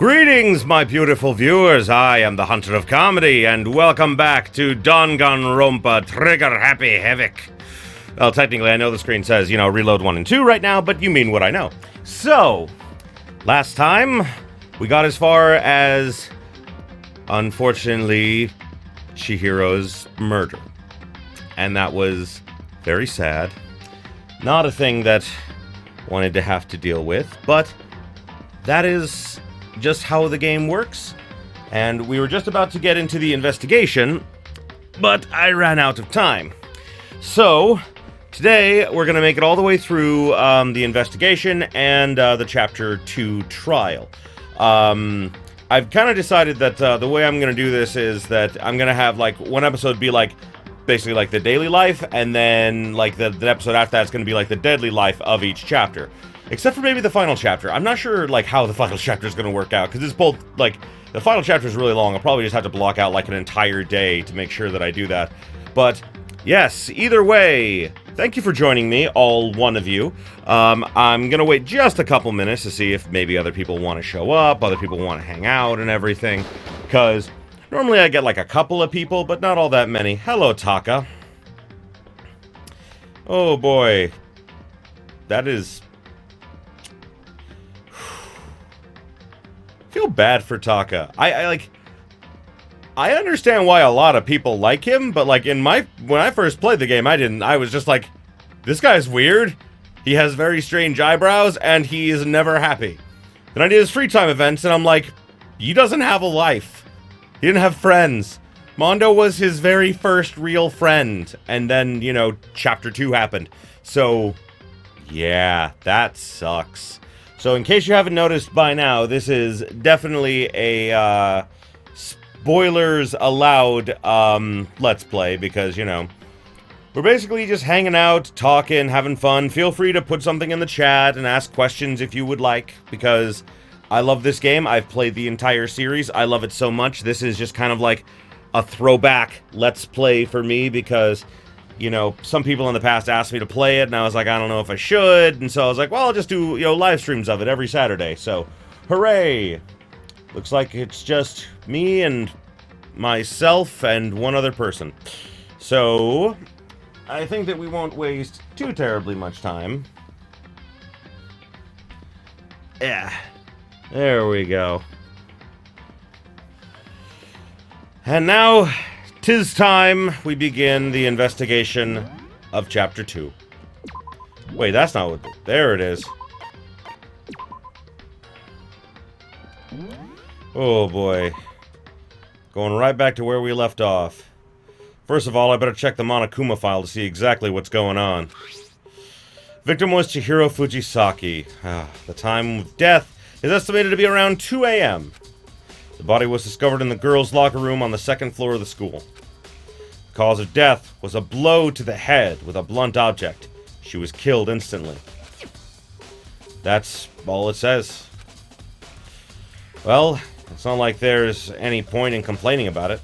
Greetings, my beautiful viewers. I am the Hunter of Comedy, and welcome back to Danganronpa Trigger Happy Havoc. Well, technically, I know the screen says, reload 1 and 2 right now, but you mean what I know. So, last time, we got as far as, unfortunately, Chihiro's murder. And that was very sad. Not a thing that I wanted to have to deal with, but that is just how the game works. And we were just about to get into the investigation, but I ran out of time. So, today we're going to make it all the way through the investigation and the Chapter 2 trial. I've kind of decided that the way I'm going to do this is that I'm going to have, one episode be, basically, the daily life, and then, the episode after that's going to be, the deadly life of each chapter. Except for maybe the final chapter. I'm not sure, how the final chapter is going to work out, because it's both, the final chapter is really long. I'll probably just have to block out, an entire day to make sure that I do that. But, yes, either way, thank you for joining me, all one of you. I'm going to wait just a couple minutes to see if maybe other people want to show up, other people want to hang out and everything, because normally I get, a couple of people, but not all that many. Hello, Taka. Oh, boy. That is... feel bad for Taka. I understand why a lot of people like him, but when I first played the game, I was just this guy's weird. He has very strange eyebrows, and he is never happy. Then I did his free time events, and I'm he doesn't have a life. He didn't have friends. Mondo was his very first real friend, and then, Chapter 2 happened. So, yeah, that sucks. So in case you haven't noticed by now, this is definitely a spoilers allowed Let's Play, because, we're basically just hanging out, talking, having fun. Feel free to put something in the chat and ask questions if you would like, because I love this game. I've played the entire series. I love it so much. This is just kind of a throwback Let's Play for me, because... some people in the past asked me to play it, and I was I don't know if I should, and so I was well, I'll just do, live streams of it every Saturday, so, hooray! Looks like it's just me and myself and one other person. So, I think that we won't waste too terribly much time. Yeah, there we go. And now... 'tis time we begin the investigation of Chapter 2. Wait, that's not what... there it is. Oh, boy. Going right back to where we left off. First of all, I better check the Monokuma file to see exactly what's going on. Victim was Chihiro Fujisaki. The time of death is estimated to be around 2 a.m. The body was discovered in the girls' locker room on the second floor of the school. The cause of death was a blow to the head with a blunt object. She was killed instantly. That's all it says. Well, it's not like there's any point in complaining about it.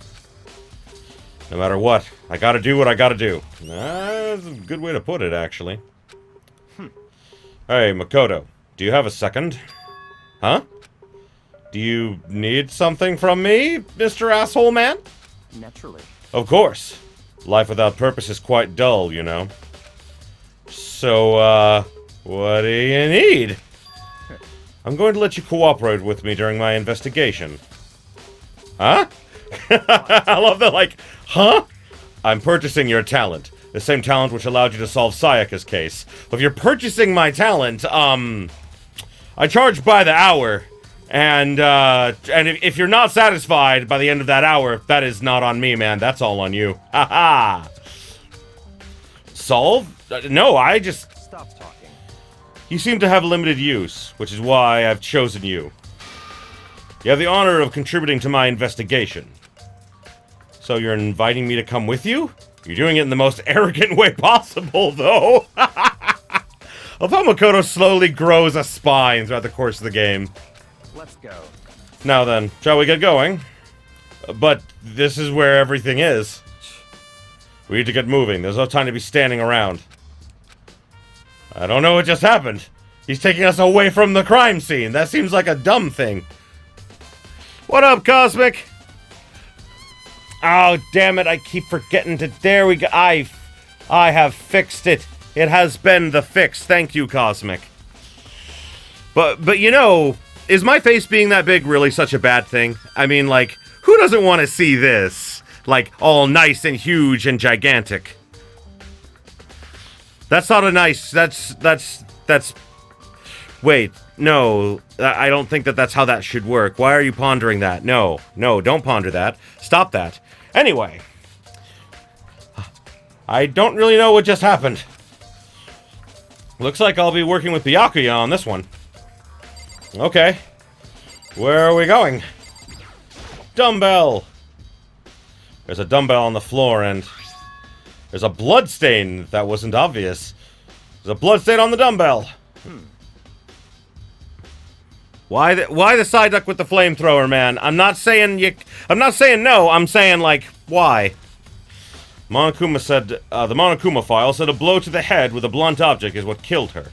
No matter what, I gotta do what I gotta do. That's a good way to put it, actually. Hey, Makoto, do you have a second? Huh? Do you need something from me, Mr. Asshole Man? Naturally. Of course. Life without purpose is quite dull, So, what do you need? I'm going to let you cooperate with me during my investigation. Huh? I love that, huh? I'm purchasing your talent. The same talent which allowed you to solve Sayaka's case. If you're purchasing my talent, I charge by the hour. And if you're not satisfied by the end of that hour, that is not on me, man. That's all on you. Haha. Solve? No, I just... Stop talking. You seem to have limited use, which is why I've chosen you. You have the honor of contributing to my investigation. So you're inviting me to come with you? You're doing it in the most arrogant way possible, though. Although Makoto slowly grows a spine throughout the course of the game. Let's go. Now then, shall we get going? But this is where everything is. We need to get moving. There's no time to be standing around. I don't know what just happened. He's taking us away from the crime scene. That seems like a dumb thing. What up, Cosmic? Oh, damn it, I keep forgetting to... There we go. I have fixed it. It has been the fix. Thank you, Cosmic. But you know, is my face being that big really such a bad thing? I mean, like, who doesn't want to see this? Like, all nice and huge and gigantic. That's not a nice... That's... Wait, no, I don't think that's how that should work. Why are you pondering that? No, don't ponder that. Stop that. Anyway, I don't really know what just happened. Looks like I'll be working with Byakuya on this one. Okay, where are we going? Dumbbell! There's a dumbbell on the floor and there's a blood stain that wasn't obvious. There's a blood stain on the dumbbell. Why the side duck with the flamethrower, man? I'm not saying no. I'm saying, like, why? Monokuma said, the Monokuma file said a blow to the head with a blunt object is what killed her.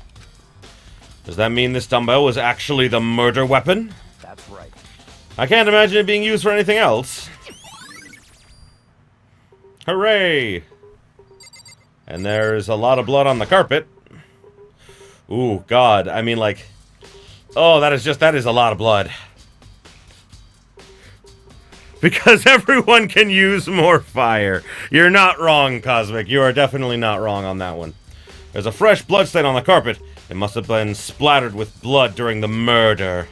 Does that mean this dumbbell was actually the murder weapon? That's right. I can't imagine it being used for anything else. Hooray! And there's a lot of blood on the carpet. Ooh, God. I mean, like... Oh, that is a lot of blood. Because everyone can use more fire. You're not wrong, Cosmic. You are definitely not wrong on that one. There's a fresh bloodstain on the carpet. It must have been splattered with blood during the murder.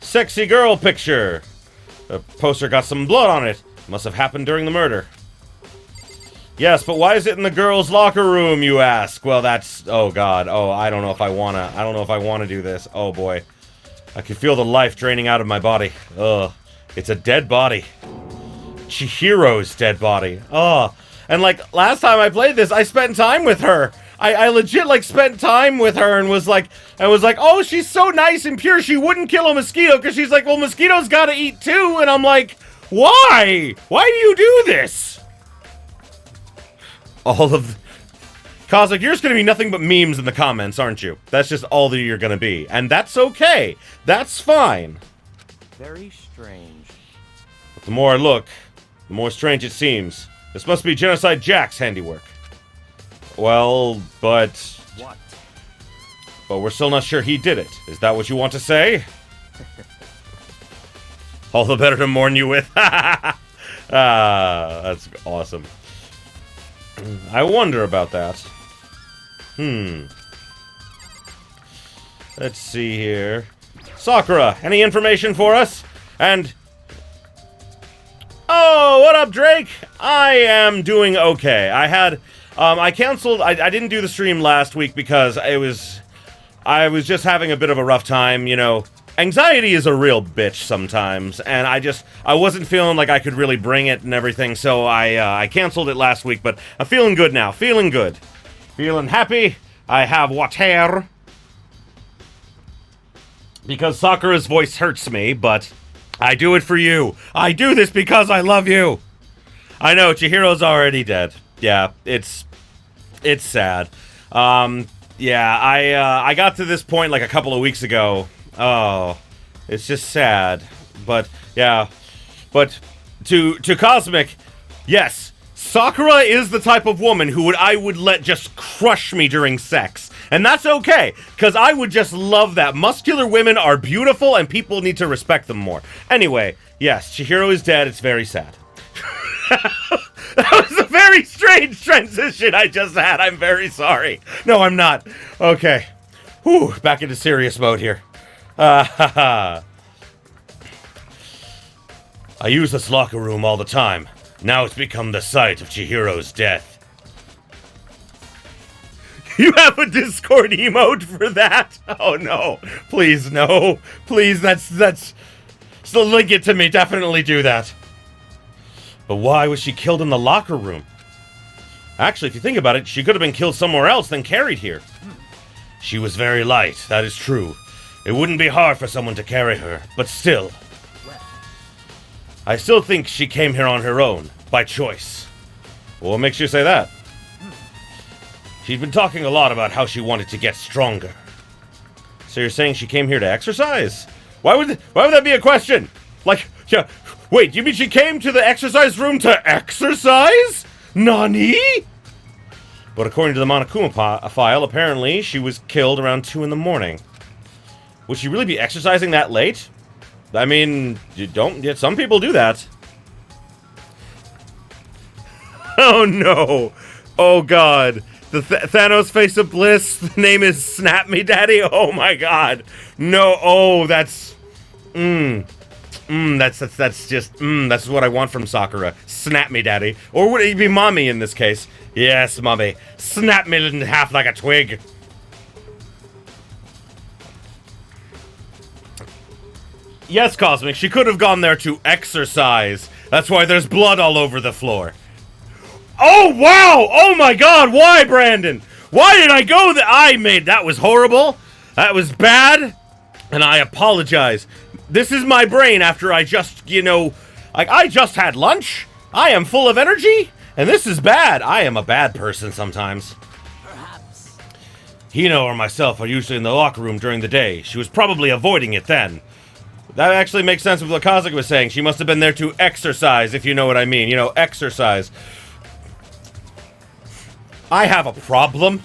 Sexy girl picture. The poster got some blood on it. Must have happened during the murder. Yes, but why is it in the girls' locker room, you ask? Well, that's... Oh, God. Oh, I don't know if I wanna do this. Oh, boy. I can feel the life draining out of my body. Ugh. It's a dead body. Chihiro's dead body. Ugh. And, like, last time I played this, I spent time with her. I legit, like, spent time with her and was like, oh, she's so nice and pure, she wouldn't kill a mosquito, because she's like, well, mosquitoes gotta eat too, and I'm like, why? Why do you do this? All of... Cosmic, you're just gonna be nothing but memes in the comments, aren't you? That's just all that you're gonna be. And that's okay. That's fine. Very strange. But the more I look, the more strange it seems. This must be Genocide Jack's handiwork. Well, but... What? But we're still not sure he did it. Is that what you want to say? All the better to mourn you with. That's awesome. I wonder about that. Let's see here. Sakura, any information for us? And... Oh, what up, Drake? I am doing okay. I canceled... I didn't do the stream last week because I was just having a bit of a rough time, you know. Anxiety is a real bitch sometimes, and I wasn't feeling like I could really bring it and everything, so I canceled it last week, but I'm feeling good now. Feeling good. Feeling happy. I have water. Because Sakura's voice hurts me, but I do it for you. I do this because I love you. I know, Chihiro's already dead. Yeah, it's sad. Yeah, I got to this point like a couple of weeks ago. Oh, it's just sad. But, yeah. But, to Cosmic, yes, Sakura is the type of woman who I would let just crush me during sex. And that's okay, because I would just love that. Muscular women are beautiful, and people need to respect them more. Anyway, yes, Chihiro is dead. It's very sad. That was a very strange transition I just had. I'm very sorry. No, I'm not. Okay. Whew, back into serious mode here. I use this locker room all the time. Now it's become the site of Chihiro's death. You have a Discord emote for that? Oh no. Please, no. Please, that's... So link it to me. Definitely do that. But why was she killed in the locker room? Actually, if you think about it, she could have been killed somewhere else than carried here. She was very light, that is true. It wouldn't be hard for someone to carry her, but still. I still think she came here on her own, by choice. What makes you say that? She'd been talking a lot about how she wanted to get stronger. So you're saying she came here to exercise? Why would that be a question? Like, yeah, wait, you mean she came to the exercise room to exercise? Nani? But according to the Monokuma file, apparently she was killed around 2 in the morning. Would she really be exercising that late? I mean, some people do that. Oh no! Oh god! The Thanos face of bliss. The name is Snap Me Daddy. Oh my god! No! Oh, that's that's what I want from Sakura. Snap me, Daddy, or would it be Mommy in this case? Yes, Mommy. Snap me in half like a twig. Yes, Cosmic. She could have gone there to exercise. That's why there's blood all over the floor. Oh, wow! Oh, my God! Why, Brandon? Why did I go there? That was horrible. That was bad. And I apologize. This is my brain after I just, I just had lunch. I am full of energy. And this is bad. I am a bad person sometimes. Perhaps. Hino or myself are usually in the locker room during the day. She was probably avoiding it then. That actually makes sense with what Cosmic was saying. She must have been there to exercise, if you know what I mean. Exercise. I have a problem.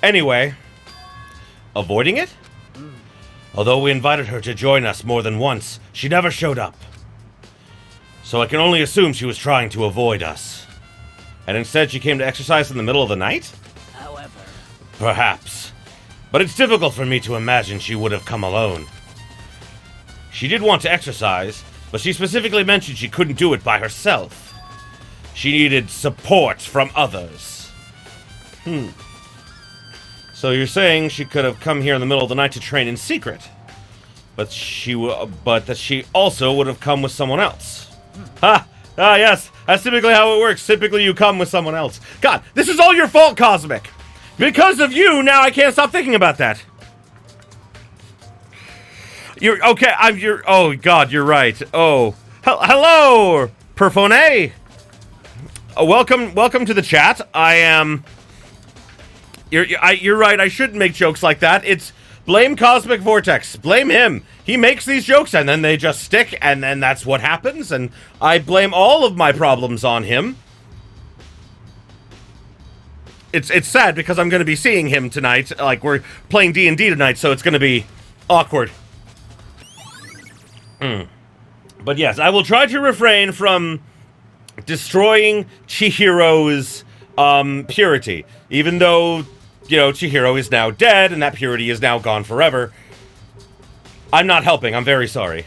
Anyway, avoiding it? Although we invited her to join us more than once, she never showed up. So I can only assume she was trying to avoid us. And instead she came to exercise in the middle of the night? However. Perhaps. But it's difficult for me to imagine she would have come alone. She did want to exercise, but she specifically mentioned she couldn't do it by herself. She needed support from others. So you're saying she could have come here in the middle of the night to train in secret, but that she also would have come with someone else. Ha! Ah, yes, that's typically how it works. Typically you come with someone else. God, this is all your fault, Cosmic. Because of you, now I can't stop thinking about that. You're okay. Oh God, you're right. Oh, hello, Perfone. Welcome to the chat. I am. You're right. I shouldn't make jokes like that. It's blame Cosmic Vortex. Blame him. He makes these jokes and then they just stick, and then that's what happens. And I blame all of my problems on him. It's sad because I'm going to be seeing him tonight. Like, we're playing D&D tonight, so it's going to be awkward. But yes, I will try to refrain from destroying Chihiro's purity, even though, Chihiro is now dead and that purity is now gone forever. I'm not helping. I'm very sorry.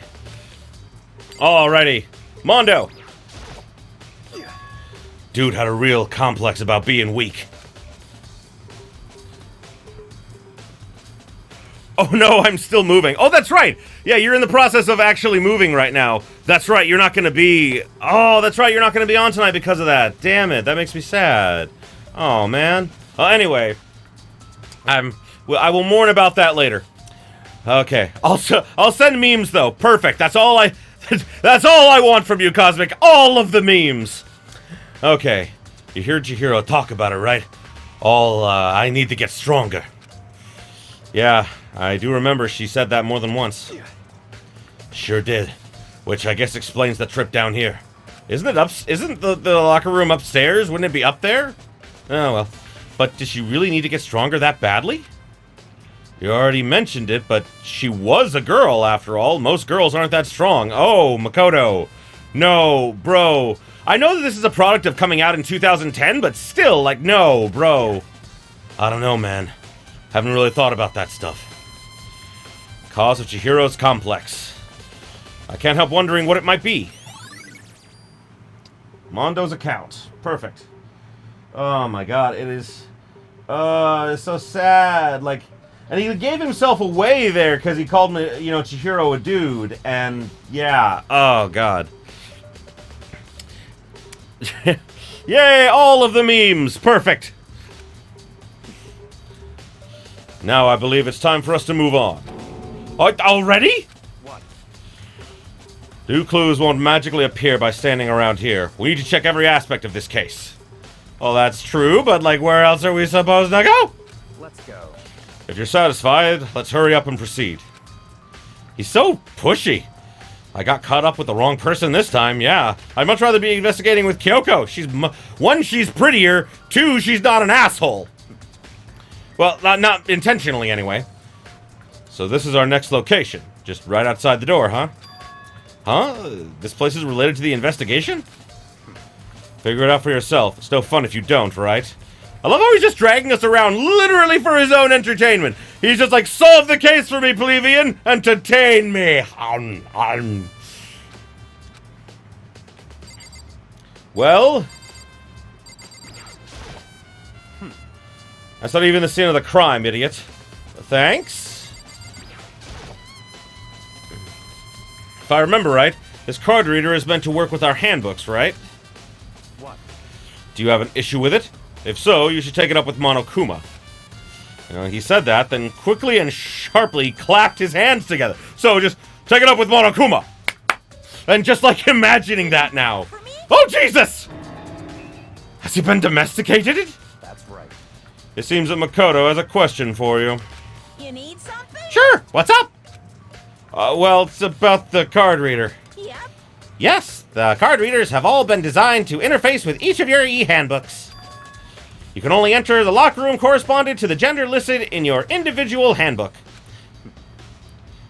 Alrighty. Mondo. Dude had a real complex about being weak. Oh no, I'm still moving. Oh, that's right. Yeah, you're in the process of actually moving right now. That's right, you're not going to be... Oh, that's right, you're not going to be on tonight because of that. Damn it, that makes me sad. Oh, man. Anyway, I will mourn about that later. Okay, I'll send memes, though. Perfect, that's all I want from you, Cosmic. All of the memes. Okay, you hear Chihiro talk about it, right? I need to get stronger. Yeah, I do remember she said that more than once. Sure did. Which I guess explains the trip down here. Isn't the locker room upstairs? Wouldn't it be up there? Oh, well. But does she really need to get stronger that badly? You already mentioned it, but she was a girl, after all. Most girls aren't that strong. Oh, Makoto. No, bro. I know that this is a product of coming out in 2010, but still, no, bro. I don't know, man. Haven't really thought about that stuff. Cause of Chihiro's complex. I can't help wondering what it might be. Mondo's account. Perfect. Oh my god, it is... it's so sad. And he gave himself away there because he called me, Chihiro a dude. And, yeah. Oh, god. Yay, all of the memes. Perfect. Now I believe it's time for us to move on. Already? What? New clues won't magically appear by standing around here. We need to check every aspect of this case. Well, that's true, but, where else are we supposed to go? Let's go. If you're satisfied, let's hurry up and proceed. He's so pushy. I got caught up with the wrong person this time, yeah. I'd much rather be investigating with Kyoko. One, she's prettier. Two, she's not an asshole. Well, not intentionally, anyway. So this is our next location. Just right outside the door, huh? Huh? This place is related to the investigation? Figure it out for yourself. It's no fun if you don't, right? I love how he's just dragging us around literally for his own entertainment. He's just like, solve the case for me, plebeian. Entertain me. Well... That's not even the scene of the crime, idiot. Thanks. If I remember right, this card reader is meant to work with our handbooks, right? What? Do you have an issue with it? If so, you should take it up with Monokuma. He said that, then quickly and sharply clapped his hands together. So just take it up with Monokuma. And just like imagining that now. Oh, Jesus! Has he been domesticated? That's right. It seems that Makoto has a question for you. You need something? Sure, what's up? Well, it's about the card reader. Yep. Yes, the card readers have all been designed to interface with each of your e-handbooks. You can only enter the locker room corresponding to the gender listed in your individual handbook.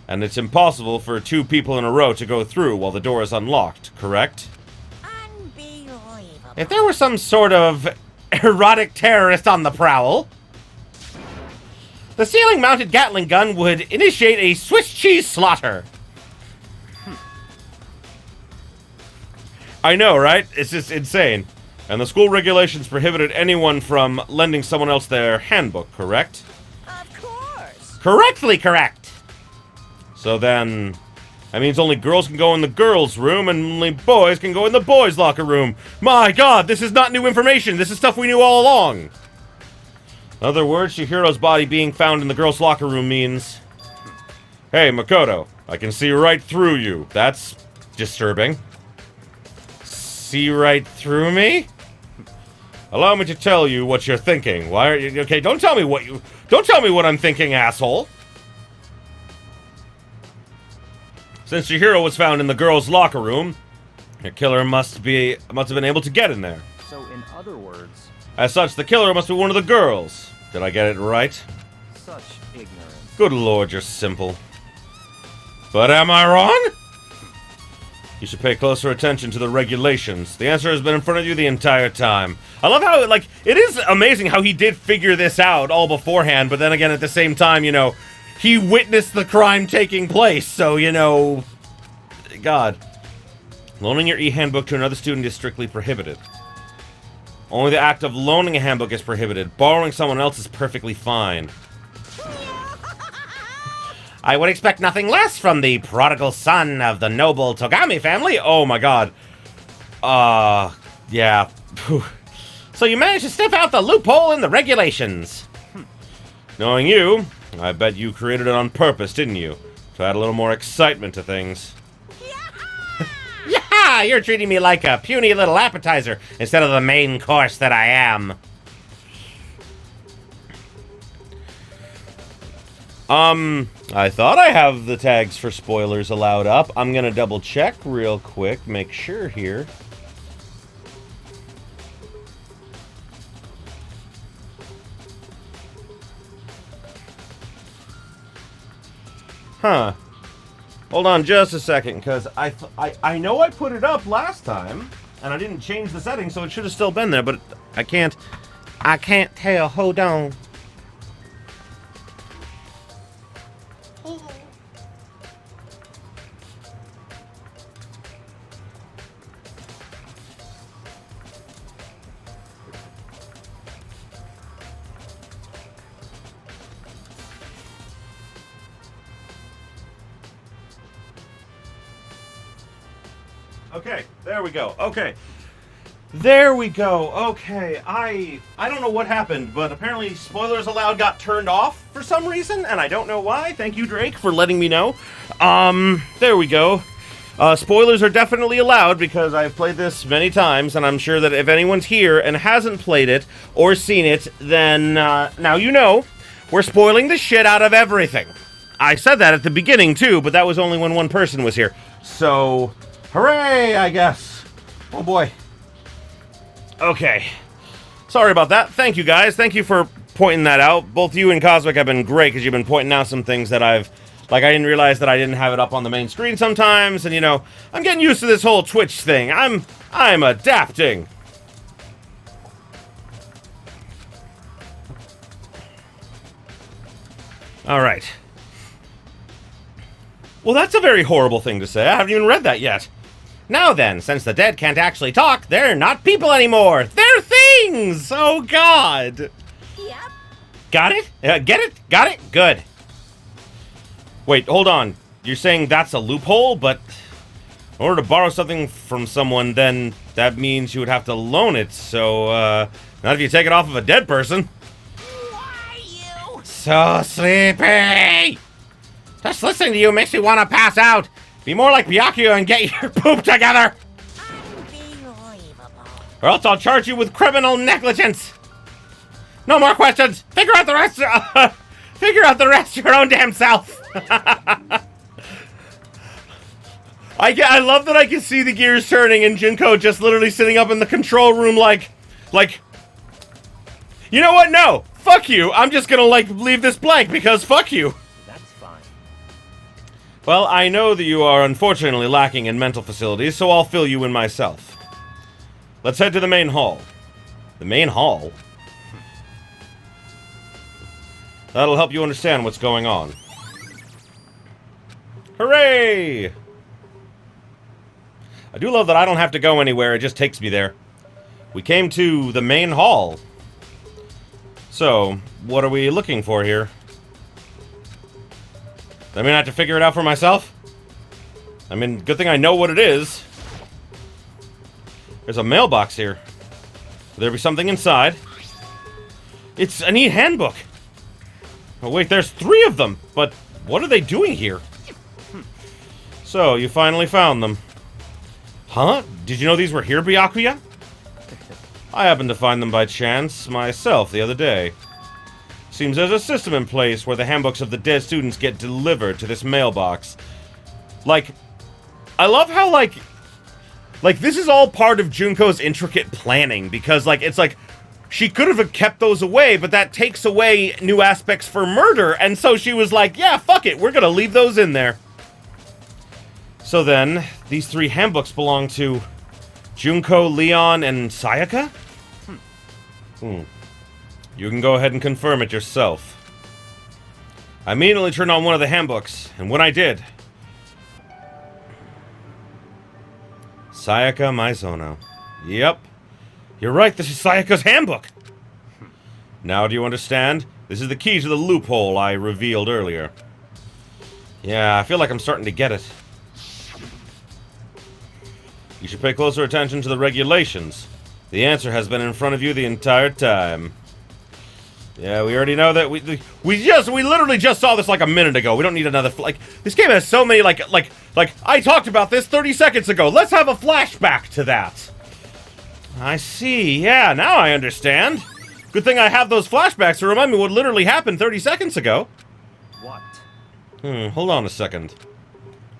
And it's impossible for two people in a row to go through while the door is unlocked, correct? Unbelievable. If there were some sort of erotic terrorist on the prowl, the ceiling-mounted Gatling gun would initiate a Swiss cheese slaughter. I know, right? It's just insane. And the school regulations prohibited anyone from lending someone else their handbook, correct? Of course. Correctly correct! So then, that means only girls can go in the girls' room and only boys can go in the boys' locker room. My god, this is not new information. This is stuff we knew all along. In other words, Chihiro's body being found in the girls' locker room means... Hey, Makoto, I can see right through you. That's disturbing. See right through me? Allow me to tell you what you're thinking. Why are you... Okay, don't tell me what I'm thinking, asshole. Since Chihiro was found in the girls' locker room, the killer must have been able to get in there. So, in other words... As such, the killer must be one of the girls. Did I get it right? Such ignorance. Good lord, you're simple. But am I wrong? You should pay closer attention to the regulations. The answer has been in front of you the entire time. I love how, like, it is amazing how he did figure this out all beforehand, but then again, at the same time, he witnessed the crime taking place, so, God. Loaning your e-handbook to another student is strictly prohibited. Only the act of loaning a handbook is prohibited. Borrowing someone else is perfectly fine. I would expect nothing less from the prodigal son of the noble Togami family. Oh my god. Yeah. So you managed to sniff out the loophole in the regulations. Knowing you, I bet you created it on purpose, didn't you? To add a little more excitement to things. Yeah, you're treating me like a puny little appetizer instead of the main course that I am. I thought I have the tags for spoilers allowed up. I'm gonna double check real quick, make sure here. Huh. Hold on just a second, because I know I put it up last time, and I didn't change the settings, so it should have still been there, but I can't tell. Hold on. Okay, there we go. Okay. There we go. Okay, I don't know what happened, but apparently spoilers allowed got turned off for some reason, and I don't know why. Thank you, Drake, for letting me know. There we go. Spoilers are definitely allowed because I've played this many times, and I'm sure that if anyone's here and hasn't played it or seen it, then now you know. We're spoiling the shit out of everything. I said that at the beginning, too, but that was only when one person was here. So, hooray, I guess. Oh, boy. Okay. Sorry about that. Thank you, guys. Thank you for pointing that out. Both you and Cosmic have been great, because you've been pointing out some things that I've... Like, I didn't realize that I didn't have it up on the main screen sometimes, and, you know, I'm getting used to this whole Twitch thing. I'm adapting. All right. Well, that's a very horrible thing to say. I haven't even read that yet. Now then, since the dead can't actually talk, they're not people anymore. They're things! Oh, God. Yep. Got it? Get it? Got it? Good. Wait, hold on. You're saying that's a loophole, but in order to borrow something from someone, then that means you would have to loan it, so, not if you take it off of a dead person. Why you? So sleepy! Just listening to you makes me want to pass out. Be more like Byakuya and get your poop together! Unbelievable. Or else I'll charge you with criminal negligence! No more questions! Figure out the rest your own damn self! I love that I can see the gears turning and Junko just literally sitting up in the control room like, you know what? No! Fuck you! I'm just gonna, leave this blank because fuck you! That's fine. Well, I know that you are unfortunately lacking in mental facilities, so I'll fill you in myself. Let's head to the main hall. The main hall? That'll help you understand what's going on. Hooray! I do love that I don't have to go anywhere, it just takes me there. We came to the main hall. So, what are we looking for here? I mean, I have to figure it out for myself? I mean, good thing I know what it is. There's a mailbox here. Will there be something inside? It's a neat handbook. Oh wait, there's 3 of them! But what are they doing here? So, you finally found them. Huh? Did you know these were here, Byakuya? I happened to find them by chance myself the other day. Seems there's a system in place where the handbooks of the dead students get delivered to this mailbox. I love how, this is all part of Junko's intricate planning, because, she could have kept those away, but that takes away new aspects for murder, and so she was like, yeah, fuck it, we're gonna leave those in there. So then, these 3 handbooks belong to Junko, Leon, and Sayaka? You can go ahead and confirm it yourself. I immediately turned on one of the handbooks, and when I did... Sayaka Maizono. Yep. You're right, this is Sayaka's handbook! Now do you understand? This is the key to the loophole I revealed earlier. Yeah, I feel like I'm starting to get it. You should pay closer attention to the regulations. The answer has been in front of you the entire time. Yeah, we already know that. We literally just saw this like a minute ago. We don't need another. This game has so many I talked about this 30 seconds ago. Let's have a flashback to that. I see. Yeah, now I understand. Good thing I have those flashbacks to remind me what literally happened 30 seconds ago. What? Hold on a second.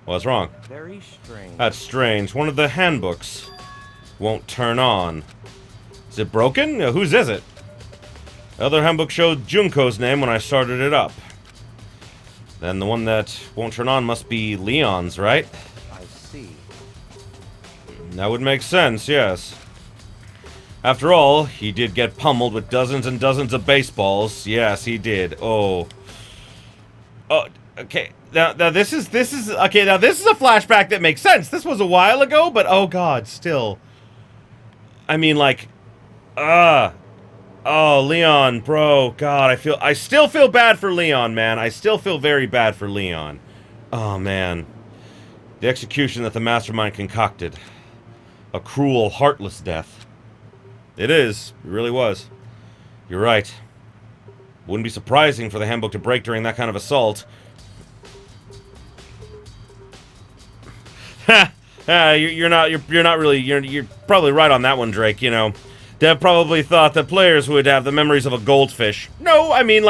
What's wrong? Very strange. That's strange. One of the handbooks won't turn on. Is it broken? Whose is it? The other handbook showed Junko's name when I started it up. Then the one that won't turn on must be Leon's, right? I see. That would make sense, yes. After all, he did get pummeled with dozens and dozens of baseballs. Yes, he did. Oh. Oh, okay. Now this is okay, now this is a flashback that makes sense. This was a while ago, but oh god, still. I mean, oh, Leon, bro, god, I still feel bad for Leon, man. I still feel very bad for Leon. Oh, man. The execution that the mastermind concocted. A cruel, heartless death. It is. It really was. You're right. Wouldn't be surprising for the handbook to break during that kind of assault. Ha! You're probably right on that one, Drake, you know. Dev probably thought that players would have the memories of a goldfish. No, I mean,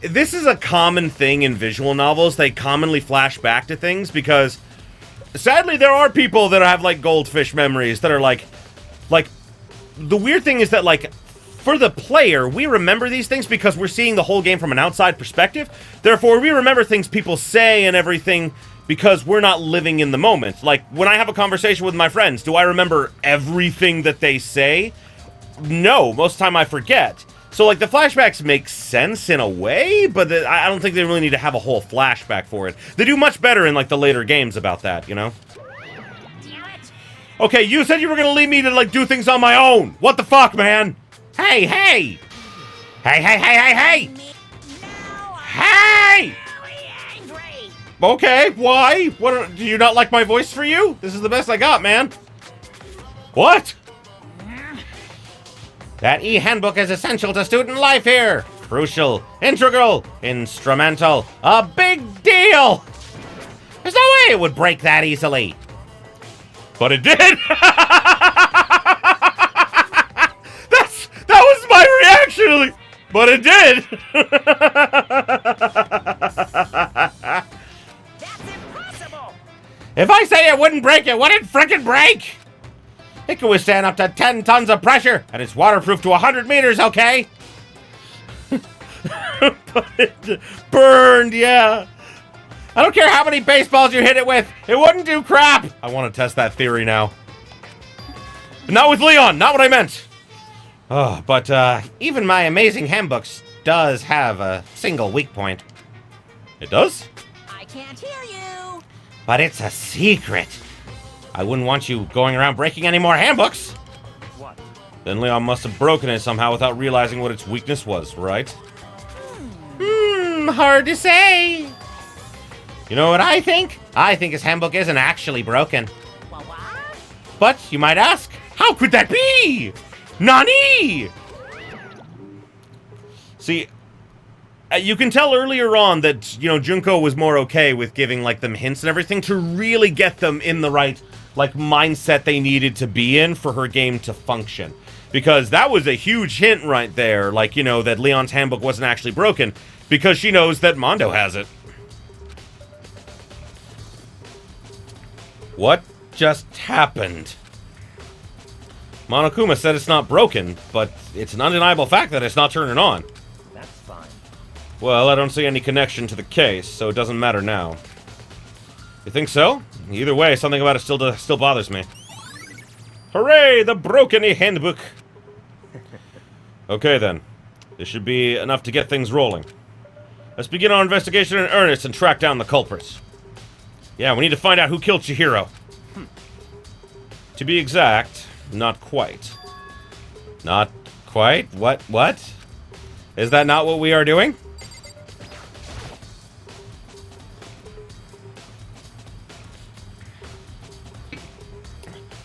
this is a common thing in visual novels. They commonly flash back to things because, sadly, there are people that have, like, goldfish memories that are, like, the weird thing is that, like, for the player, we remember these things because we're seeing the whole game from an outside perspective. Therefore, we remember things people say and everything because we're not living in the moment. Like, when I have a conversation with my friends, do I remember everything that they say? No, most of the time I forget. So, like, the flashbacks make sense in a way, but I don't think they really need to have a whole flashback for it. They do much better in, like, the later games about that, you know? Damn it. Okay, you said you were gonna leave me to, like, do things on my own. What the fuck, man? Hey, hey! Hey, hey, hey, hey, hey! Now Hey! I'm really angry. Okay, why? What? Do you not like my voice for you? This is the best I got, man. What? That e-handbook is essential to student life here. Crucial, integral, instrumental, a big deal. There's no way it would break that easily. But it did. That was my reaction. But it did. That's impossible. If I say it wouldn't break, it wouldn't frickin' break. It can withstand up to 10 tons of pressure, and it's waterproof to 100 meters, okay? But it burned, yeah. I don't care how many baseballs you hit it with, it wouldn't do crap. I want to test that theory now. But not with Leon, not what I meant. Oh, but even my amazing handbooks does have a single weak point. It does? I can't hear you. But it's a secret. I wouldn't want you going around breaking any more handbooks. What? Then Leon must have broken it somehow without realizing what its weakness was, right? Hard to say. You know what I think? I think his handbook isn't actually broken. What? But, you might ask, how could that be? Nani? See, you can tell earlier on that, you know, Junko was more okay with giving, like, them hints and everything to really get them in the right, like, mindset they needed to be in for her game to function. Because that was a huge hint right there, like, you know, that Leon's handbook wasn't actually broken, because she knows that Mondo has it. What just happened? Monokuma said it's not broken, but it's an undeniable fact that it's not turning on. That's fine. Well, I don't see any connection to the case, so it doesn't matter now. You think so? Either way, something about it still bothers me. Hooray! The broken handbook! Okay then. This should be enough to get things rolling. Let's begin our investigation in earnest and track down the culprits. Yeah, we need to find out who killed Chihiro. To be exact, not quite. Not quite? What? Is that not what we are doing?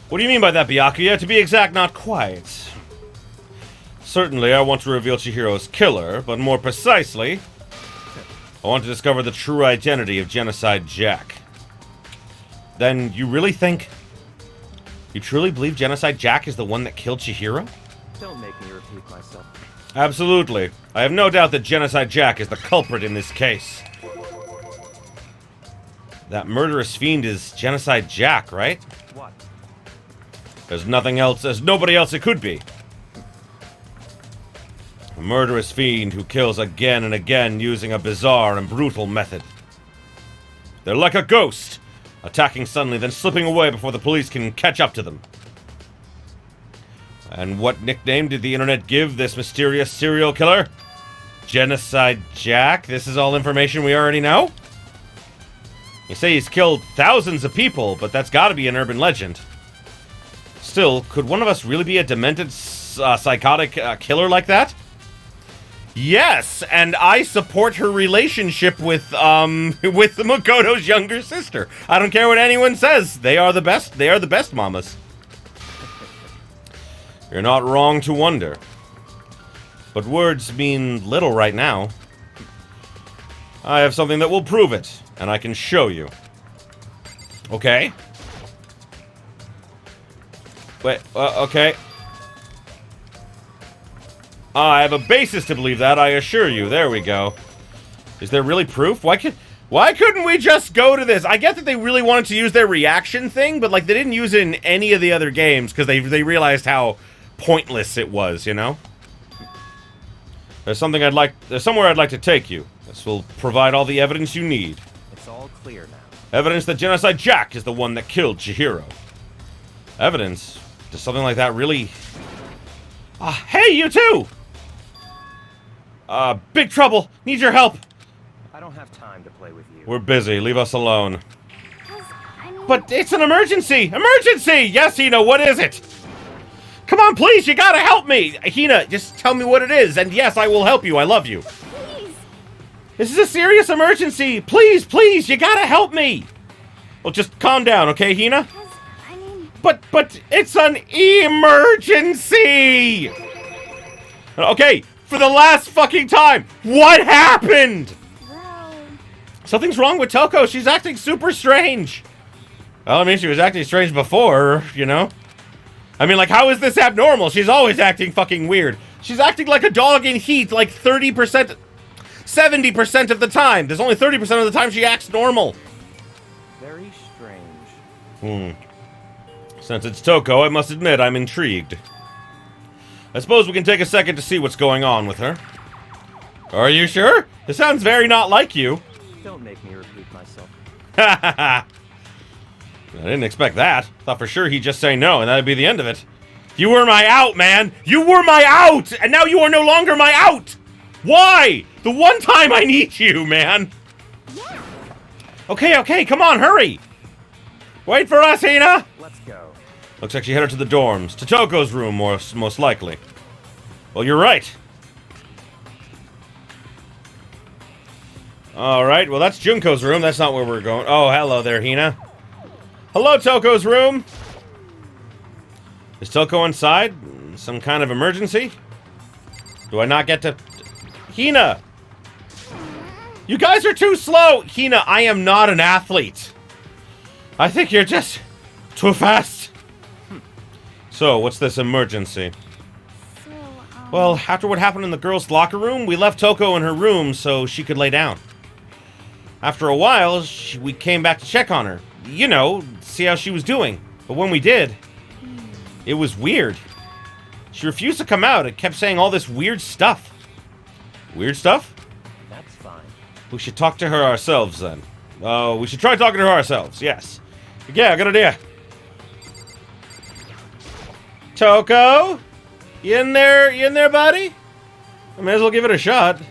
What do you mean by that, Byakuya? To be exact, not quite. Certainly, I want to reveal Chihiro's killer, but more precisely, I want to discover the true identity of Genocide Jack. Then, you really think... You truly believe Genocide Jack is the one that killed Chihiro? Don't make me repeat myself. Absolutely. I have no doubt that Genocide Jack is the culprit in this case. That murderous fiend is Genocide Jack, right? What? There's nothing else, there's nobody else it could be. A murderous fiend who kills again and again using a bizarre and brutal method. They're like a ghost, attacking suddenly, then slipping away before the police can catch up to them. And what nickname did the internet give this mysterious serial killer? Genocide Jack? This is all information we already know? You say he's killed thousands of people, but that's gotta be an urban legend. Still, could one of us really be a demented, psychotic killer like that? Yes, and I support her relationship with Makoto's younger sister. I don't care what anyone says. They are the best. They are the best mamas. You're not wrong to wonder. But words mean little right now. I have something that will prove it, and I can show you. Okay? Wait, okay. I have a basis to believe that, I assure you. There we go. Is there really proof? Why couldn't we just go to this? I get that they really wanted to use their reaction thing, but like they didn't use it in any of the other games because they realized how pointless it was, you know? There's somewhere I'd like to take you. This will provide all the evidence you need. It's all clear now. Evidence that Genocide Jack is the one that killed Chihiro. Evidence? Does something like that really... hey, you too! Big trouble! Need your help! I don't have time to play with you. We're busy. Leave us alone. But it's an emergency! Emergency! Yes, Hina, what is it? Come on, please, you gotta help me! Hina, just tell me what it is, and yes, I will help you. I love you. Please. This is a serious emergency! Please, please, you gotta help me! Well, just calm down, okay, Hina? But it's an emergency! Okay, for the last fucking time, what happened? Well, Something's wrong with Toko. She's acting super strange. Well, I mean, she was acting strange before, you know? I mean, like, how is this abnormal? She's always acting fucking weird. She's acting like a dog in heat, like 30%, 70% of the time. There's only 30% of the time she acts normal. Very strange. Since it's Toko, I must admit I'm intrigued. I suppose we can take a second to see what's going on with her. Are you sure? This sounds very not like you. Don't make me repeat myself. Ha ha ha! I didn't expect that. Thought for sure he'd just say no, and that'd be the end of it. You were my out, man! You were my out! And now you are no longer my out! Why? The one time I need you, man! yeah. Okay, come on, hurry! Wait for us, Hina! Let's go. Looks like she headed to the dorms. To Toko's room, most likely. Well, you're right. Alright, well that's Junko's room. That's not where we're going. Oh, hello there, Hina. Hello, Toko's room! Is Toko inside? Some kind of emergency? Do I not get to... Hina! You guys are too slow! Hina, I am not an athlete. I think you're just too fast. So, what's this emergency? So, Well, after what happened in the girls' locker room, we left Toko in her room so she could lay down. After a while, we came back to check on her. You know, see how she was doing. But when we did, it was weird. She refused to come out and kept saying all this weird stuff. Weird stuff? That's fine. We should talk to her ourselves then. Oh, we should try talking to her ourselves, yes. Yeah, good idea. Toko? You in there, buddy? I may as well give it a shot.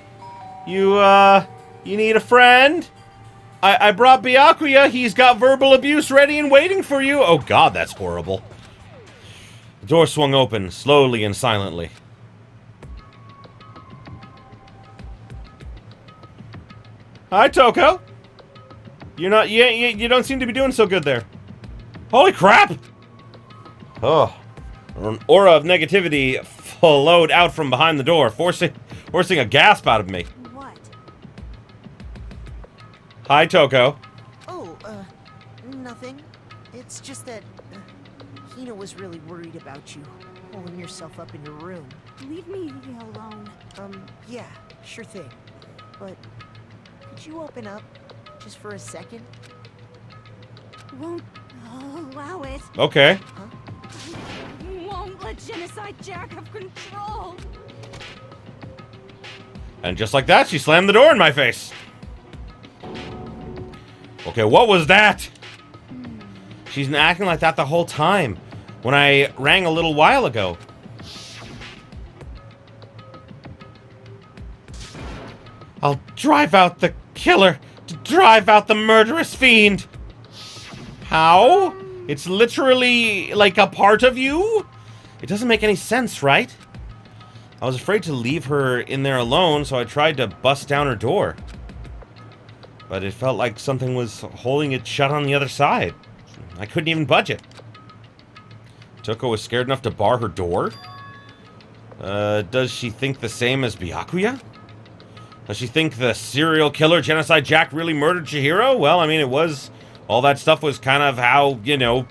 You need a friend? I brought Byakuya. He's got verbal abuse ready and waiting for you. Oh god, that's horrible. The door swung open, slowly and silently. Hi, Toko. You don't seem to be doing so good there. Holy crap! Oh. An aura of negativity flowed out from behind the door, forcing a gasp out of me. What? Hi, Toko. Oh, nothing. It's just that Hina was really worried about you, holding yourself up in your room. leave me alone. Yeah, sure thing. But could you open up just for a second? Won't allow it. Okay. Won't let Genocide Jack have control. And just like that, she slammed the door in my face. Okay, what was that? She's been acting like that the whole time. When I rang a little while ago. I'll drive out the killer. To drive out the murderous fiend. How? It's literally like a part of you? It doesn't make any sense, right? I was afraid to leave her in there alone, so I tried to bust down her door. But it felt like something was holding it shut on the other side. I couldn't even budge it. Toko was scared enough to bar her door? Does she think the same as Byakuya? Does she think the serial killer Genocide Jack really murdered Chihiro? Well, I mean, it was... all that stuff was kind of how, you know...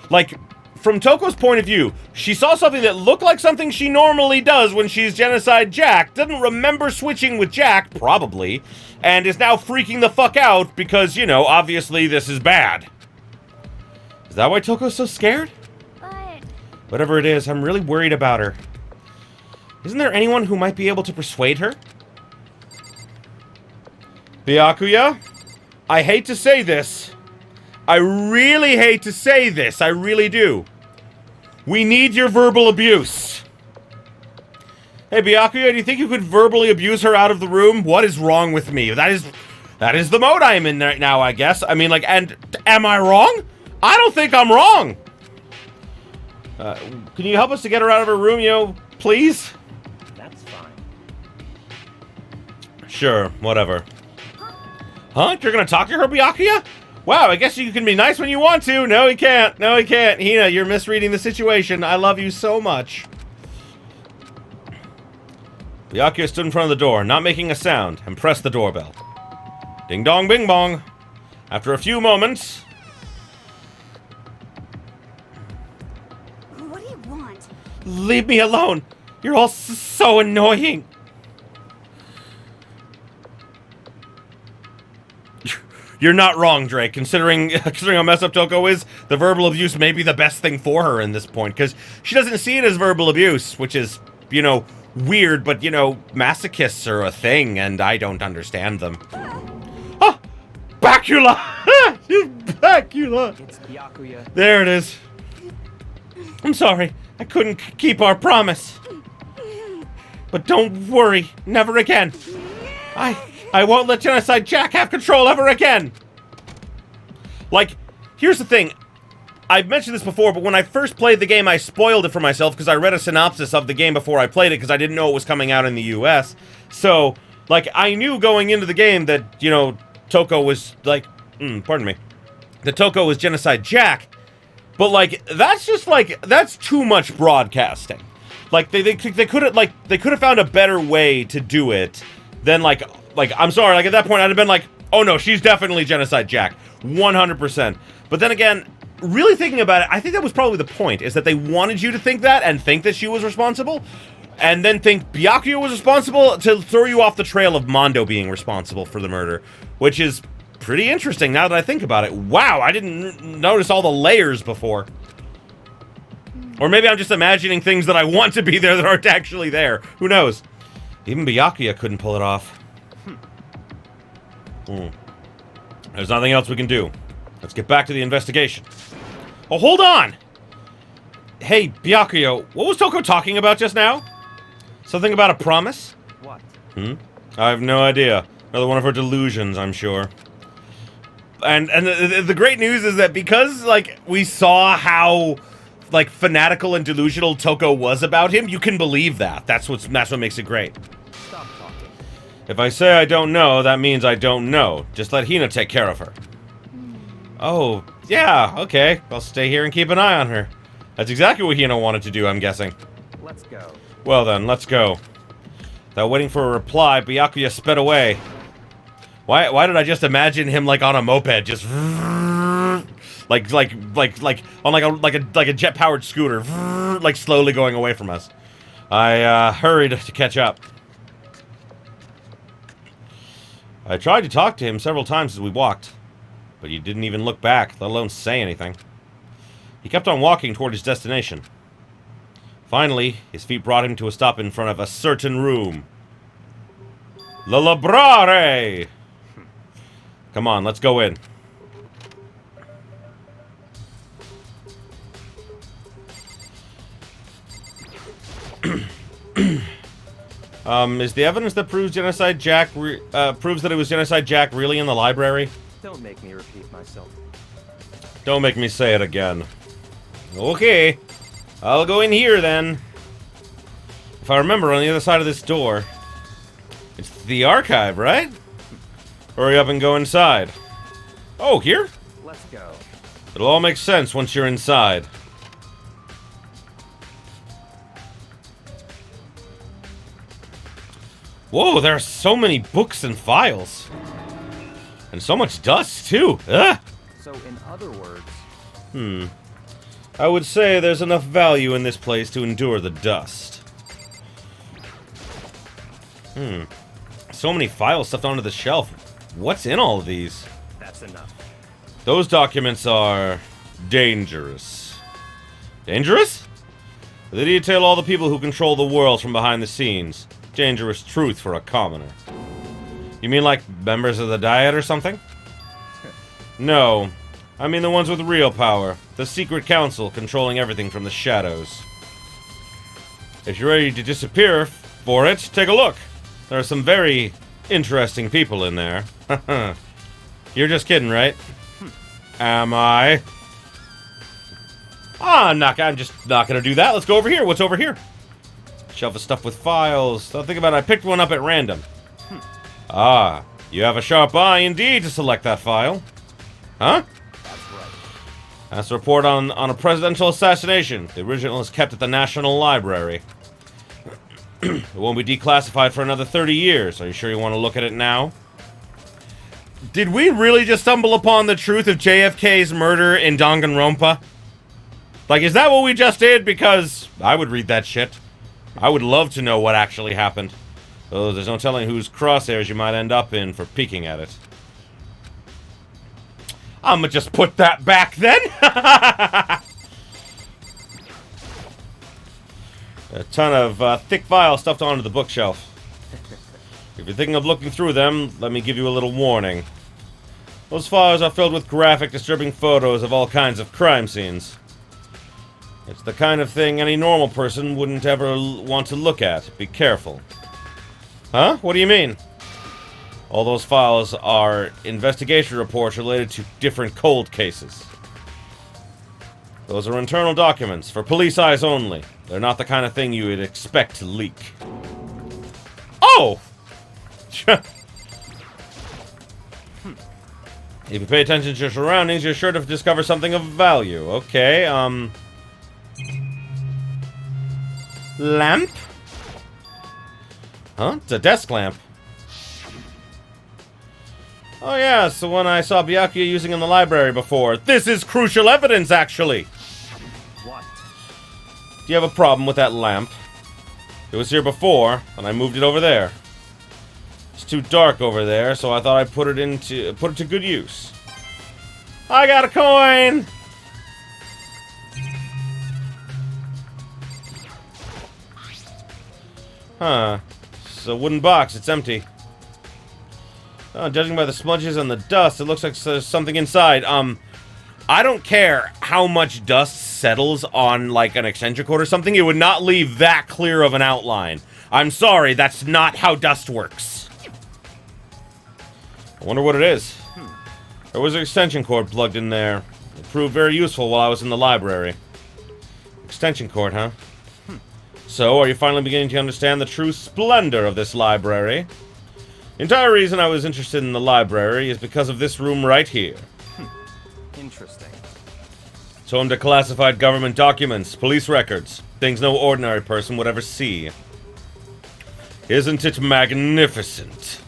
like, from Toko's point of view, she saw something that looked like something she normally does when she's Genocide Jack, didn't remember switching with Jack, probably, and is now freaking the fuck out because, you know, obviously this is bad. Is that why Toko's so scared? But Whatever it is, I'm really worried about her. Isn't there anyone who might be able to persuade her? Byakuya, I hate to say this. I really hate to say this. I really do. We need your verbal abuse. Hey, Byakuya, do you think you could verbally abuse her out of the room? What is wrong with me? That is the mode I'm in right now, I guess. I mean, like, and am I wrong? I don't think I'm wrong. Can you help us to get her out of her room, you know, please? That's fine. Sure, whatever. Huh? You're gonna talk to her, Byakuya? Wow, I guess you can be nice when you want to. No, he can't. No, he can't. Hina, you're misreading the situation. I love you so much. Byakuya stood in front of the door, not making a sound, and pressed the doorbell. Ding dong, bing bong. After a few moments... what do you want? Leave me alone. You're all so annoying. You're not wrong, Drake. Considering how messed up Toko is, the verbal abuse may be the best thing for her in this point, because she doesn't see it as verbal abuse, which is, you know, weird, but, you know, masochists are a thing, and I don't understand them. Ah! Bacula! Bacula! It's Byakuya. There it is. I'm sorry. I couldn't keep our promise. But don't worry. Never again. I won't let Genocide Jack have control ever again! Like, here's the thing. I've mentioned this before, but when I first played the game, I spoiled it for myself because I read a synopsis of the game before I played it because I didn't know it was coming out in the US. So, like, I knew going into the game that, you know, Toko was, like, pardon me. That Toko was Genocide Jack. But, like, that's just, like, that's too much broadcasting. Like, they could have found a better way to do it than, like, I'm sorry, like, at that point, I'd have been like, oh no, she's definitely Genocide Jack. 100%. But then again, really thinking about it, I think that was probably the point, is that they wanted you to think that and think that she was responsible, and then think Byakuya was responsible to throw you off the trail of Mondo being responsible for the murder, which is pretty interesting now that I think about it. Wow, I didn't notice all the layers before. Or maybe I'm just imagining things that I want to be there that aren't actually there. Who knows? Even Byakuya couldn't pull it off. There's nothing else we can do. Let's get back to the investigation. Oh, hold on! Hey, Byakuya, what was Toko talking about just now? Something about a promise? What? I have no idea. Another one of her delusions, I'm sure. And the great news is that because, like, we saw how, like, fanatical and delusional Toko was about him, you can believe that. That's what makes it great. Stop talking. If I say I don't know, that means I don't know. Just let Hina take care of her. Oh, yeah, okay. I'll stay here and keep an eye on her. That's exactly what Hina wanted to do, I'm guessing. Let's go. Well then, let's go. Without waiting for a reply, Byakuya sped away. Why did I just imagine him like on a moped, just like on like a jet-powered scooter, like slowly going away from us. I hurried to catch up. I tried to talk to him several times as we walked, but he didn't even look back, let alone say anything. He kept on walking toward his destination. Finally, his feet brought him to a stop in front of a certain room. La Labrare! Come on, let's go in. Is the evidence that proves Genocide Jack proves that it was Genocide Jack really in the library? Don't make me repeat myself. Don't make me say it again. Okay, I'll go in here then. If I remember, on the other side of this door, it's the archive, right? Hurry up and go inside. Oh, here? Let's go. It'll all make sense once you're inside. Whoa, there are so many books and files. And so much dust, too. Ugh. So, in other words... I would say there's enough value in this place to endure the dust. So many files stuffed onto the shelf. What's in all of these? That's enough. Those documents are dangerous. Dangerous? They detail all the people who control the world from behind the scenes. Dangerous truth for a commoner. You mean like members of the Diet or something? No. I mean the ones with real power. The secret council controlling everything from the shadows. If you're ready to disappear for it, take a look. There are some very interesting people in there. You're just kidding, right? Am I? I'm just not gonna do that. Let's go over here. What's over here? Shelf of stuff with files. Don't think about it. I picked one up at random. Ah, you have a sharp eye indeed to select that file. Huh? That's right. That's a report on a presidential assassination. The original is kept at the National Library. It won't be declassified for another 30 years. Are you sure you want to look at it now? Did we really just stumble upon the truth of JFK's murder in Danganronpa? Like, is that what we just did? Because I would read that shit. I would love to know what actually happened. Though there's no telling whose crosshairs you might end up in for peeking at it. I'ma just put that back then. A ton of thick files stuffed onto the bookshelf. If you're thinking of looking through them, let me give you a little warning. Those files are filled with graphic, disturbing photos of all kinds of crime scenes. It's the kind of thing any normal person wouldn't ever want to look at. Be careful. Huh? What do you mean? All those files are investigation reports related to different cold cases. Those are internal documents, for police eyes only. They're not the kind of thing you would expect to leak. Oh! If you pay attention to your surroundings, you're sure to discover something of value. Okay, lamp? Huh? It's a desk lamp. Oh yeah, it's the one I saw Byakuya using in the library before. This is crucial evidence, actually! What? Do you have a problem with that lamp? It was here before, and I moved it over there. It's too dark over there, so I thought I'd put it to good use. I got a coin! Huh. It's a wooden box, it's empty. Oh, judging by the smudges and the dust, it looks like there's something inside. I don't care how much dust settles on, like, an extension cord or something, it would not leave that clear of an outline. I'm sorry, that's not how dust works. I wonder what it is. There was an extension cord plugged in there. It proved very useful while I was in the library. Extension cord, huh? So, are you finally beginning to understand the true splendor of this library? The entire reason I was interested in the library is because of this room right here. Interesting. It's home to classified government documents, police records, things no ordinary person would ever see. Isn't it magnificent?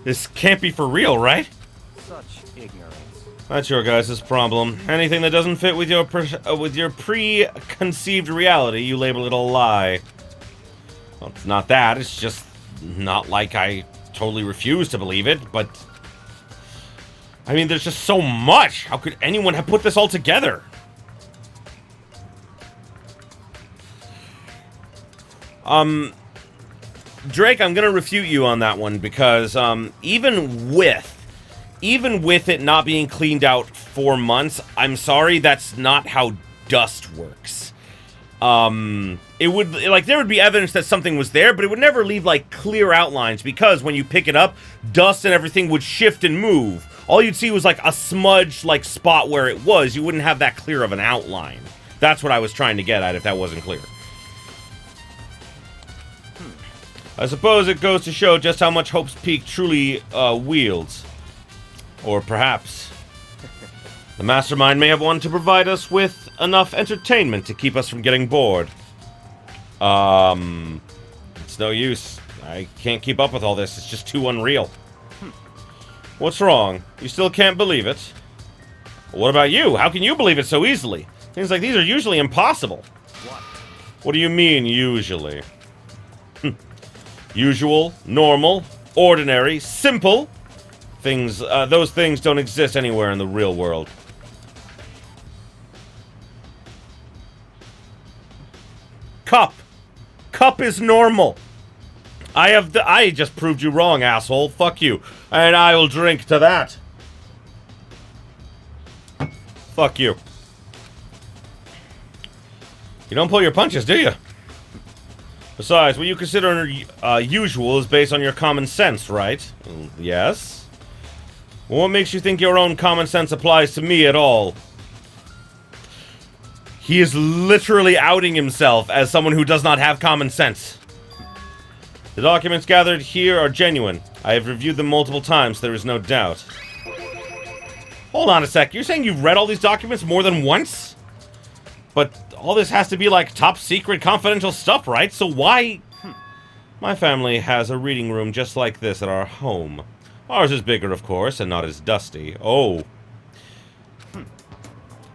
This can't be for real, right? Such ignorance. That's your guys' problem. Anything that doesn't fit with your preconceived reality, you label it a lie. Well, it's not that. It's just not like I totally refuse to believe it, but I mean, there's just so much. How could anyone have put this all together? Drake, I'm gonna refute you on that one because even with it not being cleaned out for months, I'm sorry, that's not how dust works. It would, like, there would be evidence that something was there, but it would never leave, like, clear outlines, because when you pick it up, dust and everything would shift and move. All you'd see was, like, a smudged, like, spot where it was. You wouldn't have that clear of an outline. That's what I was trying to get at, if that wasn't clear. I suppose it goes to show just how much Hope's Peak truly, wields. Or perhaps the mastermind may have wanted to provide us with enough entertainment to keep us from getting bored. It's no use. I can't keep up with all this. It's just too unreal. What's wrong? You still can't believe it? What about you? How can you believe it so easily? Things like these are usually impossible. What? What do you mean, usually? Usual, normal, ordinary, simple. Things, those things don't exist anywhere in the real world. Cup. Cup is normal. I just proved you wrong, asshole. Fuck you. And I will drink to that. Fuck you. You don't pull your punches, do you? Besides, what you consider usual is based on your common sense, right? Yes? Well, what makes you think your own common sense applies to me at all? He is literally outing himself as someone who does not have common sense. The documents gathered here are genuine. I have reviewed them multiple times, there is no doubt. Hold on a sec, you're saying you've read all these documents more than once? But all this has to be like top secret confidential stuff, right? So why... My family has a reading room just like this at our home. Ours is bigger, of course, and not as dusty. Oh.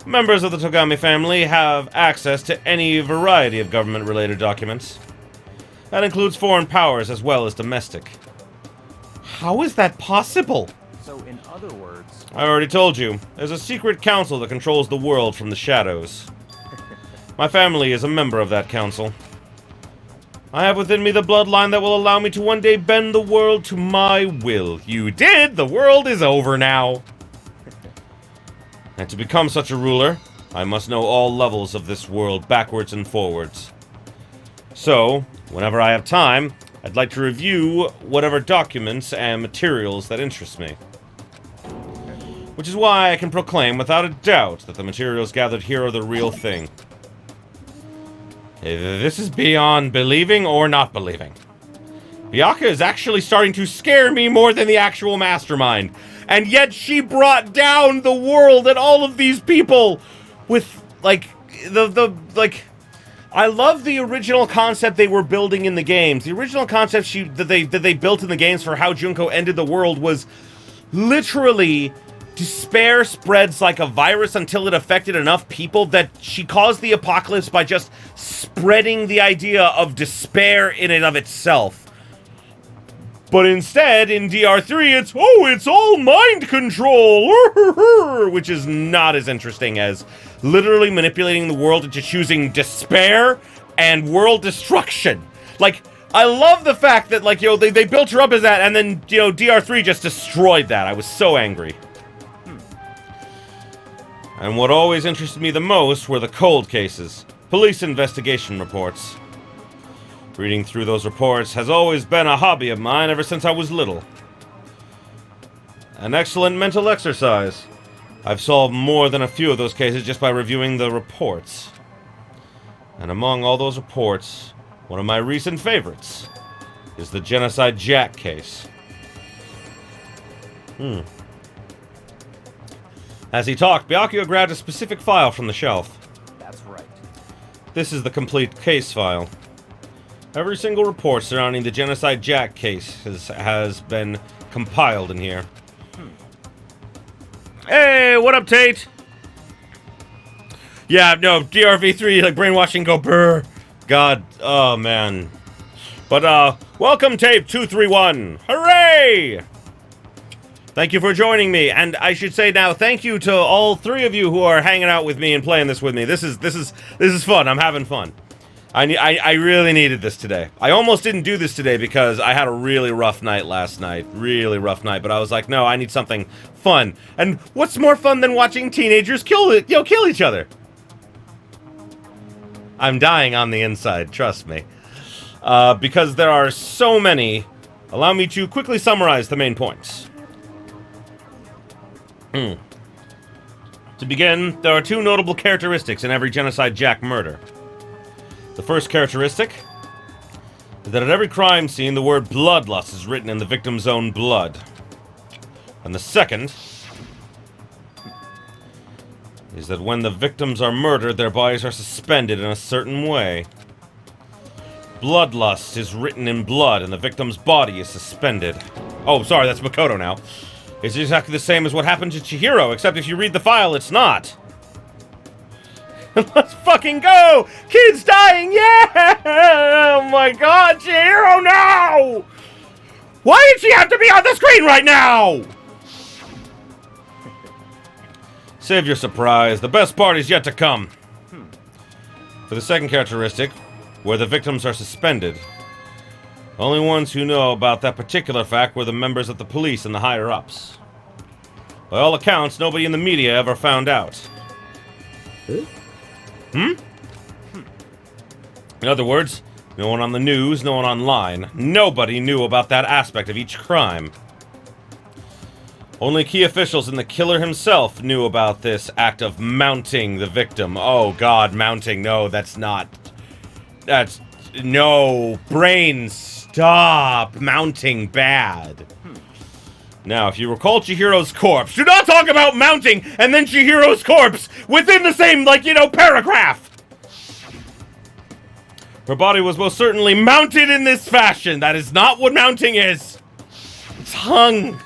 Members of the Togami family have access to any variety of government-related documents. That includes foreign powers as well as domestic. How is that possible? So, in other words... I already told you. There's a secret council that controls the world from the shadows. My family is a member of that council. I have within me the bloodline that will allow me to one day bend the world to my will. You did! The world is over now! And to become such a ruler, I must know all levels of this world backwards and forwards. So, whenever I have time, I'd like to review whatever documents and materials that interest me. Which is why I can proclaim without a doubt that the materials gathered here are the real thing. This is beyond believing or not believing. Byakuya is actually starting to scare me more than the actual mastermind. And yet she brought down the world and all of these people with, like, I love the original concept they were building in the games. The original concept that they built in the games for how Junko ended the world was literally despair spreads like a virus until it affected enough people that she caused the apocalypse by just spreading the idea of despair in and of itself. But instead, in DR3, it's all mind control, which is not as interesting as literally manipulating the world into choosing despair and world destruction. Like, I love the fact that, like, they built her up as that, and then, DR3 just destroyed that. I was so angry. And what always interested me the most were the cold cases, police investigation reports. Reading through those reports has always been a hobby of mine ever since I was little. An excellent mental exercise. I've solved more than a few of those cases just by reviewing the reports. And among all those reports, one of my recent favorites is the Genocide Jack case. As he talked, Byakuya grabbed a specific file from the shelf. That's right. This is the complete case file. Every single report surrounding the Genocide Jack case has been compiled in here. Hey, what up, Tate? Yeah, no, DRV3, like, brainwashing, go brr. God, oh, man. But, welcome, Tape 231. Hooray! Thank you for joining me, and I should say now, thank you to all three of you who are hanging out with me and playing this with me. This is fun. I'm having fun. I really needed this today. I almost didn't do this today because I had a really rough night last night. Really rough night, but I was like, no, I need something fun. And what's more fun than watching teenagers kill each other? I'm dying on the inside, trust me. Because there are so many, allow me to quickly summarize the main points. To begin, there are two notable characteristics in every Genocide Jack murder. The first characteristic is that at every crime scene, the word bloodlust is written in the victim's own blood. And the second is that when the victims are murdered, their bodies are suspended in a certain way. Bloodlust is written in blood, and the victim's body is suspended. Oh, sorry, that's Makoto now. It's exactly the same as what happened to Chihiro, except if you read the file, it's not. Let's fucking go! Kids dying, yeah! Oh my god, Chihiro, no! Why did she have to be on the screen right now? Save your surprise. The best part is yet to come. For the second characteristic, where the victims are suspended. Only ones who know about that particular fact were the members of the police and the higher-ups. By all accounts, nobody in the media ever found out. In other words, no one on the news, no one online. Nobody knew about that aspect of each crime. Only key officials and the killer himself knew about this act of mounting the victim. Oh god, mounting. No, that's not... That's... No. Brains, stop. Mounting bad. Now, if you recall Chihiro's corpse, do not talk about mounting and then Chihiro's corpse within the same, paragraph! Her body was most certainly mounted in this fashion. That is not what mounting is. It's hung.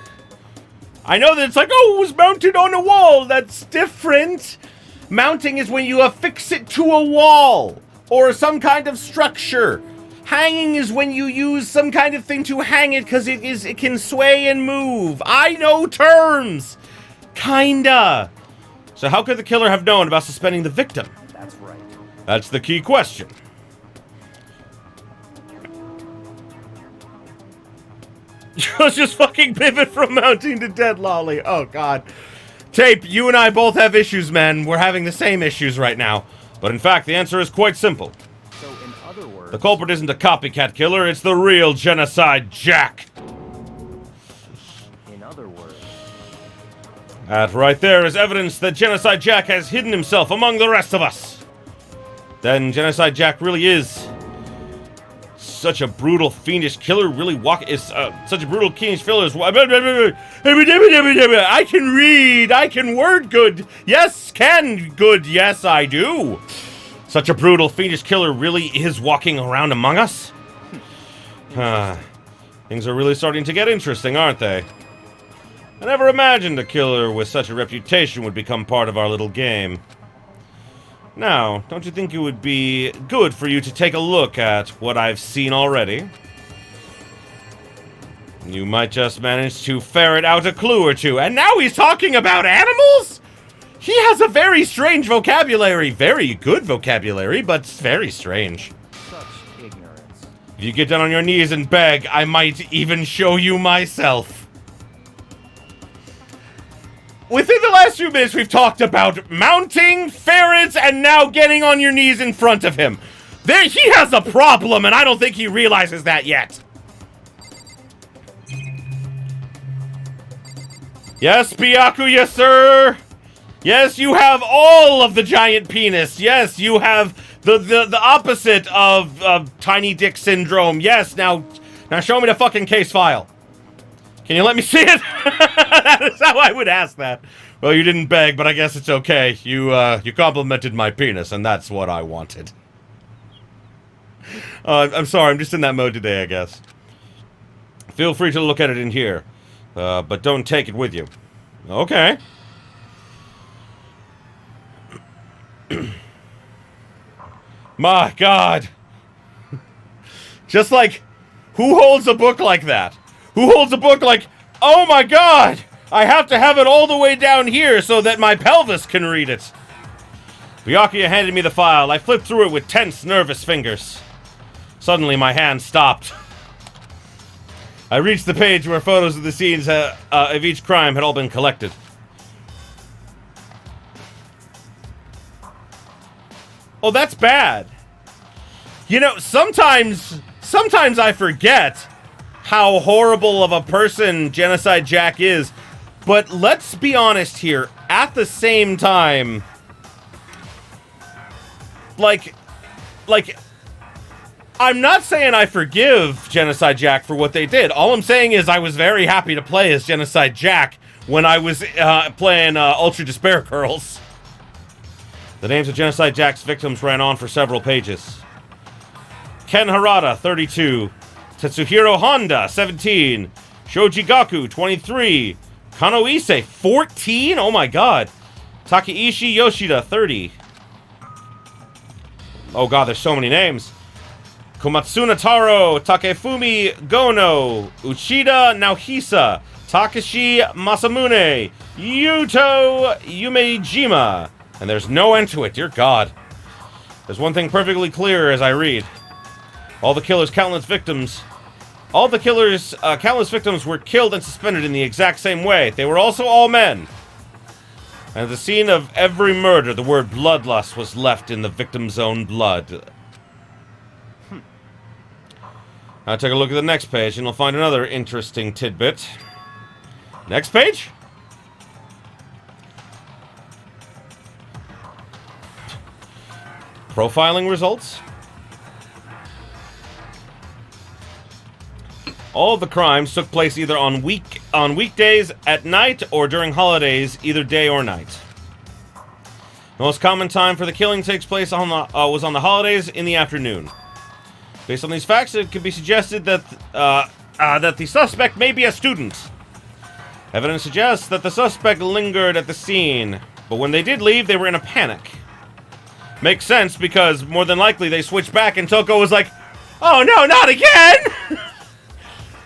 I know that it's like, oh, it was mounted on a wall. That's different. Mounting is when you affix it to a wall or some kind of structure. Hanging is when you use some kind of thing to hang it because it can sway and move. I know terms. Kinda. So how could the killer have known about suspending the victim? That's right. That's the key question. Let's just fucking pivot from mounting to dead lolly. Oh, God. Tape, you and I both have issues, man. We're having the same issues right now. But in fact, the answer is quite simple. So in other words... The culprit isn't a copycat killer, it's the real Genocide Jack. In other words... That right there is evidence that Genocide Jack has hidden himself among the rest of us. Then Genocide Jack really is... such a brutal, fiendish killer, such a brutal, fiendish killer is... I can read, I can word good. Yes, yes, I do. Such a brutal, fiendish killer really is walking around among us? Things are really starting to get interesting, aren't they? I never imagined a killer with such a reputation would become part of our little game. Now, don't you think it would be good for you to take a look at what I've seen already? You might just manage to ferret out a clue or two, and now he's talking about animals?! He has a very strange vocabulary. Very good vocabulary, but very strange. Such ignorance. If you get down on your knees and beg, I might even show you myself. Within the last few minutes, we've talked about mounting, ferrets, and now getting on your knees in front of him. He has a problem, and I don't think he realizes that yet. Yes, Byaku, yes, sir. Yes, you have all of the giant penis. Yes, you have the opposite of tiny dick syndrome. Yes, now show me the fucking case file. Can you let me see it? That is how I would ask that. Well, you didn't beg, but I guess it's okay. You complimented my penis, and that's what I wanted. I'm sorry, I'm just in that mode today, I guess. Feel free to look at it in here, but don't take it with you. Okay. My God. Just like, who holds a book like that? Who holds a book like, oh my God, I have to have it all the way down here so that my pelvis can read it. Byakuya handed me the file. I flipped through it with tense, nervous fingers. Suddenly, my hand stopped. I reached the page where photos of the scenes of each crime had all been collected. Oh, that's bad. You know, sometimes I forget how horrible of a person Genocide Jack is. But let's be honest here. At the same time, like, I'm not saying I forgive Genocide Jack for what they did. All I'm saying is I was very happy to play as Genocide Jack when I was playing Ultra Despair Girls. The names of Genocide Jack's victims ran on for several pages. Ken Harada, 32. Tetsuhiro Honda, 17. Shoji Gaku, 23. Kano Ise, 14? Oh my god. Takeishi Yoshida, 30. Oh god, there's so many names. Komatsuna Taro, Takefumi Gono, Uchida Naohisa, Takashi Masamune, Yuto Yumejima. And there's no end to it, dear god. There's one thing perfectly clear as I read. All the killer's countless victims were killed and suspended in the exact same way. They were also all men. And at the scene of every murder, the word bloodlust was left in the victim's own blood. Now take a look at the next page, and you'll find another interesting tidbit. Next page? Profiling results. All of the crimes took place either on weekdays, at night, or during holidays, either day or night. The most common time for the killing takes place was on the holidays in the afternoon. Based on these facts, it could be suggested that that the suspect may be a student. Evidence suggests that the suspect lingered at the scene, but when they did leave, they were in a panic. Makes sense because more than likely they switched back and Toko was like, "Oh no, not again!"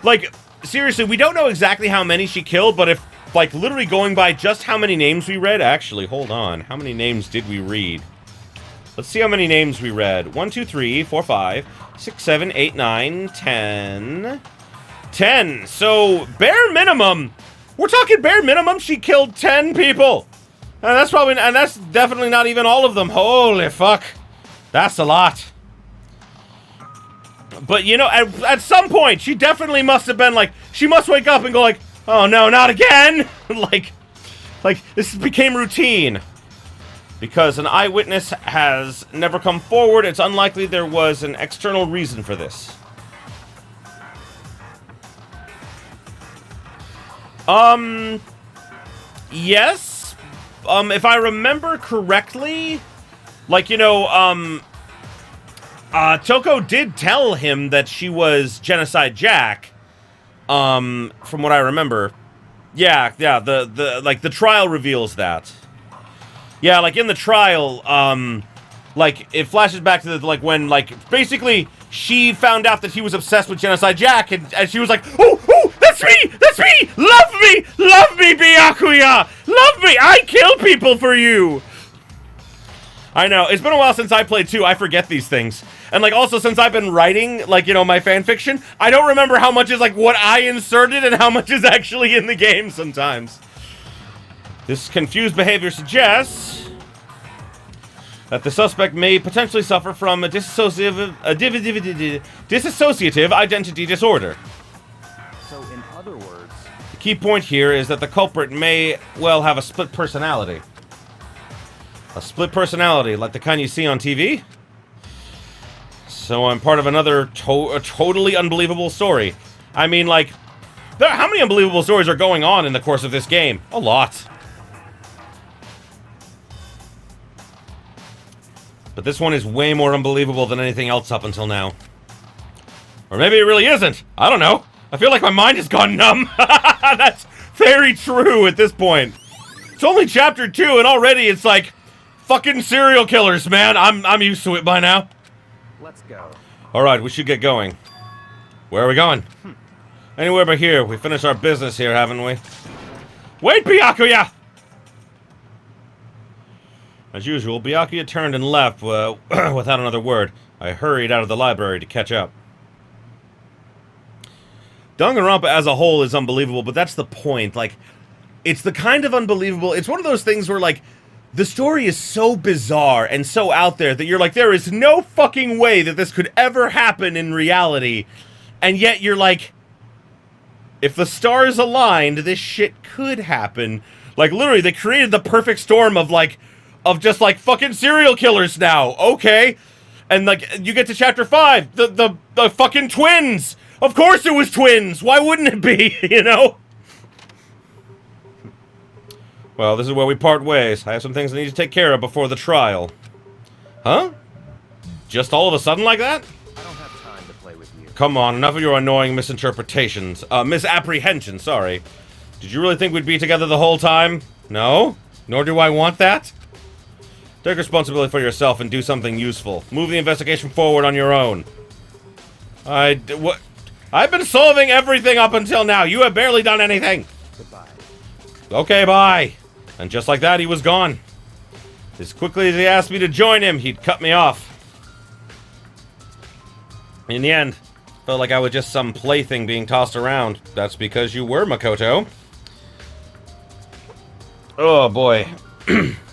Like, seriously, we don't know exactly how many she killed, but if, like, literally going by just how many names we read, actually, hold on, how many names did we read? Let's see how many names we read. 1, 2, 3, 4, 5, 6, 7, 8, 9, 10. 10. So, bare minimum, we're talking bare minimum, she killed 10 people. And that's definitely not even all of them. Holy fuck. That's a lot. But, you know, at some point, she definitely must have been like, she must wake up and go like, "Oh no, not again!" like, this became routine. Because an eyewitness has never come forward, it's unlikely there was an external reason for this. Yes. If I remember correctly, like, you know, Toko did tell him that she was Genocide Jack, from what I remember. Yeah, the trial reveals that. Yeah, like, in the trial, like, it flashes back to the, like, when, like, basically, she found out that he was obsessed with Genocide Jack, and she was like, oh, that's me, love me, Byakuya, love me, I kill people for you. I know, it's been a while since I played too, I forget these things. And, like, also, since I've been writing, like, you know, my fanfiction, I don't remember how much is, like, what I inserted and how much is actually in the game sometimes. This confused behavior suggests that the suspect may potentially suffer from a dissociative identity disorder. So, in other words... The key point here is that the culprit may, well, have a split personality. A split personality, like the kind you see on TV? So I'm part of another totally unbelievable story. I mean, like, how many unbelievable stories are going on in the course of this game? A lot. But this one is way more unbelievable than anything else up until now. Or maybe it really isn't. I don't know. I feel like my mind has gone numb. That's very true at this point. It's only chapter 2 and already it's like, fucking serial killers, man. I'm used to it by now. Let's go. Alright, we should get going. Where are we going? Anywhere but here. We finished our business here, haven't we? Wait, Byakuya! As usual, Byakuya turned and left without another word. I hurried out of the library to catch up. Danganronpa as a whole is unbelievable, but that's the point. Like, it's the kind of unbelievable... It's one of those things where, like, the story is so bizarre and so out there that you're like, there is no fucking way that this could ever happen in reality. And yet you're like, if the stars aligned, this shit could happen. Like, literally, they created the perfect storm of, like, of just, like, fucking serial killers now. Okay. And, like, you get to chapter 5. The fucking twins. Of course it was twins. Why wouldn't it be, you know? Well, this is where we part ways. I have some things I need to take care of before the trial. Huh? Just all of a sudden like that? I don't have time to play with you. Come on, enough of your annoying misinterpretations. Misapprehension, sorry. Did you really think we'd be together the whole time? No? Nor do I want that? Take responsibility for yourself and do something useful. Move the investigation forward on your own. What? I've been solving everything up until now. You have barely done anything. Goodbye. Okay, bye. And just like that, he was gone. As quickly as he asked me to join him, he'd cut me off. In the end, felt like I was just some plaything being tossed around. That's because you were, Makoto. Oh, boy.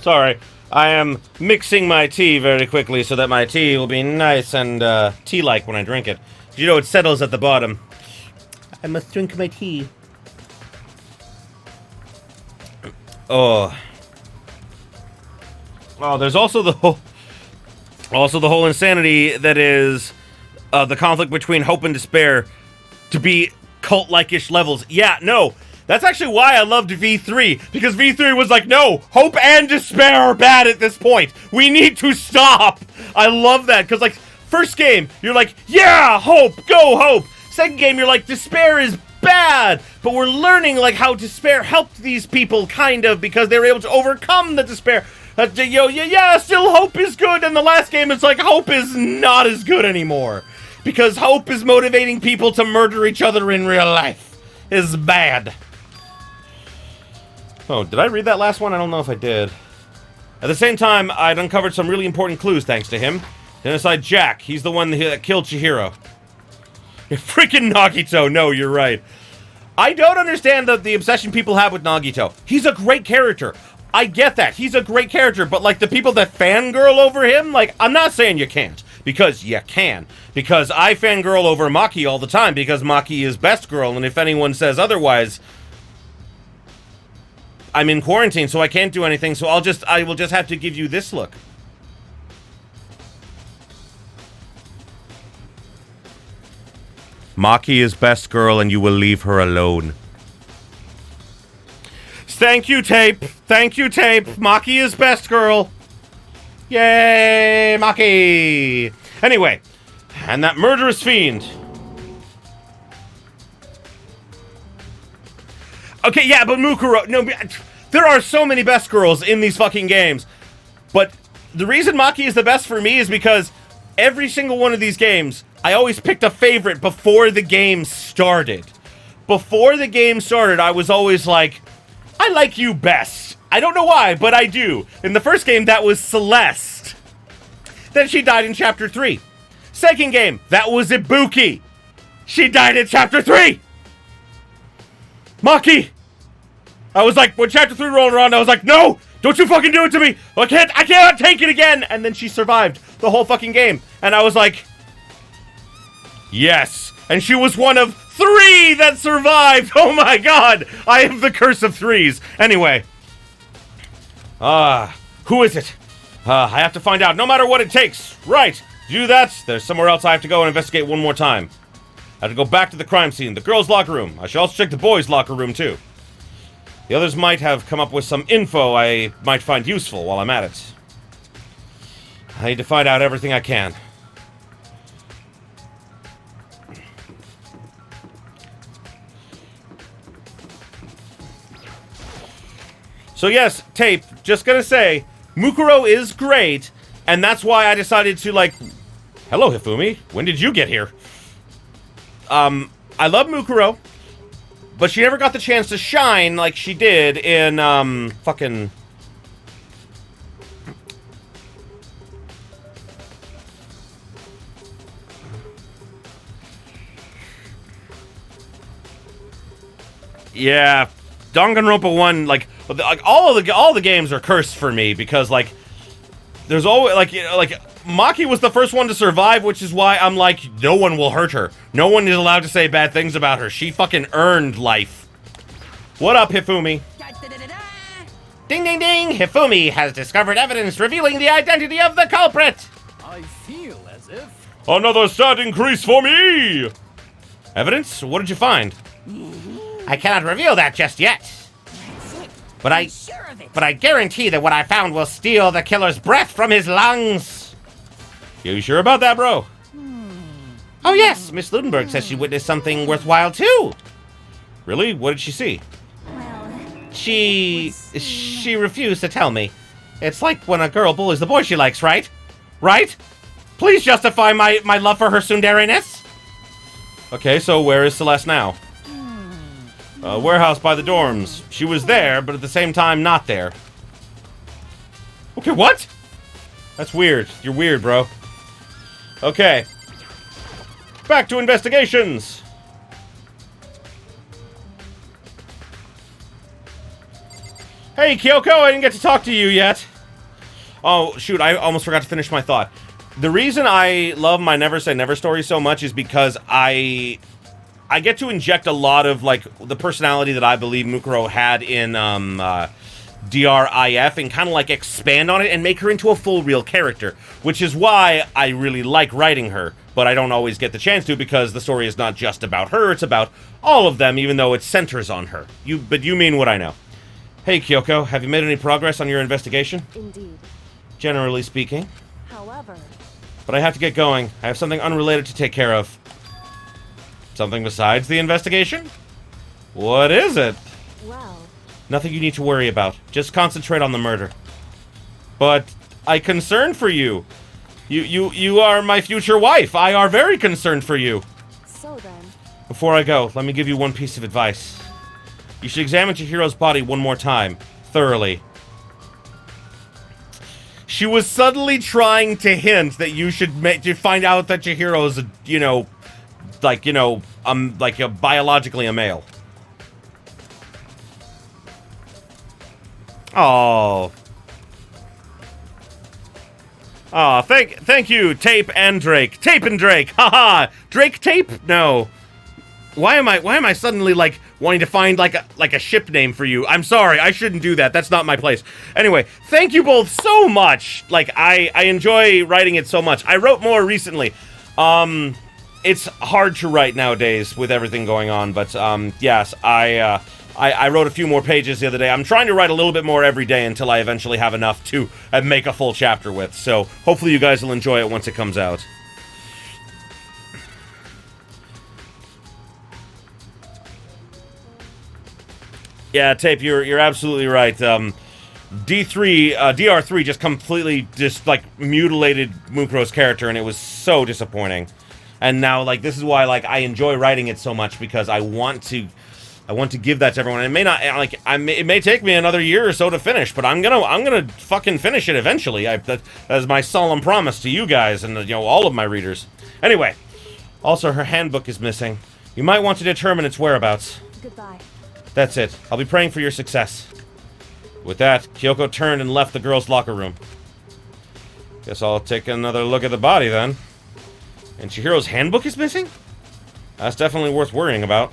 Sorry. I am mixing my tea very quickly so that my tea will be nice and tea-like when I drink it. You know, it settles at the bottom. I must drink my tea. Oh. Oh, there's also the whole insanity that is the conflict between hope and despair to be cult-like-ish levels. Yeah, no. That's actually why I loved V3, because V3 was like, no, hope and despair are bad at this point. We need to stop. I love that, because, like, first game, you're like, yeah, hope, go hope. Second game, you're like, despair is bad. But we're learning, like, how despair helped these people, kind of, because they were able to overcome the despair. Yeah, still hope is good. And the last game, it's like, hope is not as good anymore. Because hope is motivating people to murder each other in real life. Is bad. Oh, did I read that last one? I don't know if I did. At the same time, I'd uncovered some really important clues thanks to him. Genocide Jack. He's the one that killed Chihiro. You're freaking Nagito. No, you're right. I don't understand the obsession people have with Nagito. He's a great character. I get that. He's a great character, but, like, the people that fangirl over him, like, I'm not saying you can't. Because you can. Because I fangirl over Maki all the time, because Maki is best girl, and if anyone says otherwise, I'm in quarantine, so I can't do anything, so I will just have to give you this look. Maki is best girl, and you will leave her alone. Thank you, Tape. Thank you, Tape. Maki is best girl. Yay, Maki. Anyway, and that murderous fiend. Okay, yeah, but Mukuro, no, there are so many best girls in these fucking games. But the reason Maki is the best for me is because every single one of these games, I always picked a favorite before the game started. Before the game started, I was always like, I like you best. I don't know why, but I do. In the first game, that was Celeste. Then she died in Chapter 3. Second game, that was Ibuki. She died in Chapter 3. Maki. I was like, when Chapter 3 rolled around, I was like, no, don't you fucking do it to me. I cannot take it again. And then she survived the whole fucking game. And I was like, yes. And she was one of 3 that survived. Oh my god. I have the curse of 3s. Anyway. Who is it? I have to find out, no matter what it takes. Right. To do that, there's somewhere else I have to go and investigate one more time. I have to go back to the crime scene, the girls' locker room. I should also check the boys' locker room, too. The others might have come up with some info I might find useful while I'm at it. I need to find out everything I can. So yes, Tape, just gonna say, Mukuro is great, and that's why I decided to, like... Hello, Hifumi. When did you get here? I love Mukuro, but she never got the chance to shine like she did in, fucking... Yeah, Danganronpa 1, like all the games are cursed for me because, like, there's always, like, you know, like, Maki was the first one to survive, which is why I'm like, no one will hurt her. No one is allowed to say bad things about her. She fucking earned life. What up, Hifumi? Ding, ding, ding! Hifumi has discovered evidence revealing the identity of the culprit! I feel as if... Another stat increase for me! Evidence? What did you find? I cannot reveal that just yet. But I guarantee that what I found will steal the killer's breath from his lungs. You sure about that, bro? Oh yes, Miss Ludenberg says she witnessed something worthwhile too. Really? What did she see? Well, She refused to tell me. It's like when a girl bullies the boy she likes, right? Right? Please justify my love for her tsundere-ness. Okay, so where is Celeste now? Warehouse by the dorms. She was there, but at the same time, not there. Okay, what? That's weird. You're weird, bro. Okay. Back to investigations. Hey, Kyoko, I didn't get to talk to you yet. Oh, shoot, I almost forgot to finish my thought. The reason I love my Never Say Never story so much is because I get to inject a lot of, like, the personality that I believe Mukuro had in, DRIF and kind of, like, expand on it and make her into a full real character, which is why I really like writing her, but I don't always get the chance to because the story is not just about her, it's about all of them, even though it centers on her. But you mean what I know. Hey, Kyoko, have you made any progress on your investigation? Indeed. Generally speaking. However... But I have to get going. I have something unrelated to take care of. Something besides the investigation? What is it? Well... Nothing you need to worry about. Just concentrate on the murder. But I concern for you. You are my future wife. I are very concerned for you. So then... Before I go, let me give you one piece of advice. You should examine Chihiro's body one more time. Thoroughly. She was subtly trying to hint that you should find out that Chihiro's, biologically a male. Oh. Oh, thank you, Tape and Drake. Tape and Drake. Haha. Drake Tape? No. Why am I suddenly like wanting to find like a ship name for you? I'm sorry, I shouldn't do that. That's not my place. Anyway, thank you both so much. Like I enjoy writing it so much. I wrote more recently. It's hard to write nowadays with everything going on, but yes, I wrote a few more pages the other day. I'm trying to write a little bit more every day until I eventually have enough to make a full chapter with. So hopefully you guys will enjoy it once it comes out. Yeah, Tape, you're absolutely right. DR3 just completely mutilated Mukuro's character, and it was so disappointing. And now, like, this is why, like, I enjoy writing it so much, because I want to give that to everyone. And it may not, like, it may take me another year or so to finish, but I'm gonna fucking finish it eventually. That is my solemn promise to you guys and all of my readers. Anyway, also her handbook is missing. You might want to determine its whereabouts. Goodbye. That's it. I'll be praying for your success. With that, Kyoko turned and left the girls' locker room. Guess I'll take another look at the body then. And Chihiro's handbook is missing? That's definitely worth worrying about.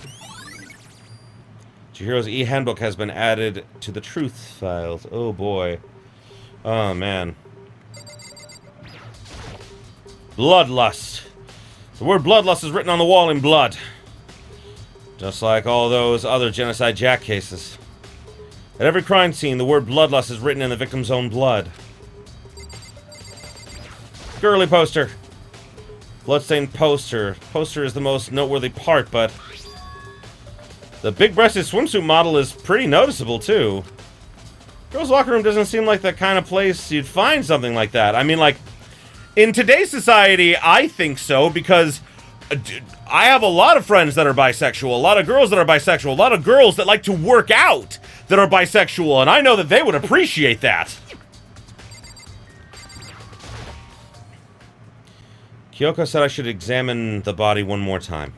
Chihiro's e-handbook has been added to the truth files. Oh boy. Oh man. Bloodlust. The word bloodlust is written on the wall in blood. Just like all those other Genocide Jack cases. At every crime scene, the word bloodlust is written in the victim's own blood. Girly poster. Bloodstained poster. Poster is the most noteworthy part, but the big-breasted swimsuit model is pretty noticeable, too. Girls' locker room doesn't seem like the kind of place you'd find something like that. I mean, like, in today's society, I think so, because I have a lot of friends that are bisexual, a lot of girls that are bisexual, a lot of girls that like to work out that are bisexual, and I know that they would appreciate that. Kyoko said I should examine the body one more time.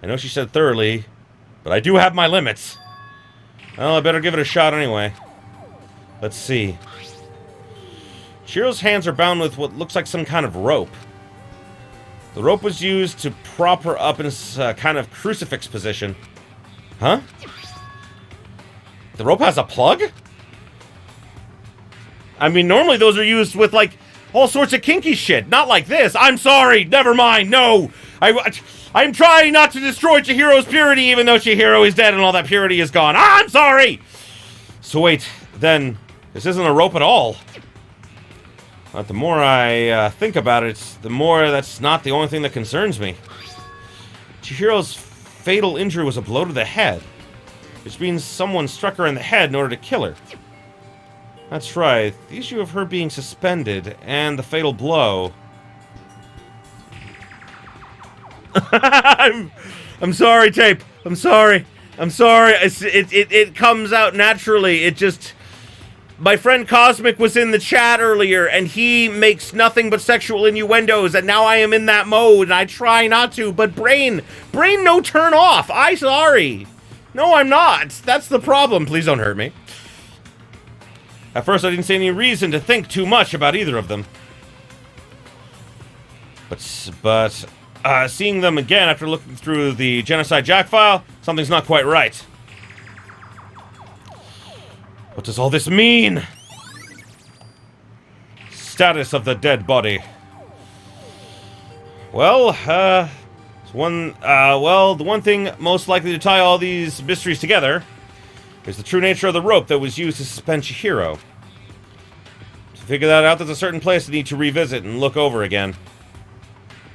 I know she said thoroughly, but I do have my limits. Well, I better give it a shot anyway. Let's see. Chihiro's hands are bound with what looks like some kind of rope. The rope was used to prop her up in a kind of crucifix position. Huh? The rope has a plug? I mean, normally those are used with, like, all sorts of kinky shit. Not like this. I'm sorry. Never mind. No. I'm trying not to destroy Chihiro's purity, even though Chihiro is dead and all that purity is gone. I'm sorry! So wait, then, this isn't a rope at all. But the more I think about it, the more that's not the only thing that concerns me. Chihiro's fatal injury was a blow to the head, which means someone struck her in the head in order to kill her. That's right. The issue of her being suspended and the fatal blow. I'm sorry, Tape. I'm sorry. It comes out naturally. It just... My friend Cosmic was in the chat earlier, and he makes nothing but sexual innuendos, and now I am in that mode, and I try not to, but Brain, no turn off. I sorry. No, I'm not. That's the problem. Please don't hurt me. At first, I didn't see any reason to think too much about either of them. But seeing them again after looking through the Genocide Jack file, something's not quite right. What does all this mean? Status of the dead body. Well, the one thing most likely to tie all these mysteries together is the true nature of the rope that was used to suspend Chihiro. To figure that out, there's a certain place I need to revisit and look over again.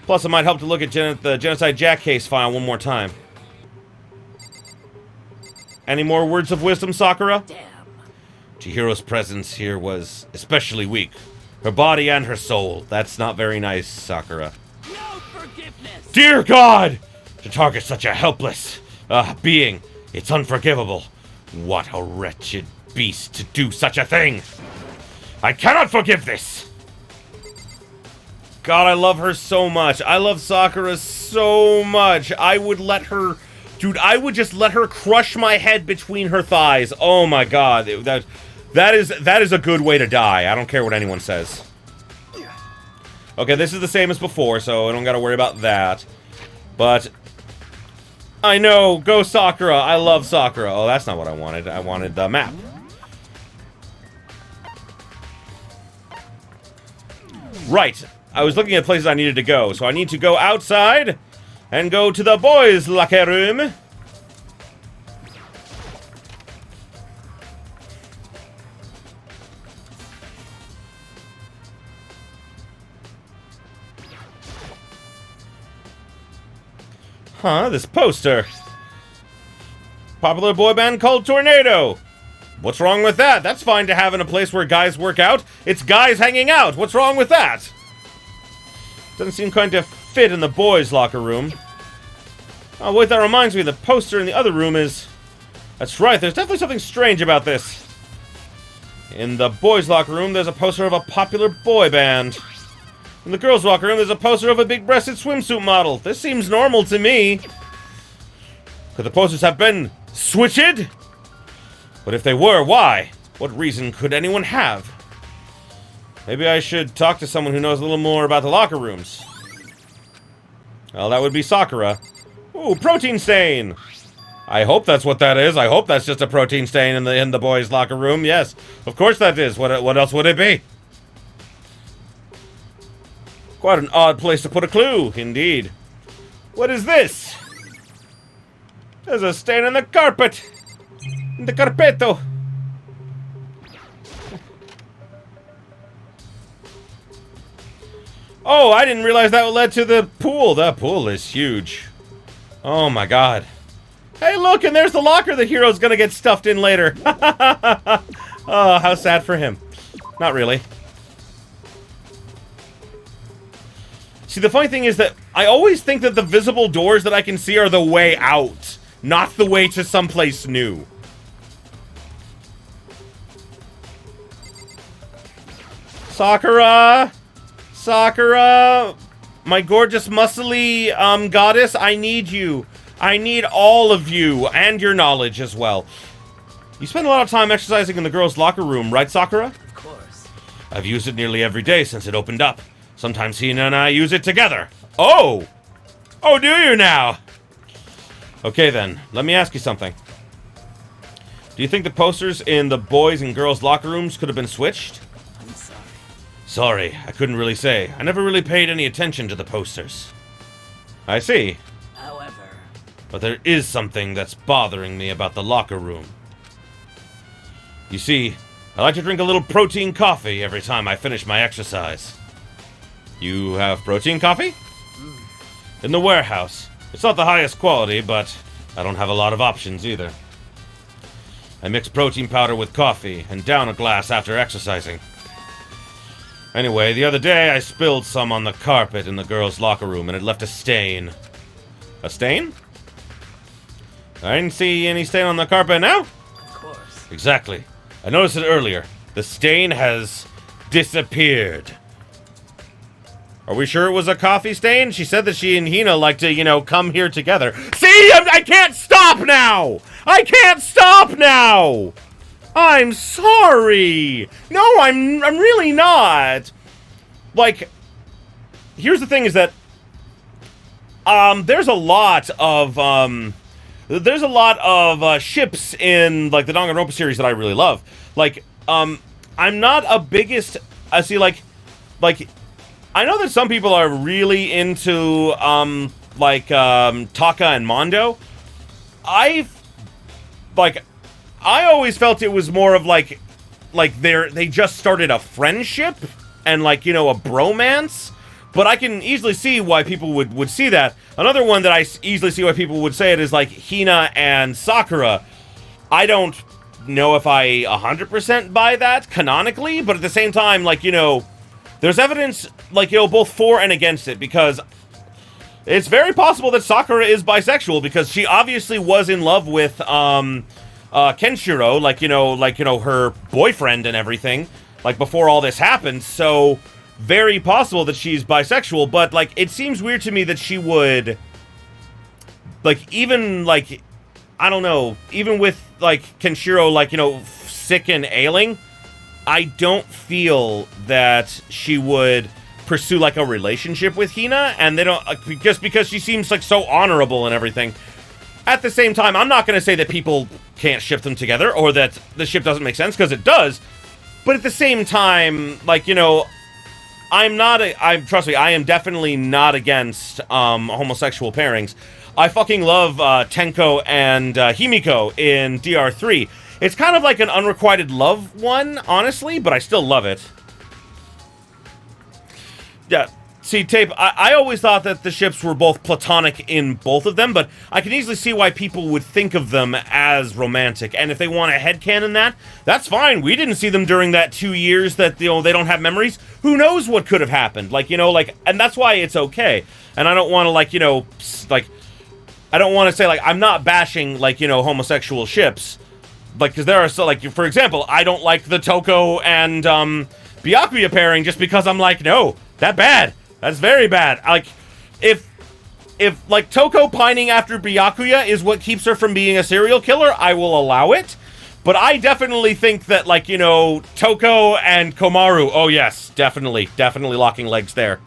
Plus, it might help to look at the Genocide Jack case file one more time. Any more words of wisdom, Sakura? Damn. Chihiro's presence here was especially weak. Her body and her soul. That's not very nice, Sakura. No forgiveness. Dear God! To target such a helpless being, it's unforgivable. What a wretched beast to do such a thing! I cannot forgive this! God, I love her so much. I love Sakura so much. I would let her... Dude, I would just let her crush my head between her thighs. Oh my God. That is a good way to die. I don't care what anyone says. Okay, this is the same as before, so I don't gotta worry about that. But... I know, go Sakura. I love Sakura. Oh, that's not what I wanted. I wanted the map. Right. I was looking at places I needed to go, so I need to go outside and go to the boys' locker room. Huh, this poster. Popular boy band called Tornado. What's wrong with that? That's fine to have in a place where guys work out. It's guys hanging out. What's wrong with that? Doesn't seem kind of fit in the boys' locker room. Oh, wait, that reminds me. The poster in the other room is... That's right, there's definitely something strange about this. In the boys' locker room, there's a poster of a popular boy band. In the girls' locker room, there's a poster of a big-breasted swimsuit model. This seems normal to me. Could the posters have been switched? But if they were, why? What reason could anyone have? Maybe I should talk to someone who knows a little more about the locker rooms. Well, that would be Sakura. Ooh, protein stain! I hope that's what that is. I hope that's just a protein stain in the boys' locker room. Yes, of course that is. What else would it be? Quite an odd place to put a clue, indeed. What is this? There's a stain in the carpet. In the carpeto. Oh, I didn't realize that led to the pool. That pool is huge. Oh my God. Hey, look, and there's the locker the hero's gonna get stuffed in later. Oh, how sad for him. Not really. See, the funny thing is that I always think that the visible doors that I can see are the way out, not the way to someplace new. Sakura! Sakura! My gorgeous, muscly, goddess, I need you. I need all of you, and your knowledge as well. You spend a lot of time exercising in the girls' locker room, right, Sakura? Of course. I've used it nearly every day since it opened up. Sometimes Hina and I use it together. Oh! Oh, do you now? Okay then, let me ask you something. Do you think the posters in the boys' and girls' locker rooms could have been switched? I'm sorry. Sorry, I couldn't really say. I never really paid any attention to the posters. I see. However... But there is something that's bothering me about the locker room. You see, I like to drink a little protein coffee every time I finish my exercise. You have protein coffee? In the warehouse. It's not the highest quality, but I don't have a lot of options either. I mix protein powder with coffee and down a glass after exercising. Anyway, the other day I spilled some on the carpet in the girls' locker room and it left a stain. A stain? I didn't see any stain on the carpet now? Of course. Exactly. I noticed it earlier. The stain has disappeared. Are we sure it was a coffee stain? She said that she and Hina like to, you know, come here together. See? I can't stop now! I can't stop now! I'm sorry! No, I'm really not! Like, here's the thing is that, there's a lot of ships in, like, the Danganronpa series that I really love. Like, I'm not a biggest, I know that some people are really into, Taka and Mondo. I always felt it was more of, they just started a friendship and, like, you know, a bromance. But I can easily see why people would see that. Another one that I easily see why people would say it is, like, Hina and Sakura. I don't know if I 100% buy that canonically, but at the same time, like, you know, there's evidence, like, you know, both for and against it, because it's very possible that Sakura is bisexual, because she obviously was in love with, Kenshiro, like, you know, her boyfriend and everything, like, before all this happened, so very possible that she's bisexual, but, like, it seems weird to me that she would, like, even, like, I don't know, even with, like, Kenshiro, like, you know, sick and ailing, I don't feel that she would pursue, like, a relationship with Hina, and they don't, just because she seems, like, so honorable and everything. At the same time, I'm not going to say that people can't ship them together, or that the ship doesn't make sense, because it does, but at the same time, like, you know, trust me, I am definitely not against, homosexual pairings. I fucking love, Tenko and, Himiko in DR3. It's kind of like an unrequited love one, honestly, but I still love it. Yeah, see, Tape, I always thought that the ships were both platonic in both of them, but I can easily see why people would think of them as romantic, and if they want to headcanon that, that's fine. We didn't see them during that 2 years that, you know, they don't have memories. Who knows what could have happened? Like, you know, like, and that's why it's okay. And I don't want to, like, you know, like, I don't want to say, like, I'm not bashing, like, you know, homosexual ships. Like, because there are so, like, for example, I don't like the Toko and, Byakuya pairing just because I'm like, no, that's bad. That's very bad. Like, if, like, Toko pining after Byakuya is what keeps her from being a serial killer, I will allow it. But I definitely think that, like, you know, Toko and Komaru, oh yes, definitely locking legs there.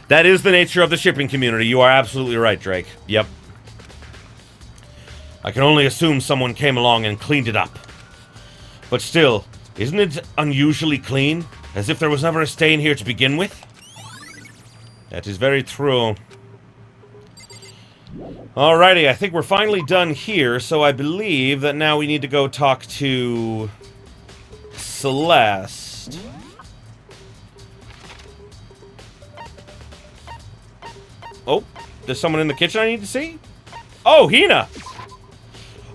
That is the nature of the shipping community. You are absolutely right, Drake. Yep. I can only assume someone came along and cleaned it up. But still, isn't it unusually clean? As if there was never a stain here to begin with? That is very true. Alrighty, I think we're finally done here, so I believe that now we need to go talk to Celeste. Oh, there's someone in the kitchen I need to see? Oh, Hina!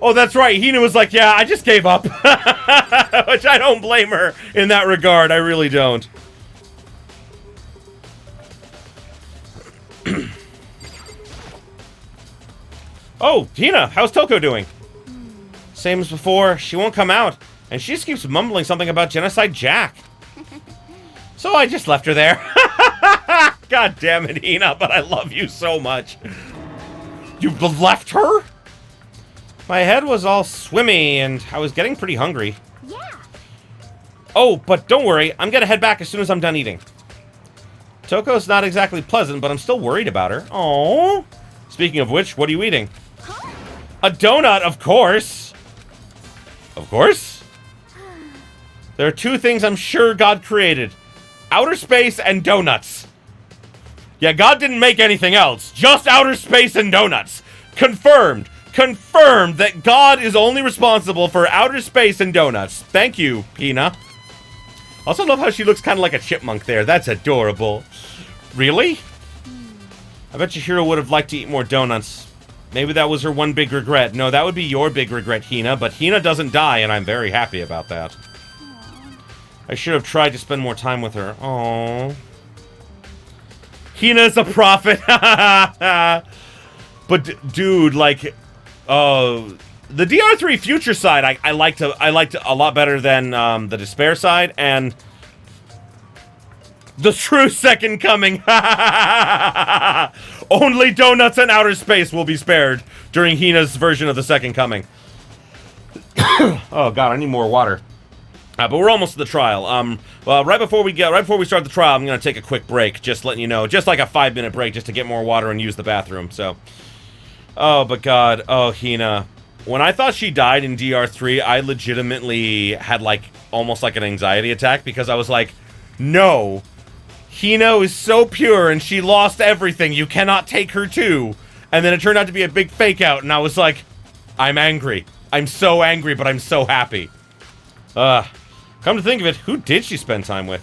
Oh, that's right. Hina was like, yeah, I just gave up. Which I don't blame her in that regard. I really don't. Oh, Hina, how's Toko doing? Same as before. She won't come out. And she just keeps mumbling something about Genocide Jack. So I just left her there. God damn it, Hina, but I love you so much. You left her? My head was all swimmy, and I was getting pretty hungry. Yeah. Oh, but don't worry, I'm gonna head back as soon as I'm done eating. Toko's not exactly pleasant, but I'm still worried about her. Oh. Speaking of which, what are you eating? Huh? A donut, of course! Of course? There are two things I'm sure God created. Outer space and donuts. Yeah, God didn't make anything else. Just outer space and donuts. Confirmed. Confirmed that God is only responsible for outer space and donuts. Thank you, Hina. Also love how she looks kind of like a chipmunk there. That's adorable. Really? I bet Chihiro would have liked to eat more donuts. Maybe that was her one big regret. No, that would be your big regret, Hina, but Hina doesn't die, and I'm very happy about that. I should have tried to spend more time with her. Aww. Hina's a prophet. But, dude, like, the DR3 future side, I liked a lot better than the despair side, and the true second coming. Only donuts and outer space will be spared during Hina's version of the second coming. Oh god, I need more water. But we're almost to the trial. Well, right before we start the trial, I'm gonna take a quick break, just letting you know, just like a 5-minute break, just to get more water and use the bathroom. So, oh, but god, oh Hina, when I thought she died in DR3, I legitimately had like almost like an anxiety attack because I was like, no. Hina is so pure and she lost everything. You cannot take her too. And then it turned out to be a big fake out and I was like, I'm angry. I'm so angry, but I'm so happy. Come to think of it, who did she spend time with?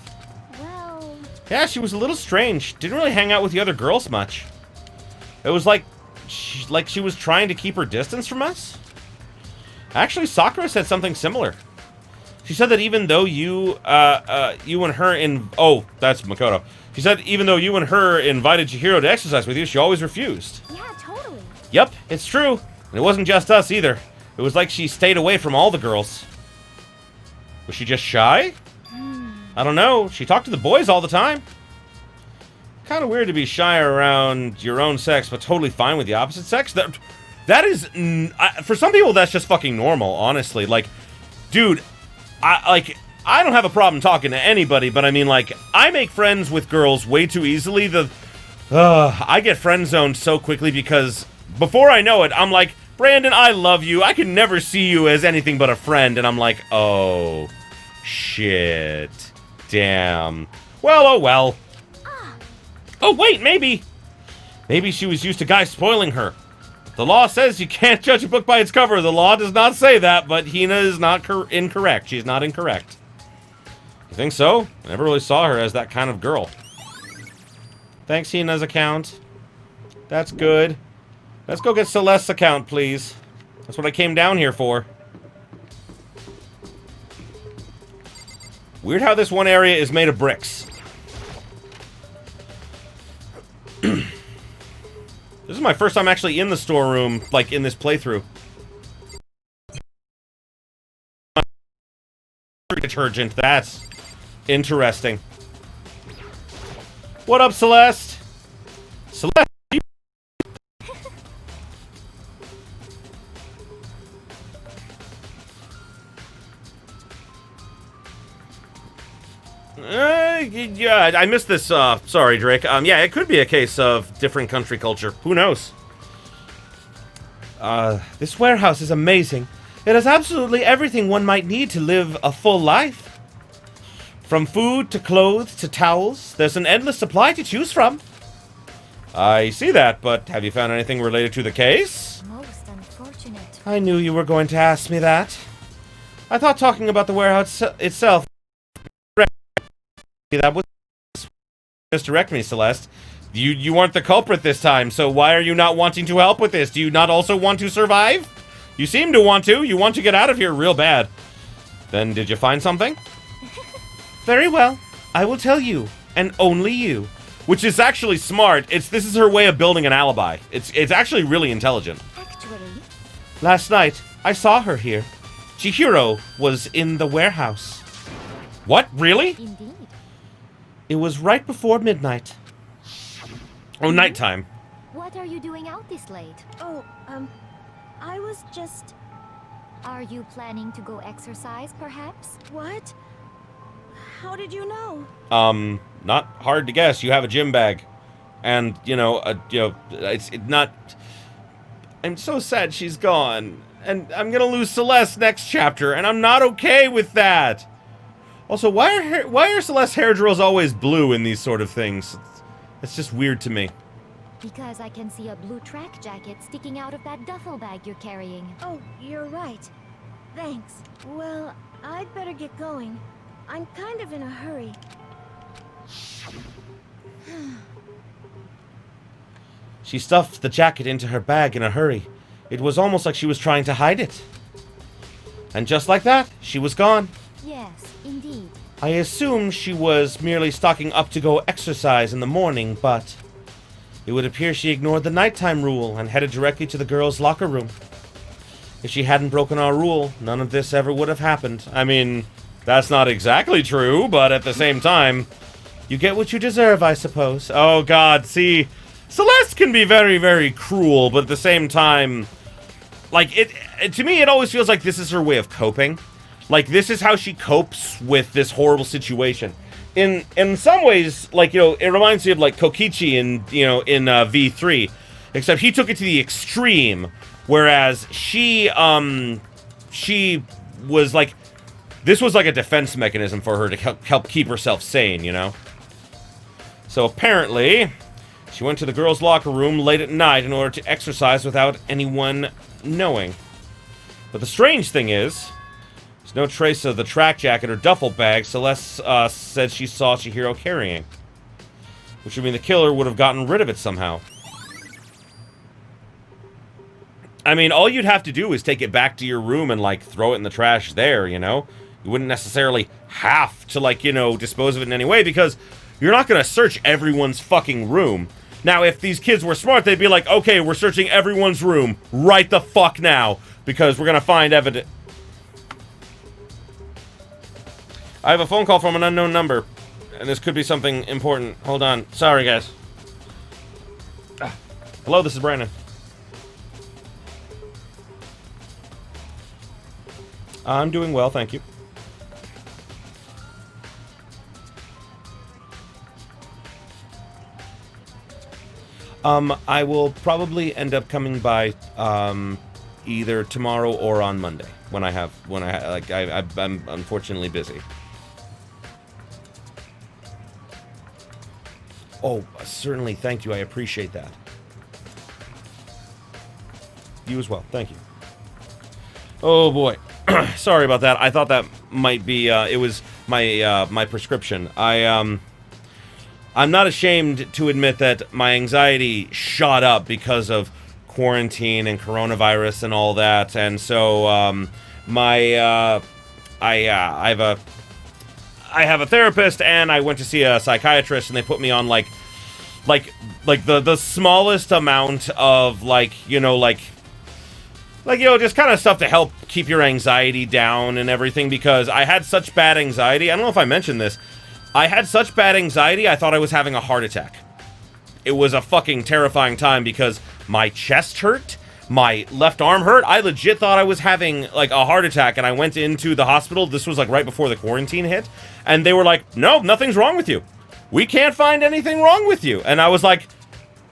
Well... Yeah, she was a little strange. Didn't really hang out with the other girls much. It was like she was trying to keep her distance from us. Actually, Sakura said something similar. She said that even though you and her oh, that's Makoto. She said even though you and her invited Chihiro to exercise with you, she always refused. Yeah, totally. Yep, it's true. And it wasn't just us either. It was like she stayed away from all the girls. Was she just shy? I don't know. She talked to the boys all the time. Kind of weird to be shy around your own sex, but totally fine with the opposite sex. That is, for some people, that's just fucking normal, honestly. Like, dude, I don't have a problem talking to anybody, but I mean, like, I make friends with girls way too easily. I get friend zoned so quickly because before I know it, I'm like, Brandon, I love you. I can never see you as anything but a friend. And I'm like, oh, shit. Damn. Well, oh well. Oh, wait, maybe. Maybe she was used to guys spoiling her. The law says you can't judge a book by its cover. The law does not say that, but Hina is not incorrect. She's not incorrect. You think so? I never really saw her as that kind of girl. Thanks, Hina's account. That's good. Let's go get Celeste's account, please. That's what I came down here for. Weird how this one area is made of bricks. This is my first time actually in the storeroom, like, in this playthrough. Detergent, that's interesting. What up, Celeste? Celeste, yeah, I missed this, sorry, Drake. Yeah, it could be a case of different country culture. Who knows? This warehouse is amazing. It has absolutely everything one might need to live a full life. From food to clothes to towels, there's an endless supply to choose from. I see that, but have you found anything related to the case? Most unfortunate. I knew you were going to ask me that. I thought talking about the warehouse itself... That was... Misdirect me, Celeste. You aren't the culprit this time, so why are you not wanting to help with this? Do you not also want to survive? You seem to want to. You want to get out of here real bad. Then did you find something? Very well. I will tell you, and only you. Which is actually smart. This is her way of building an alibi. It's actually really intelligent. Actually... Last night, I saw her here. Chihiro was in the warehouse. What? Really? Indeed. It was right before midnight. Oh, nighttime. What are you doing out this late? Oh, I was just... Are you planning to go exercise, perhaps? What? How did you know? Not hard to guess. You have a gym bag. And, it's not... I'm so sad she's gone. And I'm gonna lose Celeste next chapter, and I'm not okay with that. Also, why are Celeste's hair drills always blue in these sort of things? It's just weird to me. Because I can see a blue track jacket sticking out of that duffel bag you're carrying. Oh, you're right. Thanks. Well, I'd better get going. I'm kind of in a hurry. She stuffed the jacket into her bag in a hurry. It was almost like she was trying to hide it. And just like that, she was gone. Yes, indeed. I assumed she was merely stocking up to go exercise in the morning, but it would appear she ignored the nighttime rule and headed directly to the girls' locker room. If she hadn't broken our rule, none of this ever would have happened. I mean, that's not exactly true, but at the same time, you get what you deserve, I suppose. Oh god, see, Celeste can be very, very cruel, but at the same time, like, to me, it always feels like this is her way of coping. Like, this is how she copes with this horrible situation. In some ways, like, it reminds me of, like, Kokichi in V3. Except he took it to the extreme, whereas she was, like, this was like a defense mechanism for her to help keep herself sane, So apparently, she went to the girls' locker room late at night in order to exercise without anyone knowing. But the strange thing is, there's no trace of the track jacket or duffel bag Celeste said she saw Chihiro carrying. Which would mean the killer would have gotten rid of it somehow. I mean, all you'd have to do is take it back to your room and, like, throw it in the trash there, You wouldn't necessarily have to, like, dispose of it in any way, because you're not going to search everyone's fucking room. Now, if these kids were smart, they'd be like, okay, we're searching everyone's room right the fuck now, because we're going to find evidence. I have a phone call from an unknown number, and this could be something important. Hold on. Sorry, guys. Hello, this is Brandon. I'm doing well, thank you. I will probably end up coming by, either tomorrow or on Monday I'm unfortunately busy. Oh, certainly, thank you, I appreciate that. You as well, thank you. Oh boy, sorry about that. I thought that might be, it was my, my prescription. I'm not ashamed to admit that my anxiety shot up because of quarantine and coronavirus and all that, and so I have a therapist, and I went to see a psychiatrist, and they put me on like the smallest amount of just kind of stuff to help keep your anxiety down and everything, because I had such bad anxiety. I don't know if I mentioned this. I had such bad anxiety, I thought I was having a heart attack. It was a fucking terrifying time because my chest hurt, my left arm hurt. I legit thought I was having, like, a heart attack, and I went into the hospital. This was, like, right before the quarantine hit, and they were like, no, nothing's wrong with you. We can't find anything wrong with you. And I was like,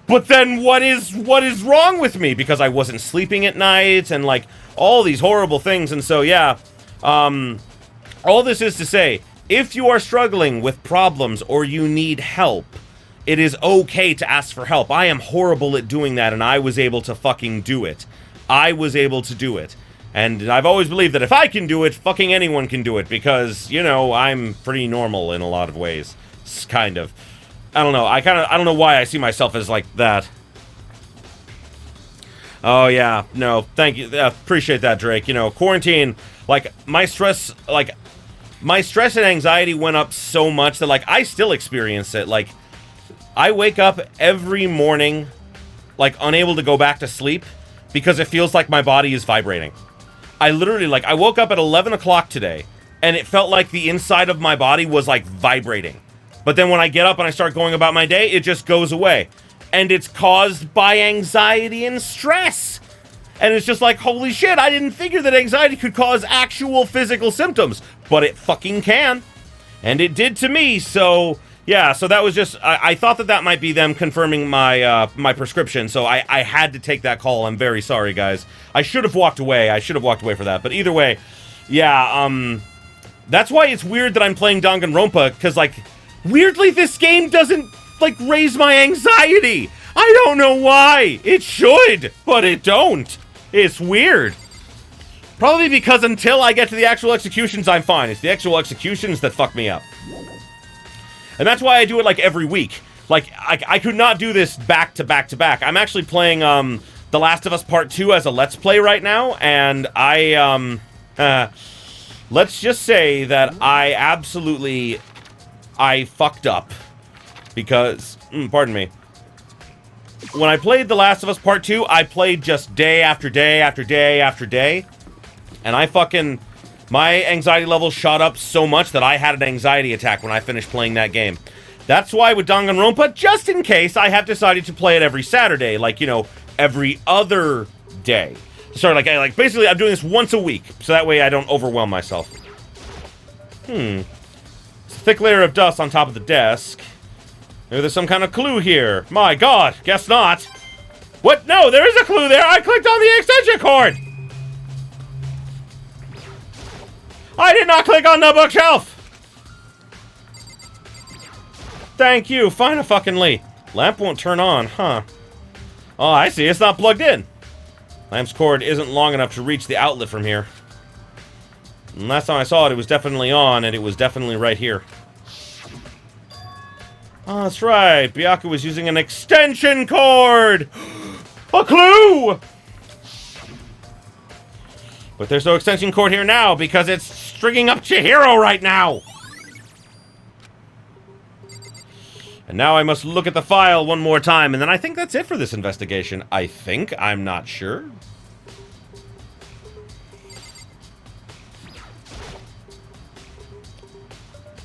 but then what is wrong with me? Because I wasn't sleeping at night, and, like, all these horrible things. And so, yeah, all this is to say, if you are struggling with problems or you need help, it is okay to ask for help. I am horrible at doing that, and I was able to fucking do it. I was able to do it. And I've always believed that if I can do it, fucking anyone can do it, because, I'm pretty normal in a lot of ways. Kind of. I don't know. I don't know why I see myself as like that. Oh, yeah. No, thank you. Appreciate that, Drake. Quarantine, like, my stress and anxiety went up so much that, like, I still experience it. Like, I wake up every morning, like, unable to go back to sleep because it feels like my body is vibrating. I literally, like, I woke up at 11 o'clock today, and it felt like the inside of my body was, like, vibrating. But then when I get up and I start going about my day, it just goes away. And it's caused by anxiety and stress. And it's just like, holy shit, I didn't figure that anxiety could cause actual physical symptoms. But it fucking can. And it did to me, so... Yeah, so that was just... I thought that might be them confirming my my prescription, so I had to take that call. I'm very sorry, guys. I should have walked away. I should have walked away for that. But either way, yeah, that's why it's weird that I'm playing Danganronpa, because, like, weirdly, this game doesn't, like, raise my anxiety. I don't know why. It should, but it don't. It's weird. Probably because until I get to the actual executions, I'm fine. It's the actual executions that fuck me up. And that's why I do it, like, every week. Like, I could not do this back to back to back. I'm actually playing, The Last of Us Part 2 as a Let's Play right now, and let's just say that I fucked up. Because, pardon me. When I played The Last of Us Part 2, I played just day after day after day after day. And my anxiety level shot up so much that I had an anxiety attack when I finished playing that game. That's why with Danganronpa, just in case, I have decided to play it every Saturday. Like, you know, every other day. Sorry, like basically I'm doing this once a week. So that way I don't overwhelm myself. It's a thick layer of dust on top of the desk. Maybe there's some kind of clue here. My God, guess not. What? No, there is a clue there. I clicked on the extension cord. I did not click on the bookshelf. Thank you, fine-a-fucking-ly. Lamp won't turn on, huh? Oh, I see. It's not plugged in. Lamp's cord isn't long enough to reach the outlet from here. And last time I saw it, it was definitely on, and it was definitely right here. Oh, that's right. Byaku was using an extension cord! A clue! But there's no extension cord here now, because it's stringing up Chihiro right now! And now I must look at the file one more time, and then I think that's it for this investigation. I think. I'm not sure.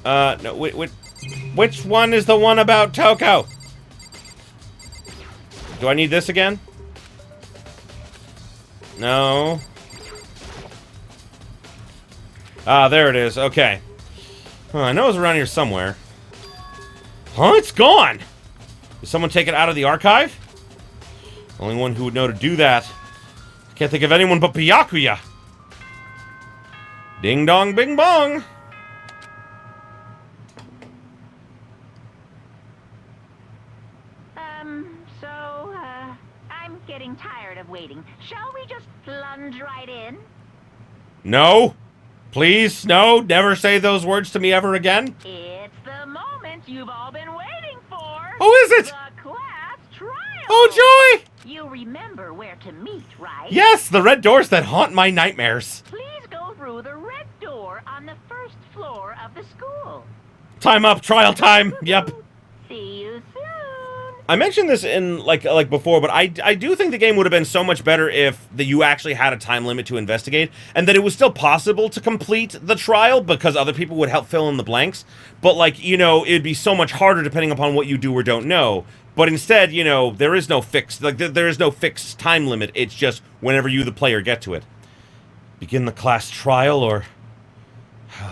No, which one is the one about Toko? Do I need this again? No. Ah, there it is. Okay. Oh, I know it was around here somewhere. Huh? It's gone! Did someone take it out of the archive? Only one who would know to do that. I can't think of anyone but Byakuya. Ding dong bing bong. I'm getting tired of waiting. Shall we just plunge right in? No. Please, no. Never say those words to me ever again. It's the moment you've all been waiting for. Who is it? The class trial. Oh, joy! You remember where to meet, right? Yes, the red doors that haunt my nightmares. Please go through the red door on the first floor of the school. Time up, trial time. Yep. See you soon. I mentioned this in like before, but I do think the game would have been so much better if you actually had a time limit to investigate, and that it was still possible to complete the trial because other people would help fill in the blanks. But like, you know, it'd be so much harder depending upon what you do or don't know. But instead, you know, there is no fixed there is no fixed time limit. It's just whenever you, the player, get to it. Begin the class trial, or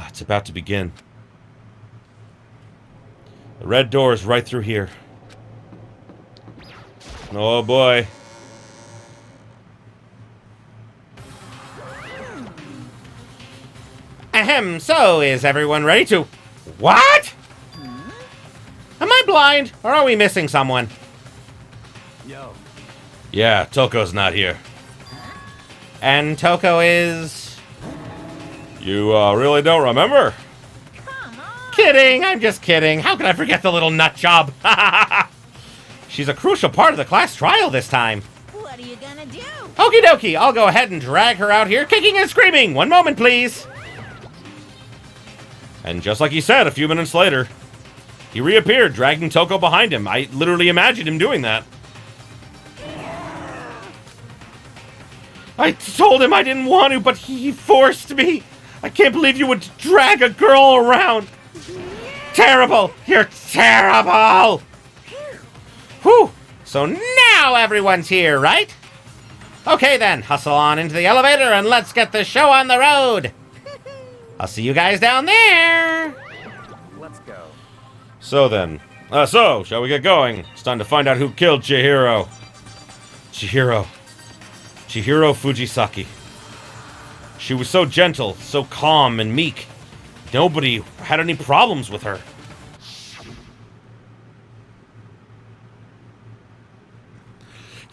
it's about to begin. The red door is right through here. Oh boy. Ahem, so is everyone ready to... What? Am I blind, or are we missing someone? Yo. Yeah, Toko's not here. And Toko is... You, really don't remember? Come on. Kidding, I'm just kidding. How could I forget the little nut job? She's a crucial part of the class trial this time. What are you gonna do? Okie dokie, I'll go ahead and drag her out here, kicking and screaming. One moment, please. And just like he said, a few minutes later, he reappeared, dragging Toko behind him. I literally imagined him doing that. I told him I didn't want to, but he forced me. I can't believe you would drag a girl around. Terrible! You're terrible! Whew! So now everyone's here, right? Okay then, hustle on into the elevator and let's get the show on the road! I'll see you guys down there! Let's go. So then, shall we get going? It's time to find out who killed Chihiro. Chihiro Fujisaki. She was so gentle, so calm and meek. Nobody had any problems with her.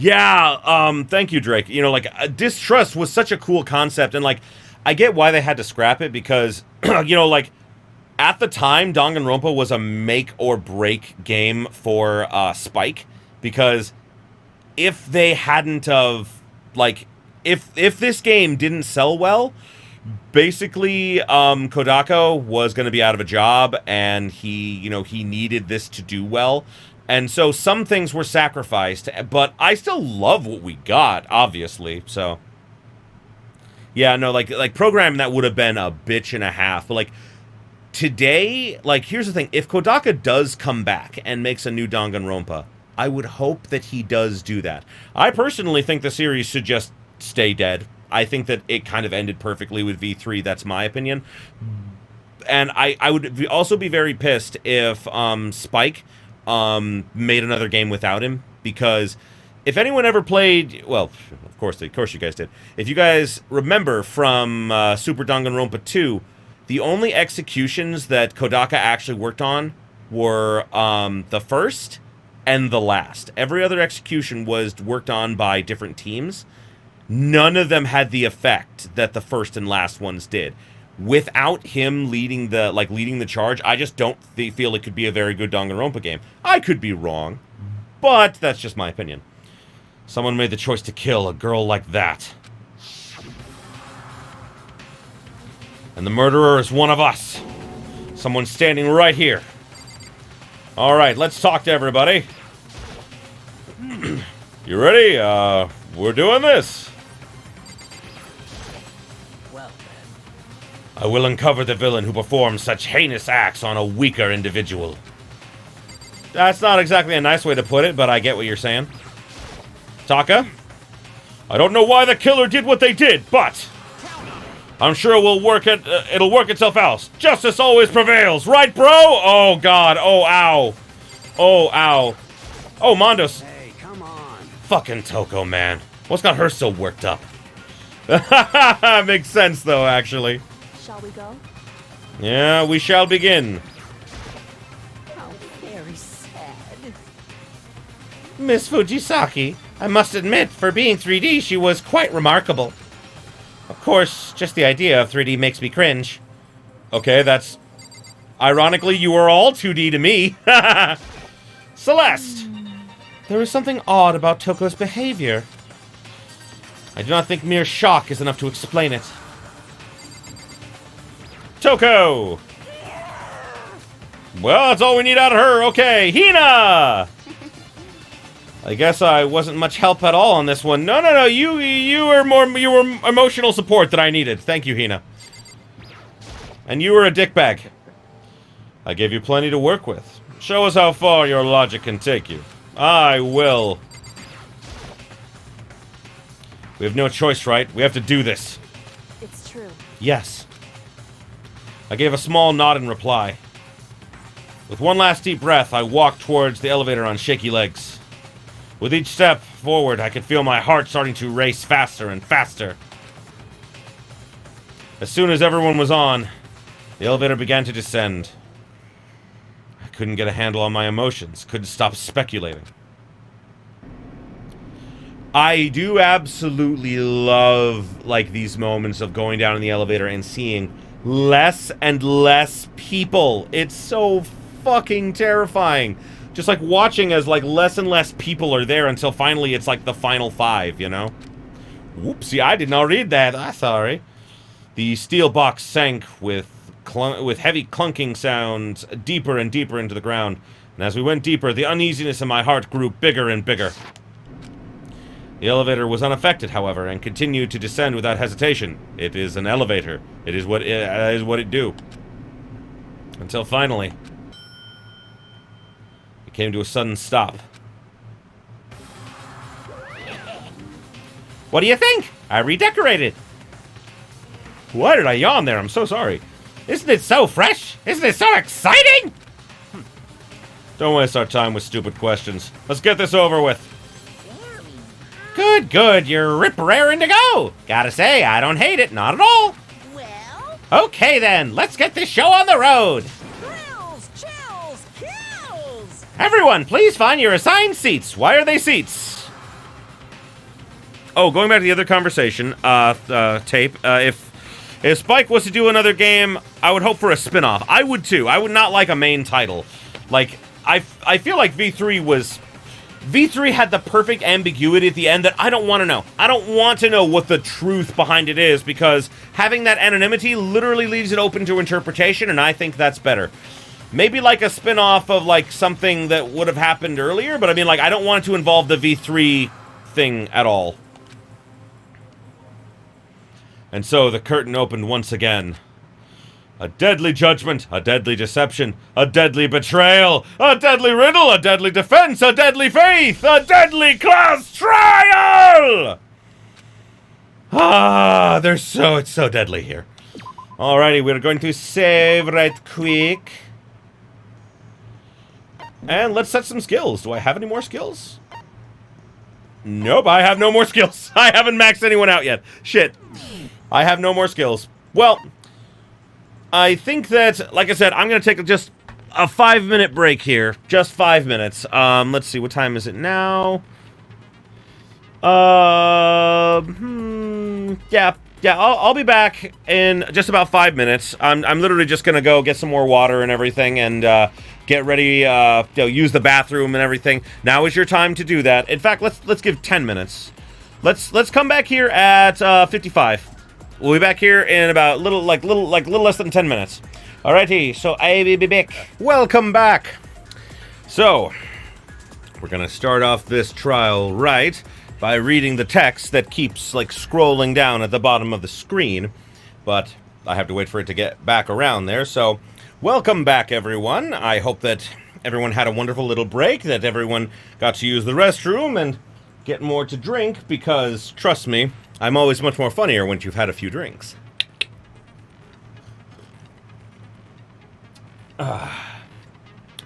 Yeah, thank you, Drake. You know, like, distrust was such a cool concept, and, like, I get why they had to scrap it, because, you know, like, at the time, Danganronpa was a make or break game for Spike, because if they hadn't of, like, if this game didn't sell well, basically, Kodako was going to be out of a job, and he needed this to do well. And so some things were sacrificed, but I still love what we got, obviously. So, yeah, no, like programming that would have been a bitch and a half. But, like, today, like, here's the thing. If Kodaka does come back and makes a new Danganronpa, I would hope that he does do that. I personally think the series should just stay dead. I think that it kind of ended perfectly with V3. That's my opinion. And I would also be very pissed if Spike made another game without him, because if anyone ever played, well, of course you guys did. If you guys remember from Super Danganronpa 2, the only executions that Kodaka actually worked on were the first and the last. Every other execution was worked on by different teams. None of them had the effect that the first and last ones did. Without him leading the charge, I just don't feel it could be a very good Danganronpa game. I could be wrong, but that's just my opinion. Someone made the choice to kill a girl like that. And the murderer is one of us. Someone standing right here. Alright, let's talk to everybody. You ready? We're doing this. I will uncover the villain who performs such heinous acts on a weaker individual. That's not exactly a nice way to put it, but I get what you're saying. Taka? I don't know why the killer did what they did, but I'm sure it'll work itself out. Justice always prevails, right, bro? Oh, God. Oh, ow. Oh, ow. Oh, Mondos. Hey, come on. Fucking Toko, man. What's got her so worked up? Makes sense, though, actually. Shall we go? Yeah, we shall begin. How very sad. Miss Fujisaki, I must admit, for being 3D, she was quite remarkable. Of course, just the idea of 3D makes me cringe. Okay, that's... Ironically, you are all 2D to me. Celeste! There is something odd about Toko's behavior. I do not think mere shock is enough to explain it. Toko! Well, that's all we need out of her. Okay, Hina! I guess I wasn't much help at all on this one. No. You were emotional support that I needed. Thank you, Hina. And you were a dickbag. I gave you plenty to work with. Show us how far your logic can take you. I will. We have no choice, right? We have to do this. It's true. Yes. I gave a small nod in reply. With one last deep breath, I walked towards the elevator on shaky legs. With each step forward, I could feel my heart starting to race faster and faster. As soon as everyone was on, the elevator began to descend. I couldn't get a handle on my emotions, couldn't stop speculating. I do absolutely love, like, these moments of going down in the elevator and seeing less and less people. It's so fucking terrifying. Just like watching as like less and less people are there until finally it's like the final 5, you know? Whoopsie, I did not read that. I'm sorry. The steel box sank with heavy clunking sounds deeper and deeper into the ground. And as we went deeper, the uneasiness in my heart grew bigger and bigger. The elevator was unaffected, however, and continued to descend without hesitation. It is an elevator. It is what it do. Until finally, it came to a sudden stop. What do you think? I redecorated. Why did I yawn there? I'm so sorry. Isn't it so fresh? Isn't it so exciting? Don't waste our time with stupid questions. Let's get this over with. Good. You're rip-raring to go. Gotta say, I don't hate it. Not at all. Well, Okay, then. Let's get this show on the road. thrills, chills, kills! Everyone, please find your assigned seats. Why are they seats? Oh, going back to the other conversation, tape, If Spike was to do another game, I would hope for a spin-off. I would too. I would not like a main title. Like, I feel like V3 had the perfect ambiguity at the end that I don't want to know. I don't want to know what the truth behind it is, because having that anonymity literally leaves it open to interpretation, and I think that's better. Maybe like a spin-off of like something that would have happened earlier, but I mean, like, I don't want it to involve the V3 thing at all. And so the curtain opened once again. A deadly judgment, a deadly deception, a deadly betrayal, a deadly riddle, a deadly defense, a deadly faith, a deadly class trial! Ah, it's so deadly here. Alrighty, we're going to save right quick. And let's set some skills. Do I have any more skills? Nope, I have no more skills. I haven't maxed anyone out yet. Shit. I have no more skills. Well, I think that, like I said, I'm going to take just a 5-minute break here. Just 5 minutes. Let's see, what time is it now? Yeah, I'll be back in just about 5 minutes. I'm literally just going to go get some more water and everything and get ready, use the bathroom and everything. Now is your time to do that. In fact, let's give 10 minutes. Let's come back here at 55. We'll be back here in about little less than 10 minutes. Alrighty, so I will be back. Welcome back. So, we're gonna start off this trial right by reading the text that keeps like scrolling down at the bottom of the screen, but I have to wait for it to get back around there. So, welcome back, everyone. I hope that everyone had a wonderful little break, that everyone got to use the restroom and get more to drink, because trust me, I'm always much more funnier once you've had a few drinks.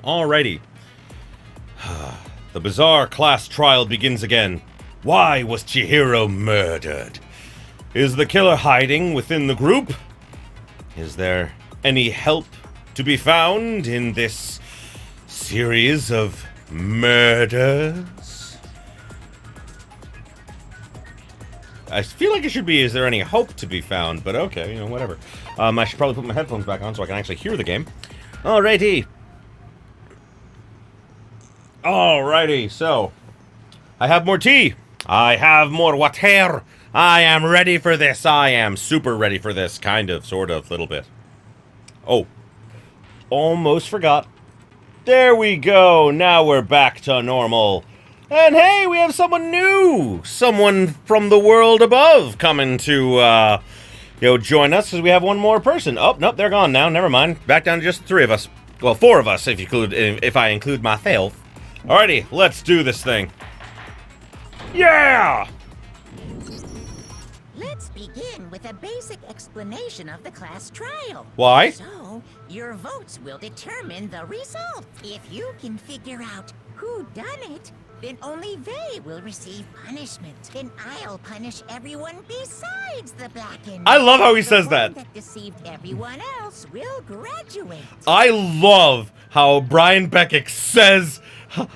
Alrighty. The bizarre class trial begins again. Why was Chihiro murdered? Is the killer hiding within the group? Is there any help to be found in this series of murders? I feel like it should be, is there any hope to be found? But okay, whatever. I should probably put my headphones back on so I can actually hear the game. Alrighty. Alrighty, so I have more tea. I have more water. I am ready for this. I am super ready for this. Kind of, sort of, little bit. Oh. Almost forgot. There we go. Now we're back to normal. And hey, we have someone new! Someone from the world above coming to, join us, because we have one more person. Oh, nope, they're gone now. Never mind. Back down to just 3 of us. Well, 4 of us, if I include myself. Alrighty, let's do this thing. Yeah! Let's begin with a basic explanation of the class trial. Why? So, your votes will determine the result. If you can figure out who done it, then only they will receive punishment. Then I'll punish everyone besides the blackened. I love how he says The that. one that deceived everyone else will graduate. I love how Brian Beckett says,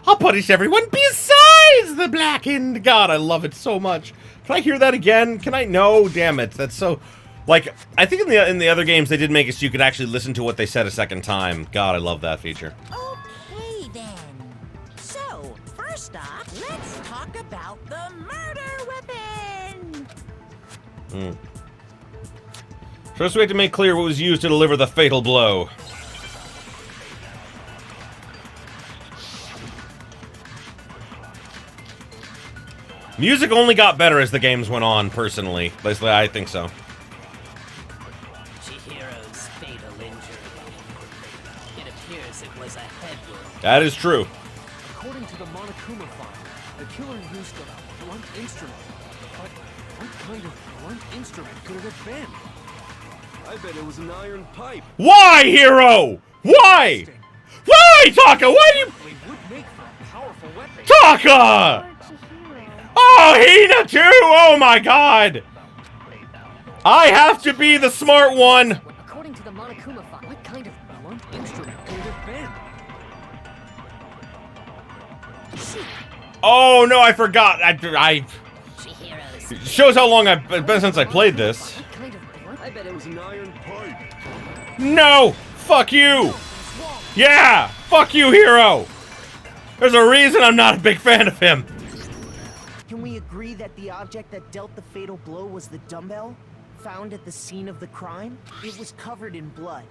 I'll punish everyone besides the blackened. God, I love it so much. Can I hear that again? Can I? No, damn it. That's so... Like, I think in the other games they did make it so you could actually listen to what they said a second time. God, I love that feature. Okay, then. So, first off, let's talk about the murder weapon. First we have to make clear what was used to deliver the fatal blow. Music only got better as the games went on, personally. Basically, I think so. Chihiro's fatal injury. It appears it was a head wound. That is true. According to the Monokuma file, the killer used a blunt instrument. But what kind of blunt instrument could it have been? I bet it was an iron pipe. Why, Hero? Why? Why, Taka? Why do you... It would make for a powerful weapon. Taka! Oh, Hina too! Oh my god! I have to be the smart one! According to the Monokuma file, what kind of blunt instrument could it have been? Oh no, I forgot. I Chihiro's it shows how long I've been since I played this. I bet it was an No! Fuck you! Yeah! Fuck you, Hero! There's a reason I'm not a big fan of him. Can we agree that the object that dealt the fatal blow was the dumbbell found at the scene of the crime? It was covered in blood,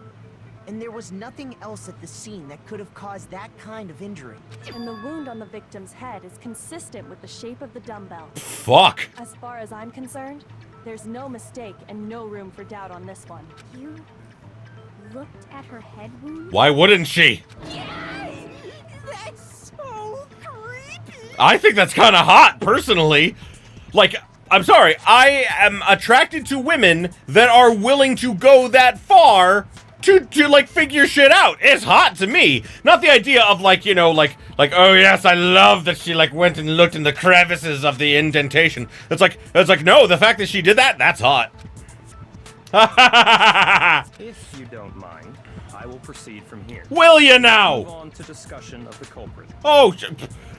and there was nothing else at the scene that could have caused that kind of injury. And the wound on the victim's head is consistent with the shape of the dumbbell. Fuck. As far as I'm concerned, there's no mistake and no room for doubt on this one. You looked at her head wound? Why wouldn't she? Yes! That's so creepy! I think that's kind of hot, personally. Like, I'm sorry, I am attracted to women that are willing to go that far to like figure shit out. It's hot to me. Not the idea of like, you know, like oh yes, I love that she like went and looked in the crevices of the indentation. It's like no, the fact that she did that, that's hot. If you don't mind, I will proceed from here. Will you Move now? on to discussion of the culprit. Oh,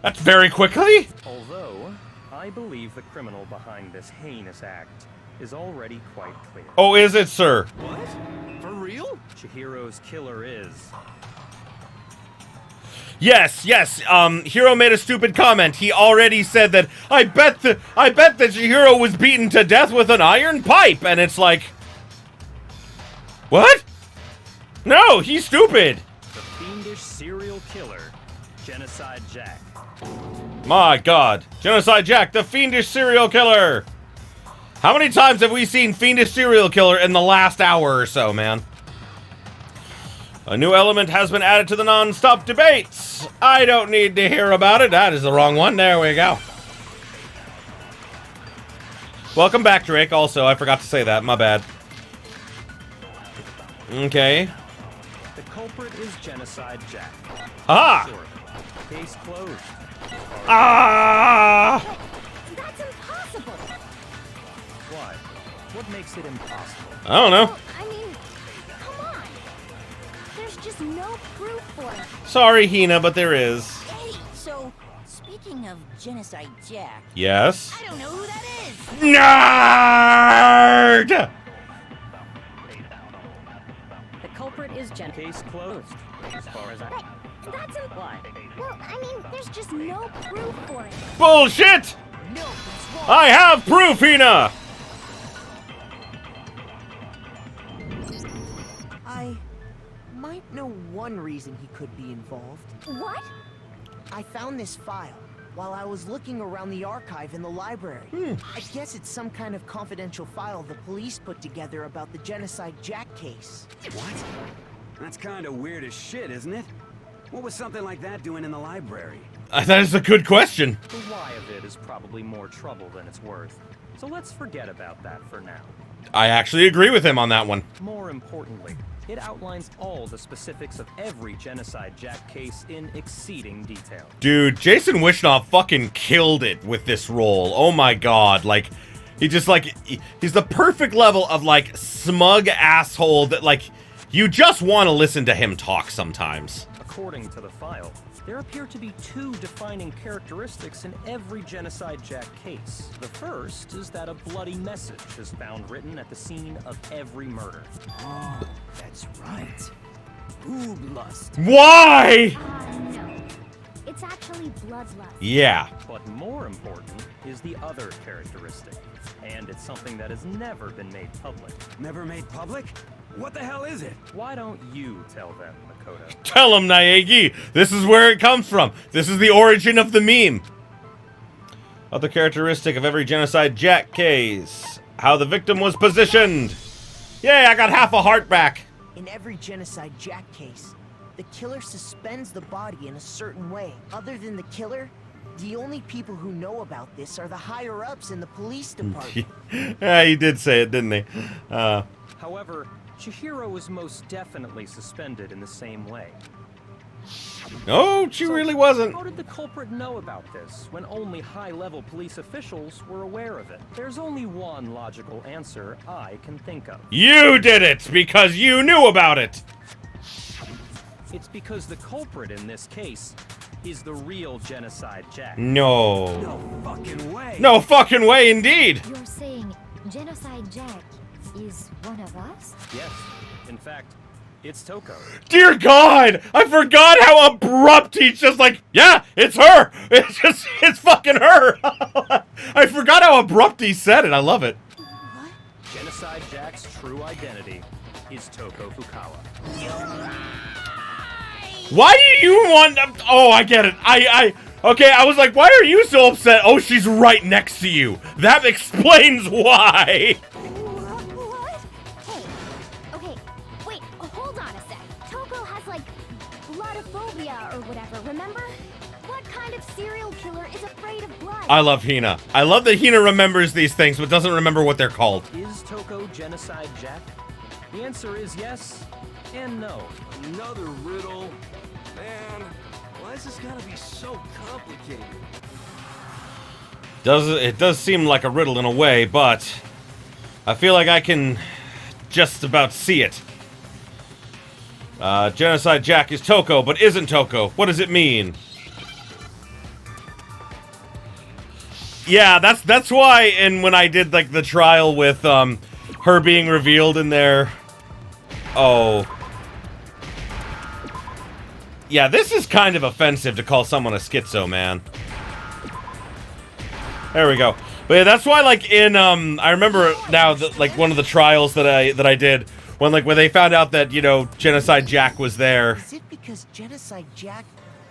that's very quickly. Although, I believe the criminal behind this heinous act is already quite clear. Oh, is it, sir? What? For real? Chihiro's killer is... Yes. Hero made a stupid comment. He already said that I bet that Chihiro was beaten to death with an iron pipe, and it's like, what? No, he's stupid. The fiendish serial killer, Genocide Jack. My God, Genocide Jack, the fiendish serial killer. How many times have we seen fiendish serial killer in the last hour or so, man? A new element has been added to the non-stop debates. I don't need to hear about it. That is the wrong one. There we go. Welcome back, Drake. Also, I forgot to say that. My bad. Okay. The culprit is Genocide Jack. Ah! Sure. Case closed. Ah! That's impossible! Why? What makes it impossible? I don't know. Well, I mean, come on. There's just no proof for it. Sorry, Hina, but there is. Hey, so, speaking of Genocide Jack, Yes. I don't know who that is! Nerd! The culprit is Case closed. As far as I... But that's well, I mean, there's just no proof for it. Bullshit! No, it's wrong. I have proof, Hina! I might know one reason he could be involved. What? I found this file while I was looking around the archive in the library. I guess it's some kind of confidential file the police put together about the Genocide Jack case. What? That's kind of weird as shit, isn't it? What was something like that doing in the library? That is a good question. The why of it is probably more trouble than it's worth. So let's forget about that for now. I actually agree with him on that one. More importantly, it outlines all the specifics of every Genocide Jack case in exceeding detail. Dude, Jason Wishnoff fucking killed it with this role. Oh my God, like, he just like, he's the perfect level of like smug asshole that like, you just want to listen to him talk sometimes. According to the file, there appear to be two defining characteristics in every Genocide Jack case. The first is that a bloody message is found written at the scene of every murder. Oh, that's right. Boob lust. Why? No. It's actually bloodlust. Yeah. But more important is the other characteristic, and it's something that has never been made public. Never made public? What the hell is it? Why don't you tell them, Makoto? Tell him, Naegi. This is where it comes from. This is the origin of the meme. Other characteristic of every Genocide Jack case. How the victim was positioned. Yay, I got half a heart back. In every Genocide Jack case, the killer suspends the body in a certain way. Other than the killer, the only people who know about this are the higher-ups in the police department. Yeah, he did say it, didn't he? However, Chihiro was most definitely suspended in the same way. No, she really wasn't. How did the culprit know about this when only high-level police officials were aware of it? There's only one logical answer I can think of. You did it because you knew about it. It's because the culprit in this case is the real Genocide Jack. No. No fucking way. No fucking way, indeed. You're saying Genocide Jack is one of us? Yes. In fact, It's Toko. Dear God, I forgot how abrupt he's just like, yeah, it's her. It's fucking her. I forgot how abrupt he said it. I love it. Genocide Jack's true identity is Toko Fukawa. Why do you want... Oh, I get it. Okay, I was like, why are you so upset? Oh, she's right next to you. That explains why. What? Hey, okay, wait, hold on a sec. Toko has, like, bloodophobia or whatever, remember? What kind of serial killer is afraid of blood? I love Hina. I love that Hina remembers these things, but doesn't remember what they're called. Is Toko Genocide Jack? The answer is yes and no. Another riddle. Man, why is this gotta be so complicated? It does seem like a riddle in a way, but I feel like I can just about see it. Genocide Jack is Toko, but isn't Toko. What does it mean? Yeah, that's why. And when I did like the trial with her being revealed in there. Oh. Yeah, this is kind of offensive to call someone a schizo, man. There we go. But yeah, that's why, like, in, I remember now, like, one of the trials that I did, when they found out that, you know, Genocide Jack was there. Is it because Genocide Jack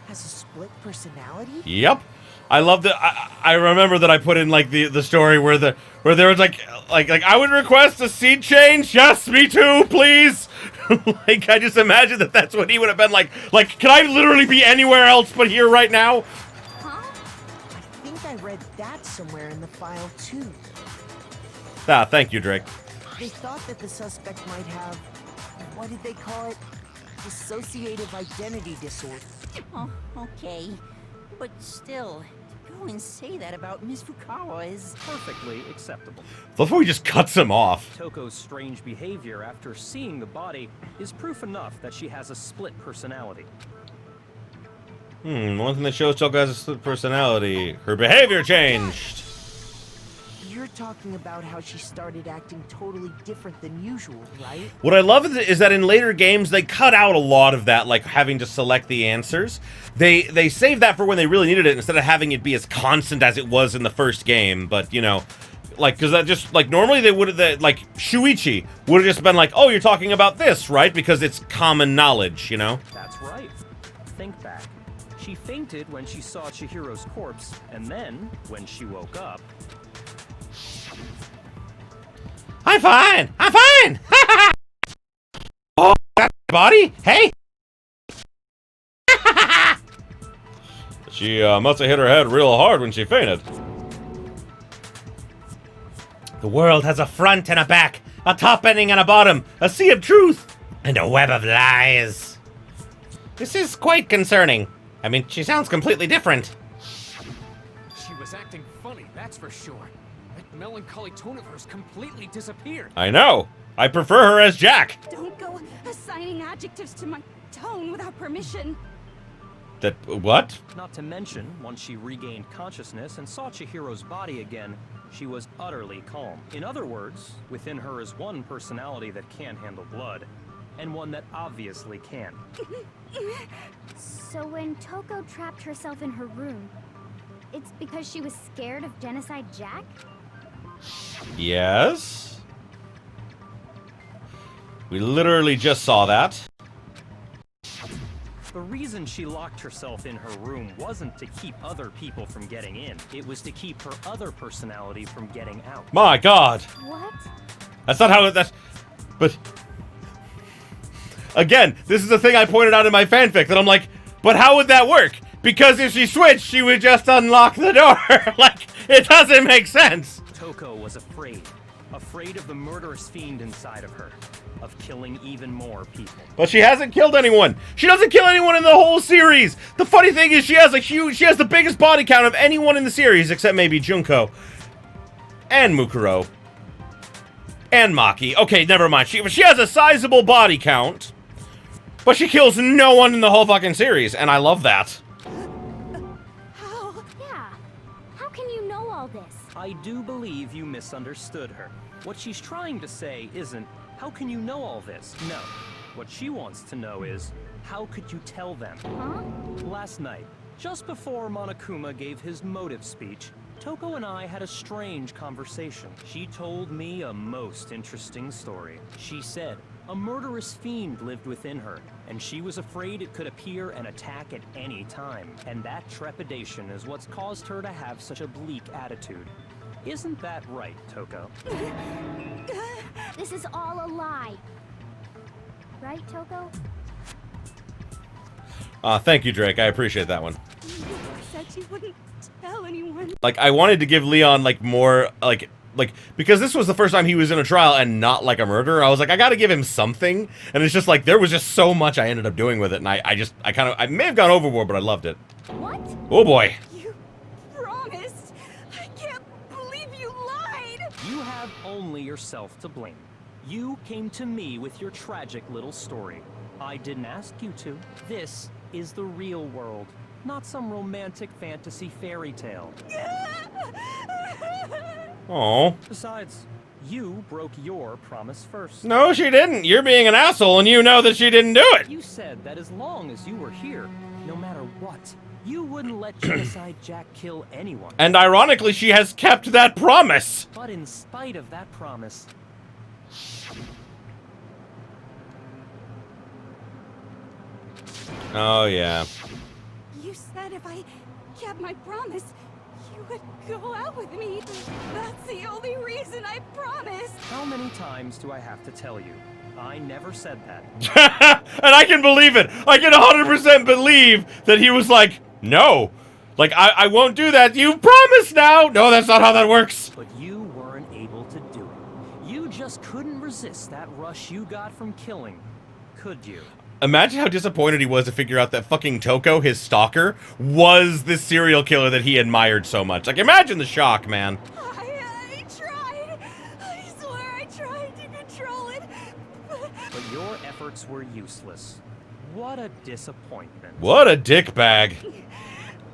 has a split personality? Yep. I love that. I remember that I put in, like, the story where there was, like, I would request a seat change. Yes, me too, please. Like, I just imagine that that's what he would have been like, can I literally be anywhere else but here right now? Huh? I think I read that somewhere in the file, too. Ah, thank you, Drake. They thought that the suspect might have, what did they call it? Dissociative identity disorder. Oh, okay. But still, to go and say that about Miss Fukawa is... perfectly acceptable. Before he just cuts him off. Toko's strange behavior after seeing the body is proof enough that she has a split personality. One thing that shows Toko has a split personality. Her behavior changed. You're talking about how she started acting totally different than usual, right? What I love is that in later games, they cut out a lot of that, like having to select the answers. They saved that for when they really needed it, instead of having it be as constant as it was in the first game. But, you know, like, because that just, like, normally they would have, like, Shuichi would have just been like, oh, you're talking about this, right? Because it's common knowledge, you know? That's right. Think back. She fainted when she saw Chihiro's corpse, and then, when she woke up... I'm fine! I'm fine! Oh, that body? Hey! She must have hit her head real hard when she fainted. The world has a front and a back, a top ending and a bottom, a sea of truth, and a web of lies. This is quite concerning. I mean, she sounds completely different. She was acting funny, that's for sure. That melancholy tone of hers completely disappeared. I know. I prefer her as Jack. Don't go assigning adjectives to my tone without permission. That what? Not to mention, once she regained consciousness and saw Chihiro's body again, she was utterly calm. In other words, within her is one personality that can't handle blood, and one that obviously can. So when Toko trapped herself in her room, it's because she was scared of Genocide Jack? Yes. We literally just saw that. The reason she locked herself in her room wasn't to keep other people from getting in. It was to keep her other personality from getting out. My God. What? That's not how that's... But... Again, this is the thing I pointed out in my fanfic, that I'm like, but how would that work? Because if she switched, she would just unlock the door. Like, it doesn't make sense. Toko was afraid. Afraid of the murderous fiend inside of her. Of killing even more people. But she hasn't killed anyone. She doesn't kill anyone in the whole series. The funny thing is she has the biggest body count of anyone in the series, except maybe Junko. And Mukuro. And Maki. Okay, never mind. She has a sizable body count. But she kills no one in the whole fucking series, and I love that. How? Yeah. How can you know all this? I do believe you misunderstood her. What she's trying to say isn't, how can you know all this? No. What she wants to know is, how could you tell them? Huh? Last night, just before Monokuma gave his motive speech, Toko and I had a strange conversation. She told me a most interesting story. She said a murderous fiend lived within her, and she was afraid it could appear and attack at any time. And that trepidation is what's caused her to have such a bleak attitude. Isn't that right, Toko? This is all a lie. Right, Toko? Thank you, Drake. I appreciate that one. You said you wouldn't tell anyone. Like, I wanted to give Leon, like, more, like, because this was the first time he was in a trial and not like a murderer, I was like, I gotta give him something. And it's just like, there was just so much I ended up doing with it, and I may have gone overboard, but I loved it. What? Oh boy. You promised. I can't believe you lied. You have only yourself to blame. You came to me with your tragic little story. I didn't ask you to. This is the real world, not some romantic fantasy fairy tale. Oh. Besides, you broke your promise first. No, she didn't. You're being an asshole, and you know that she didn't do it. You said that as long as you were here, no matter what, you wouldn't let Genocide Jack kill anyone. And ironically, she has kept that promise. But in spite of that promise, Oh, yeah. You said if I kept my promise, you would go out with me. That's the only reason I promised. how many times do I have to tell you? I never said that. And I can believe it. I can 100% believe that he was like, no. Like, I won't do that. You promised now. No, that's not how that works. But you weren't able to do it. You just couldn't resist that rush you got from killing, could you? Imagine how disappointed he was to figure out that fucking Toko, his stalker, was the serial killer that he admired so much. Like, imagine the shock, man. I tried. I swear I tried to control it. But your efforts were useless. What a disappointment. What a dick bag.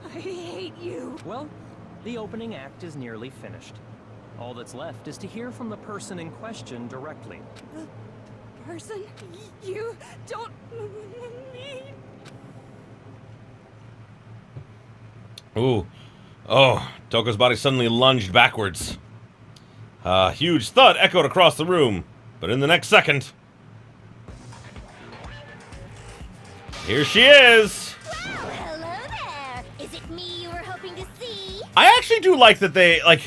I hate you. Well, the opening act is nearly finished. All that's left is to hear from the person in question directly. Person, you don't mean. Ooh. Oh, Toko's body suddenly lunged backwards. A huge thud echoed across the room, but in the next second... here she is! Well, hello there. Is it me you were hoping to see? I actually do like that they, like...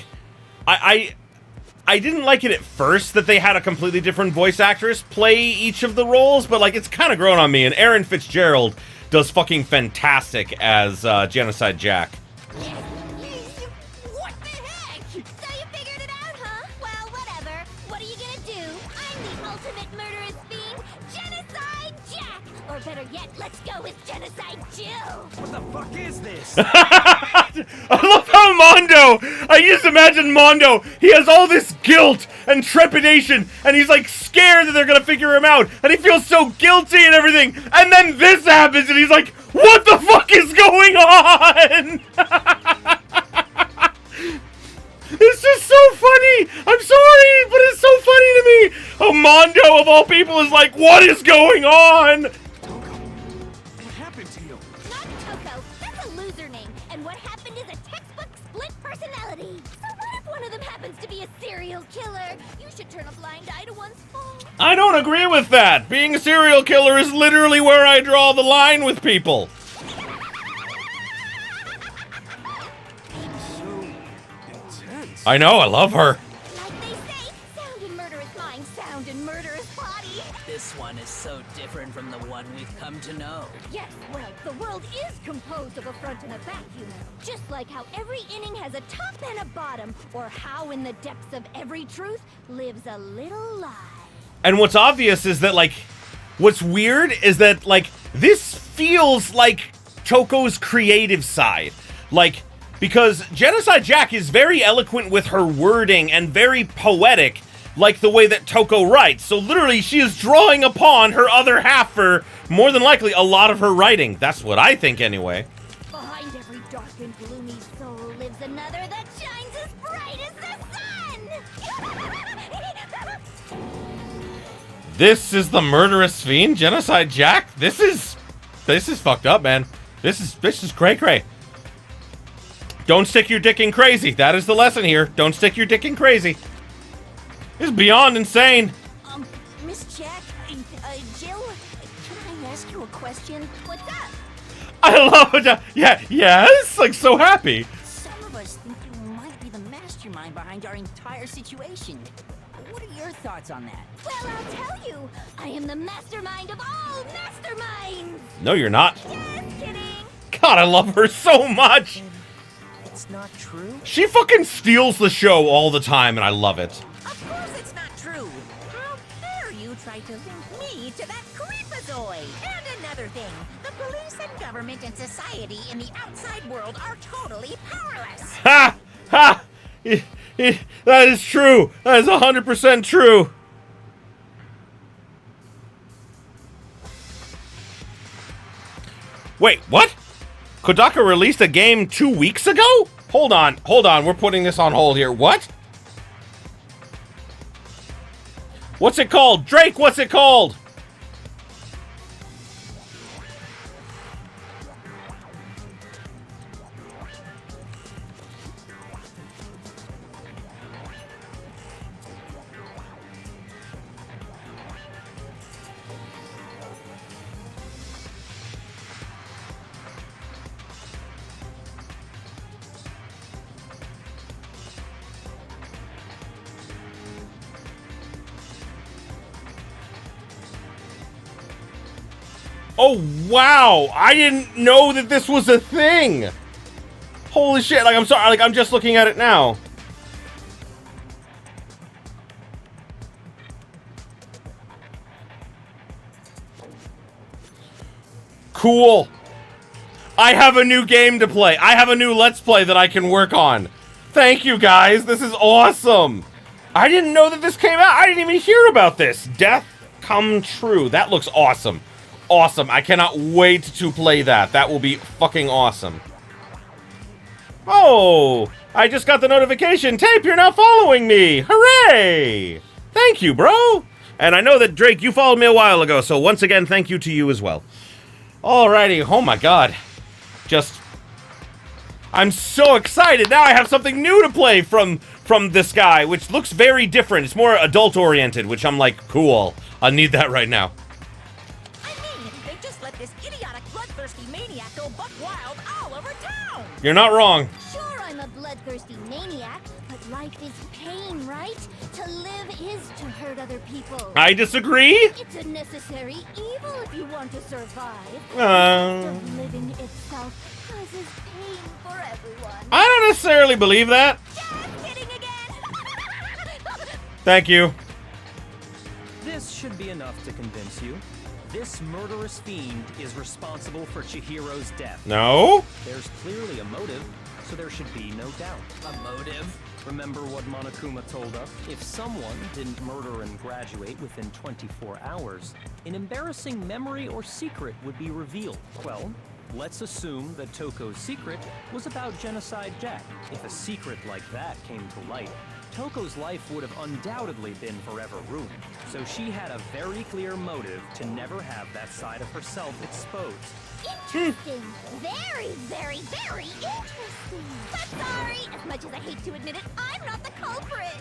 I didn't like it at first that they had a completely different voice actress play each of the roles, but, like, it's kind of grown on me, and Erin Fitzgerald does fucking fantastic as Genocide Jack. What the heck? So you figured it out, huh? Well, whatever. What are you gonna do? I'm the ultimate murderous fiend, Genocide Jack! Or better yet, let's go with Genocide Jill! What the fuck is this? I love how Mondo, I just imagine Mondo, he has all this guilt and trepidation, and he's like scared that they're gonna figure him out, and he feels so guilty and everything, and then this happens, and he's like, what the fuck is going on? It's just so funny. I'm sorry, but it's so funny to me. Oh, Mondo, of all people, is like, what is going on? What happened to you? Not Toko. That's a loser name. And what happened is a textbook split personality. So what if one of them happens to be a serial killer? You should turn a blind eye to one's fault. I don't agree with that. Being a serial killer is literally where I draw the line with people. I know, I love her. Like they say, sound in murderous mind, sound in murderous body. This one is so different from the one we've come to know. Yes, well, the world is composed of a front and a back, you know. Just like how every inning has a top and a bottom, or how in the depths of every truth lives a little lie. And what's obvious is that, like, what's weird is that, like, this feels like Toko's creative side. Like, because Genocide Jack is very eloquent with her wording and very poetic, like the way that Toko writes. So literally, she is drawing upon her other half for, more than likely, a lot of her writing. That's what I think, anyway. Behind every dark and gloomy soul lives another that shines as bright as the sun! This is the murderous fiend, Genocide Jack? This is fucked up, man. This is cray-cray. Don't stick your dick in crazy. That is the lesson here. Don't stick your dick in crazy. This is beyond insane. Miss Jack, Jill, can I ask you a question? What's up? I love it. Yeah, yes, like so happy. Some of us think you might be the mastermind behind our entire situation. What are your thoughts on that? Well, I'll tell you. I am the mastermind of all masterminds. No, you're not. Just kidding. God, I love her so much. It's not true? She fucking steals the show all the time, and I love it. Of course it's not true. How dare you try to link me to that creepazoid? And another thing, the police and government and society in the outside world are totally powerless. Ha! Ha! That is true. That is 100% true. Wait, what? Kodaka released a game 2 weeks ago? Hold on. We're putting this on hold here. What? What's it called? Drake, what's it called? Oh, wow. I didn't know that this was a thing. Holy shit. Like, I'm sorry. Like, I'm just looking at it now. Cool. I have a new game to play. I have a new Let's Play that I can work on. Thank you, guys. This is awesome. I didn't know that this came out. I didn't even hear about this. Death Come True. That looks awesome. Awesome. I cannot wait to play that. That will be fucking awesome. Oh, I just got the notification. Tape, you're now following me. Hooray! Thank you, bro. And I know that, Drake, you followed me a while ago, so once again, thank you to you as well. Alrighty. Oh my god. I'm so excited. Now I have something new to play from this guy, which looks very different. It's more adult-oriented, which I'm like, cool. I need that right now. They just let this idiotic, bloodthirsty maniac go buck wild all over town! You're not wrong. Sure, I'm a bloodthirsty maniac, but life is pain, right? To live is to hurt other people. I disagree. It's a necessary evil if you want to survive. The act of living itself causes pain for everyone. I don't necessarily believe that. Just kidding again. Thank you. This should be enough to convince you. This murderous fiend is responsible for Chihiro's death. No? There's clearly a motive, so there should be no doubt. A motive? Remember what Monokuma told us? If someone didn't murder and graduate within 24 hours, an embarrassing memory or secret would be revealed. Well, let's assume that Toko's secret was about Genocide Jack. If a secret like that came to light, Toko's life would have undoubtedly been forever ruined. So she had a very clear motive to never have that side of herself exposed. Interesting. Very, very, very interesting. But sorry, as much as I hate to admit it, I'm not the culprit.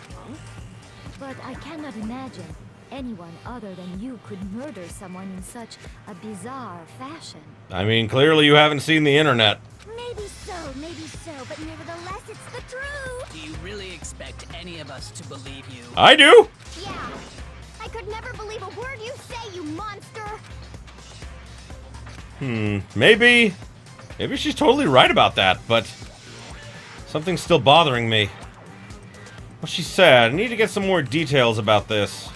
But I cannot imagine anyone other than you could murder someone in such a bizarre fashion. I mean, clearly you haven't seen the internet. Maybe so, but nevertheless, it's the truth. Do you really expect any of us to believe you? I do. Yeah. I could never believe a word you say, you monster. Maybe she's totally right about that, but something's still bothering me. Well, she said, I need to get some more details about this.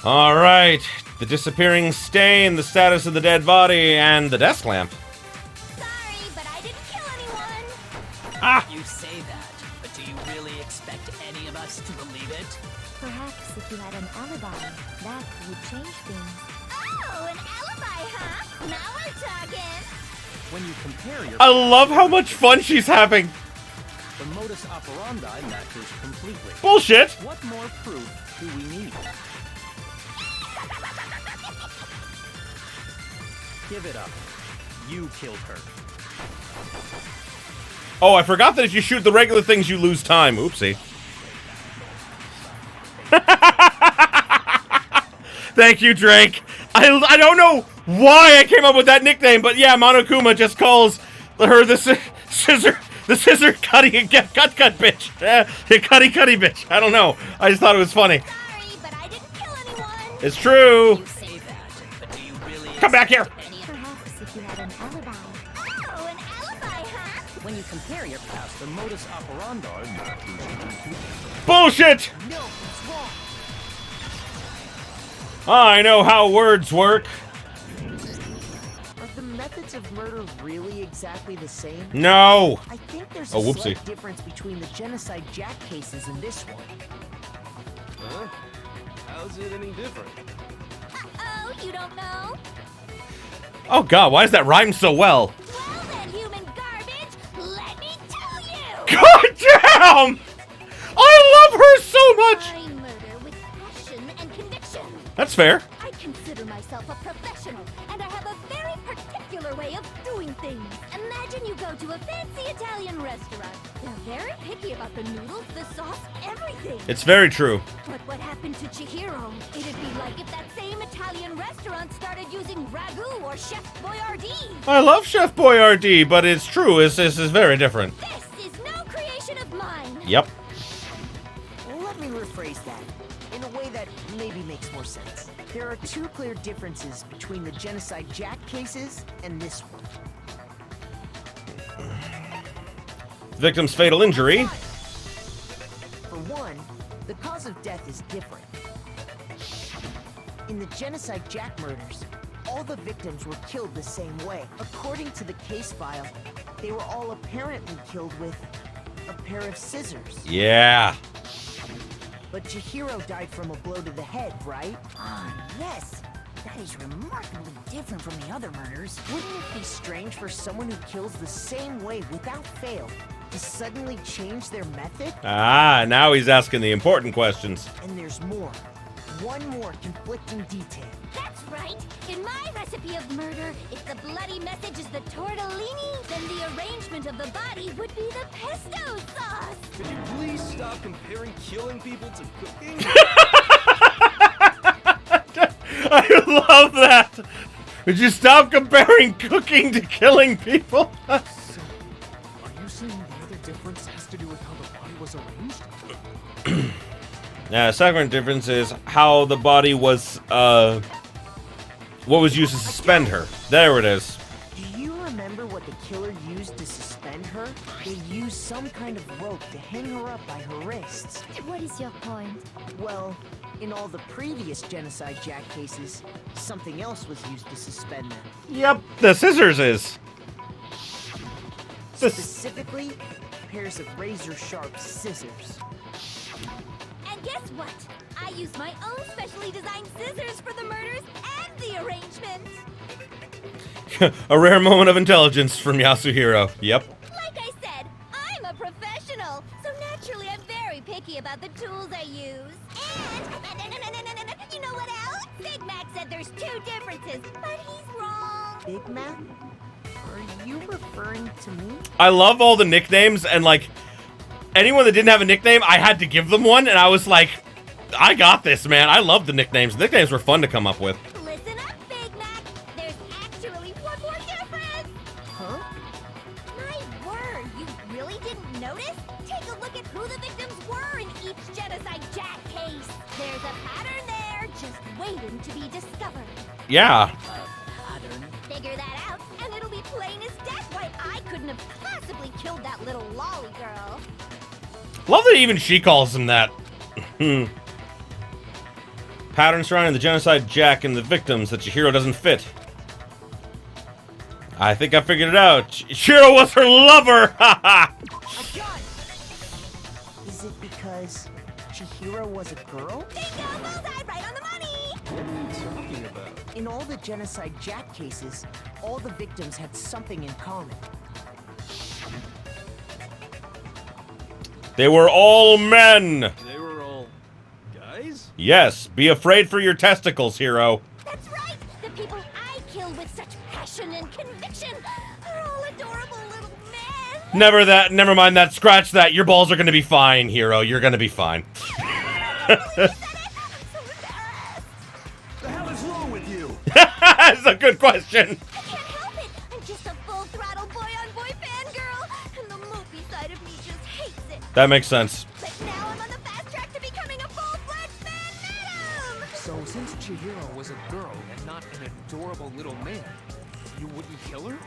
Alright, the disappearing stain, the status of the dead body, and the desk lamp. Sorry, but I didn't kill anyone. Ah! You say that, but do you really expect any of us to believe it? Perhaps if you had an alibi, that would change things. Oh, an alibi, huh? Now we're talking. When you compare your I love how much fun she's having. the modus operandi matches completely. Bullshit. What more proof do we need? Give it up. You killed her. Oh, I forgot that if you shoot the regular things, you lose time. Oopsie. Thank you, Drake. I don't know why I came up with that nickname, but yeah, Monokuma just calls her the scissor cutty bitch. Cutty bitch. I don't know. I just thought it was funny. Sorry, but I didn't kill anyone. It's true. You say that, but do you really Come back here. Perhaps if you had an alibi. Oh, an alibi, huh? When you compare your past, The modus operandi matches. Bullshit. No, it's wrong. I know how words work. Are the methods of murder really exactly the same? No. I think there's Oh, a whoopsie. slight difference between the Genocide Jack cases and this one. Huh? How's it any different? Uh-oh, you don't know? Oh God, why does that rhyme so well? Well then, human garbage, let me tell you! God damn! I love her so much. I murder with passion and conviction. That's fair. I consider myself a professional, and I have a very particular way of doing things. Imagine you go to a fancy Italian restaurant. They're very picky about the noodles, the sauce, everything. It's very true. But what happened to Chihiro? It'd be like if that same Italian restaurant started using ragu or Chef Boyardee. I love Chef Boyardee, but it's true. This is very different. This is no creation of mine. Yep. Let me rephrase that in a way that maybe makes more sense. There are two clear differences between the Genocide Jack cases and this one. Victim's fatal injury. For one, the cause of death is different. In the Genocide Jack murders, all the victims were killed the same way. According to the case file, they were all apparently killed with a pair of scissors. Yeah. But Chihiro died from a blow to the head, right? Ah, yes. That is remarkably different from the other murders. Wouldn't it be strange for someone who kills the same way without fail to suddenly change their method? Ah, now he's asking the important questions. And there's more. One more conflicting detail. That's right. In my recipe of murder, if the bloody message is the tortellini, then the arrangement of the body would be the pesto sauce. Could you please stop comparing killing people to cooking? I love that. Would you stop comparing cooking to killing people? So, are you saying the other difference has to do with how the body was arranged? Yeah, second difference is how the body was, what was used to suspend her. There it is. Do you remember what the killer used to suspend her? They used some kind of rope to hang her up by her wrists. What is your point? Well, in all the previous Genocide Jack cases, something else was used to suspend them. Yep, the scissors is. Specifically, pairs of razor-sharp scissors. And guess what? I used my own specially designed scissors for the murders and the arrangement. A rare moment of intelligence from Yasuhiro. Yep. Like I said, I'm a professional, so naturally I'm very picky about the tools I use. And you know what else? Big Mac said there's two differences, but he's wrong. Big Mac? Are you referring to me? I love all the nicknames, and like, anyone that didn't have a nickname, I had to give them one, and I was like, I got this, man. I love the nicknames. The nicknames were fun to come up with. Listen up, Big Mac. There's actually one more difference. Huh? My word, you really didn't notice? Take a look at who the victims were in each Genocide Jack case. There's a pattern there, just waiting to be discovered. Yeah. Figure that out, and it'll be plain as death why I couldn't have possibly killed that little lolly girl. Love that even she calls him that. Pattern surrounding the Genocide Jack and the victims that Chihiro doesn't fit. I think I figured it out. Chihiro was her lover! Haha! Is it because Chihiro was a girl? Bingo! Bullseye! Right on the money! What are you talking about? In all the Genocide Jack cases, all the victims had something in common. They were all men. They were all guys? Yes, be afraid for your testicles, hero. That's right! The people I kill with such passion and conviction are all adorable little men! Never mind that, scratch that. Your balls are gonna be fine, hero. You're gonna be fine. The hell is wrong with you? That's a good question. I can't help it! I'm just a full-throttle boy-on-boy fangirl, and the movie side of me just hates it. That makes sense. But now I'm on the fast track to becoming a full-fledged fan madam! So since Chihiro was a girl and not an adorable little man, you wouldn't kill her?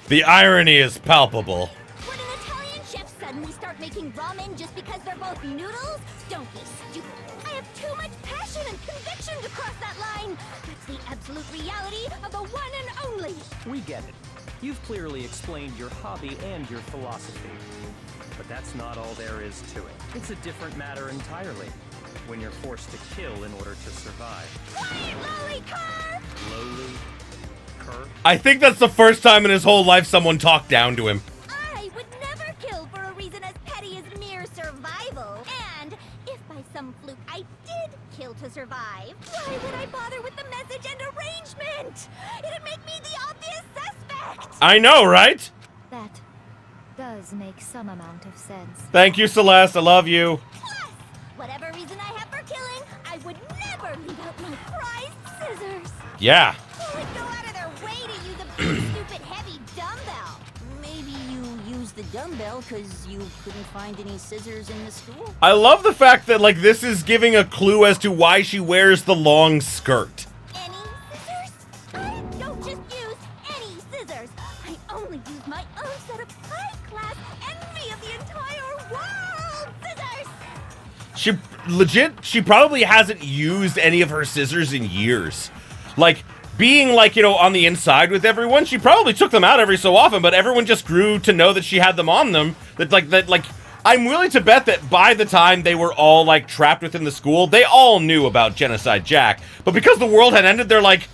The irony is palpable. Would an Italian chef suddenly start making ramen just because they're both noodles? Don't be stupid. I have too much passion and conviction to cross that line. That's the absolute reality of the one and only. We get it. You've clearly explained your hobby and your philosophy. But that's not all there is to it. It's a different matter entirely. When you're forced to kill in order to survive. Quiet, lolly car! Lowly? Cur? I think that's the first time in his whole life someone talked down to him. I would never kill for a reason as petty as mere survival. And if by some fluke I did kill to survive, why would I bother with the message and arrangement? It'd make me the obvious suspect. I know, right? That does make some amount of sense. Thank you, Celeste. I love you. Plus, whatever reason I have for killing, I would never leave out my prized scissors. Yeah. Who would go out of their way to use a big, stupid, heavy dumbbell? Maybe you used the dumbbell because you couldn't find any scissors in the school? I love the fact that, like, this is giving a clue as to why she wears the long skirt. Any scissors? I don't just use any scissors. I only use my own set of high-class envy of the entire world scissors. She probably hasn't used any of her scissors in years. Like, being, like, you know, on the inside with everyone, she probably took them out every so often, but everyone just grew to know that she had them on them. That, I'm willing to bet that by the time they were all, like, trapped within the school, they all knew about Genocide Jack. But because the world had ended, they're like,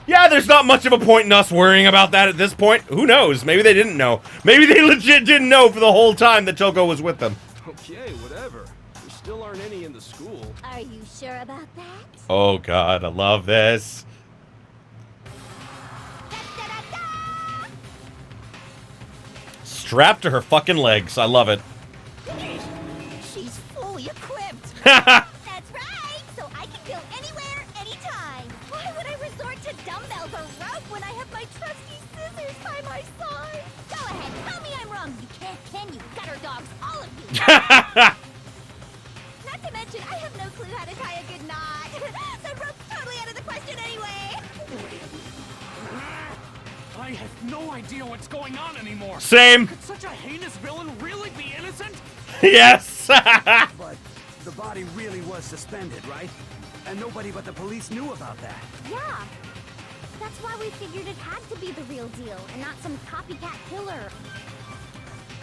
yeah, there's not much of a point in us worrying about that at this point. Who knows? Maybe they didn't know. Maybe they legit didn't know for the whole time that Toko was with them. Okay, whatever. There still aren't any in the school. Are you sure about that? Oh, God, I love this. Strapped to her fucking legs. I love it. She's fully equipped. That's right! So I can go anywhere, anytime. Why would I resort to dumbbells or rope when I have my trusty scissors by my side? Go ahead, tell me I'm wrong. You can't, can you? Gutter dogs, all of you. Not to mention, I have no clue how to tie a good knot. So rope's totally out of the question anyway. I have no idea what's going on anymore. Same. Could such a heinous villain really be innocent? Yes. But the body really was suspended, right? And nobody but the police knew about that. Yeah. That's why we figured it had to be the real deal and not some copycat killer.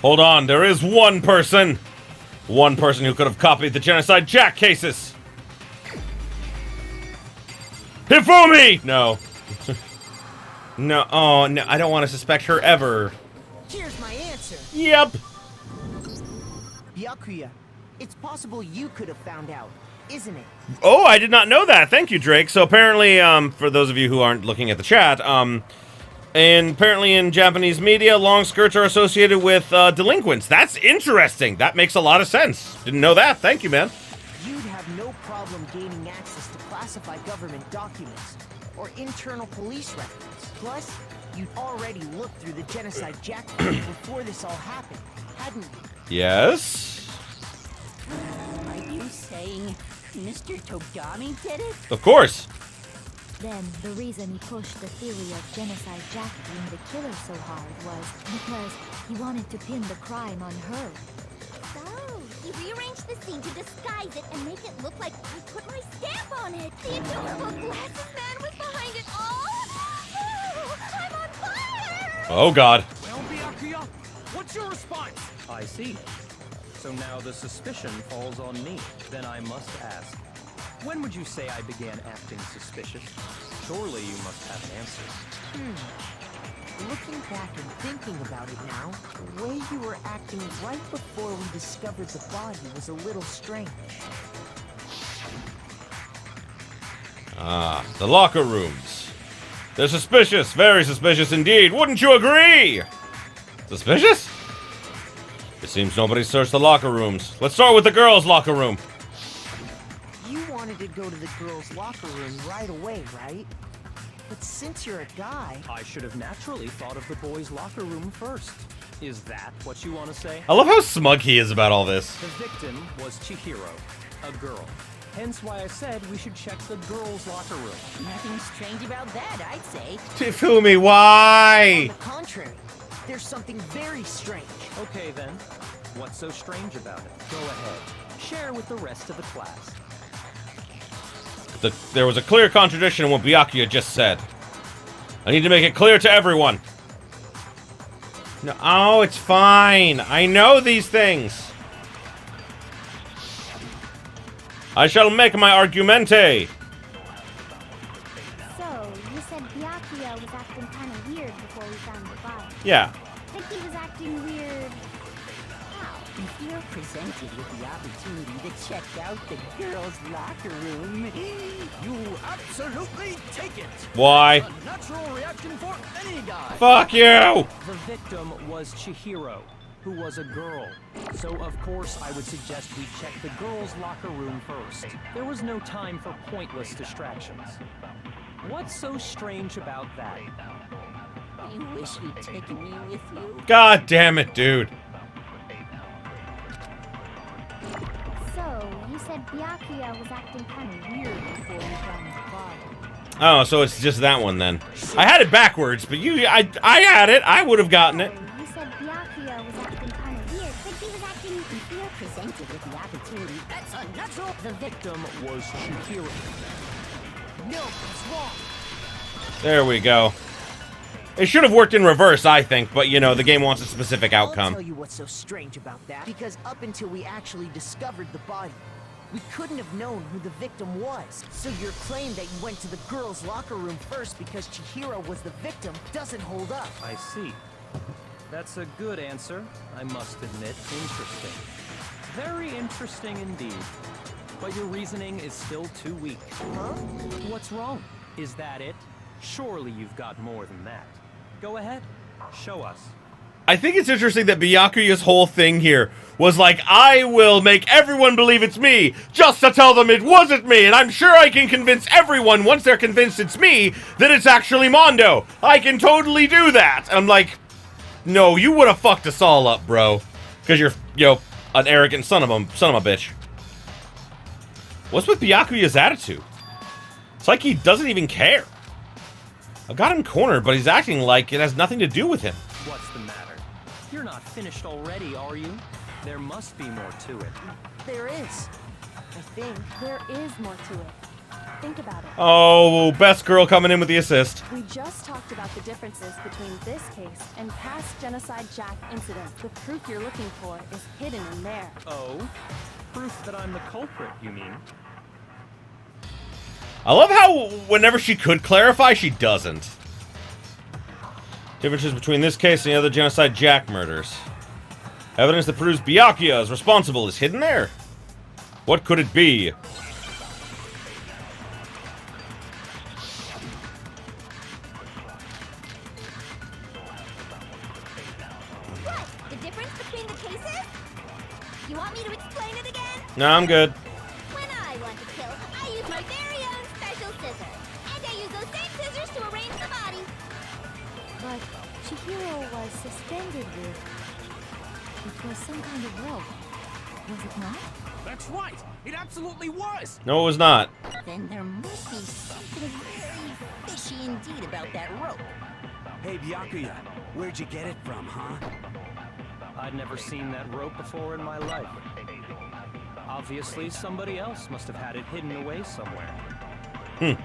Hold on, there is one person. One person who could have copied the Genocide Jack cases. Hifumi! No. No, oh, no, I don't want to suspect her ever. Here's my answer. Yep. Byakuya, it's possible you could have found out, isn't it? Oh, I did not know that. Thank you, Drake. So apparently, for those of you who aren't looking at the chat, and apparently in Japanese media, long skirts are associated with delinquents. That's interesting. That makes a lot of sense. Didn't know that. Thank you, man. You'd have no problem gaining access to classified government documents or internal police records. Plus, you'd already looked through the Genocide Jack file before this all happened, hadn't you? Yes. Are you saying Mr. Togami did it? Of course. Then the reason he pushed the theory of Genocide Jack being the killer so hard was because he wanted to pin the crime on her. So, he rearranged the scene to disguise it and make it look like I put my stamp on it. The adorable glasses man was behind it all. Oh, I'm on fire! Oh, God. Well, Byakuya, what's your response? I see. So now the suspicion falls on me. Then I must ask, When would you say I began acting suspicious? Surely you must have an answer. Looking back and thinking about it now, the way you were acting right before we discovered the body was a little strange. Ah, the locker rooms. They're suspicious, very suspicious indeed. Wouldn't you agree? Suspicious? It seems nobody searched the locker rooms. Let's start with the girls' locker room. You wanted to go to the girls' locker room right away, right? But since you're a guy... I should have naturally thought of the boys' locker room first. Is that what you want to say? I love how smug he is about all this. The victim was Chihiro, a girl. Hence why I said we should check the girls' locker room. Nothing strange about that, I'd say. Tifumi, why? On the contrary, there's something very strange. Okay then, what's so strange about it? Go ahead, share with the rest of the class. There was a clear contradiction in what Byakuya just said. I need to make it clear to everyone. No, oh, it's fine. I know these things. I shall make my argumente. So, you said Byakuya was acting kind of weird before we found the body. Yeah. Like he was acting weird... how? If you're presented with the opportunity to check out the girls' locker room, You absolutely take it. Why? A natural reaction for any guy. Fuck you! The victim was Chihiro, who was a girl. So of course I would suggest we check the girls' locker room first. There was no time for pointless distractions. What's so strange about that? I wish you'd taken me with you. God damn it, dude. So, you said Byakuya was acting kind of weird before we found the body. Oh, so it's just that one then. I had it backwards, but I had it. I would have gotten it. You said Byakuya was acting kind of weird. Like he was acting... If you're presented with the opportunity, that's unnatural. The victim was Chihiro. No, it's wrong. There we go. It should have worked in reverse, I think, but you know, the game wants a specific I'll outcome. tell you what's so strange about that. Because up until we actually discovered the body, we couldn't have known who the victim was. So your claim that you went to the girls' locker room first because Chihiro was the victim doesn't hold up. I see. That's a good answer, I must admit. Interesting. Very interesting indeed. But your reasoning is still too weak. Huh? What's wrong? Is that it? Surely you've got more than that. Go ahead. Show us. I think it's interesting that Byakuya's whole thing here was like, I will make everyone believe it's me, just to tell them it wasn't me, and I'm sure I can convince everyone, once they're convinced it's me, that it's actually Mondo. I can totally do that. I'm like, no, you would have fucked us all up, bro. Because you're, you know, an arrogant son of a bitch. What's with Byakuya's attitude? It's like he doesn't even care. I've got him cornered, but he's acting like it has nothing to do with him. What's the matter? You're not finished already, are you? There must be more to it. There is. I think. There is more to it. Think about it. Oh, best girl coming in with the assist. We just talked about the differences between this case and past Genocide Jack incident. The proof you're looking for is hidden in there. Oh? Proof that I'm the culprit, you mean? I love how whenever she could clarify, she doesn't. Differences between this case and the other Genocide Jack murders. Evidence that proves Byakuya is responsible is hidden there. What could it be? What? The difference between the cases? You want me to explain it again? No, I'm good. When I want to kill, I use my very own special scissors. And I use those same scissors to arrange the body. But Chihiro was suspended with... It was some kind of rope. Was it not? That's right. It absolutely was. No, it was not. Then there must be something very fishy indeed about that rope. Hey, Byakuya, where'd you get it from, huh? I'd never seen that rope before in my life. Obviously, somebody else must have had it hidden away somewhere. What?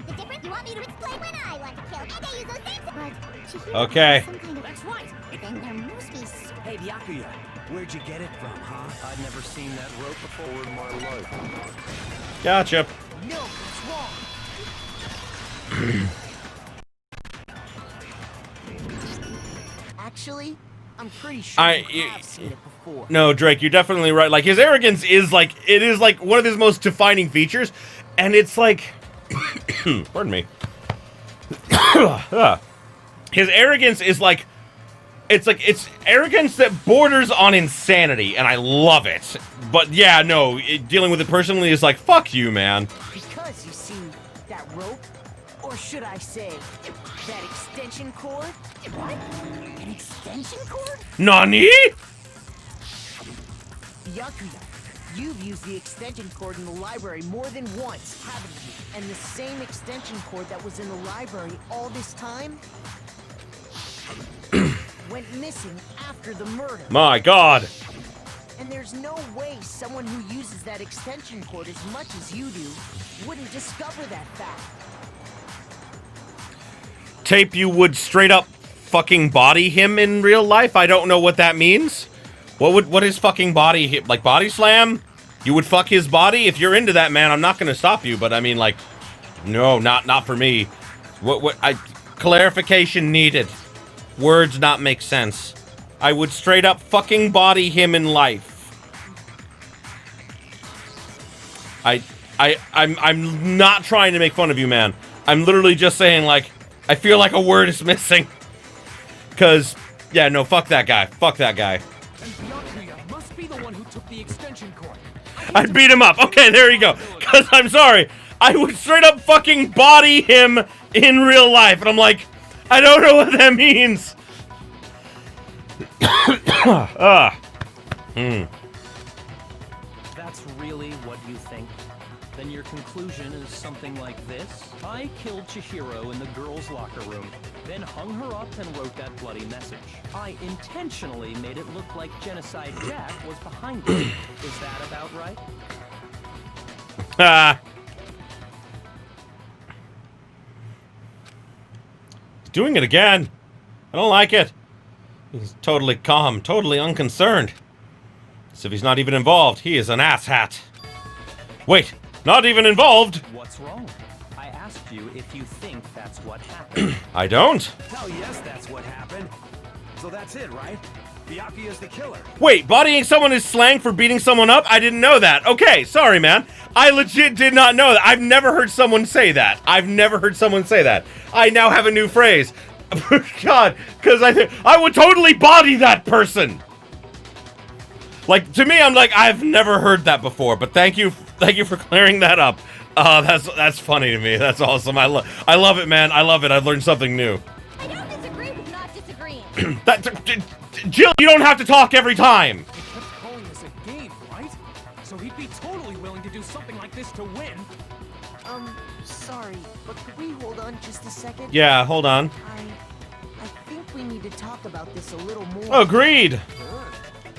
The difference? You want me to explain when I want to kill? And I use those same scissors. But Chihiro Okay. was some kind of... That's right. Then there must be Hey, Byakuya, Where'd you get it from, huh? I'd never seen that rope before in my life. Gotcha. No, it's wrong. Actually, I'm pretty sure you have seen it before. No, Drake, you're definitely right. Like, his arrogance is like, it is like one of his most defining features, and it's like, pardon me. His arrogance is like, it's arrogance that borders on insanity, and I love it. But yeah, no, dealing with it personally is like, fuck you, man. Because you see, that rope, or should I say, that extension cord? What? An extension cord? Nani? Yakuya, you've used the extension cord in the library more than once, haven't you? And the same extension cord that was in the library all this time went missing after the murder. My God. And there's no way someone who uses that extension cord as much as you do wouldn't discover that fact. Tape, you would straight up fucking body him in real life? I don't know what that means. What is fucking body hit? Like body slam? You would fuck his body? If you're into that, man, I'm not gonna stop you, but I mean, like, no, not for me. Clarification needed. Words not make sense. I would straight up fucking body him in life. I'm not trying to make fun of you, man. I'm literally just saying, like, I feel like a word is missing. Cause, yeah, no, fuck that guy. Fuck that guy. And Yakuya must be the one who took the extension cord. I'd beat him up. Okay, there you go. Cause I'm sorry. I would straight up fucking body him in real life. And I'm like, I don't know what that means. That's really what you think? Then your conclusion is something like this? I killed Chihiro in the girls' locker room, then hung her up and wrote that bloody message. I intentionally made it look like Genocide Jack was behind it. Is that about right? He's doing it again. I don't like it. He's totally calm, totally unconcerned. As if he's not even involved. He is an asshat. Wait, not even involved? What's wrong? I asked you if you think that's what happened. I don't. Hell yes, that's what happened. So that's it, right? Byakuya's the killer. Wait, bodying someone is slang for beating someone up? I didn't know that. Okay, sorry, man. I legit did not know that. I've never heard someone say that. I've never heard someone say that. I now have a new phrase. God, because I would totally body that person. Like, to me, I'm like, I've never heard that before, but thank you for clearing that up. That's funny to me. That's awesome. I love it, man. I love it. I've learned something new. I don't disagree with not disagreeing. Jill, you don't have to talk every time. He kept calling this a game, right? So he'd be totally willing to do something like this to win. Sorry, but could we hold on just a second? Yeah, hold on. I think we need to talk about this a little more. Agreed. Sure.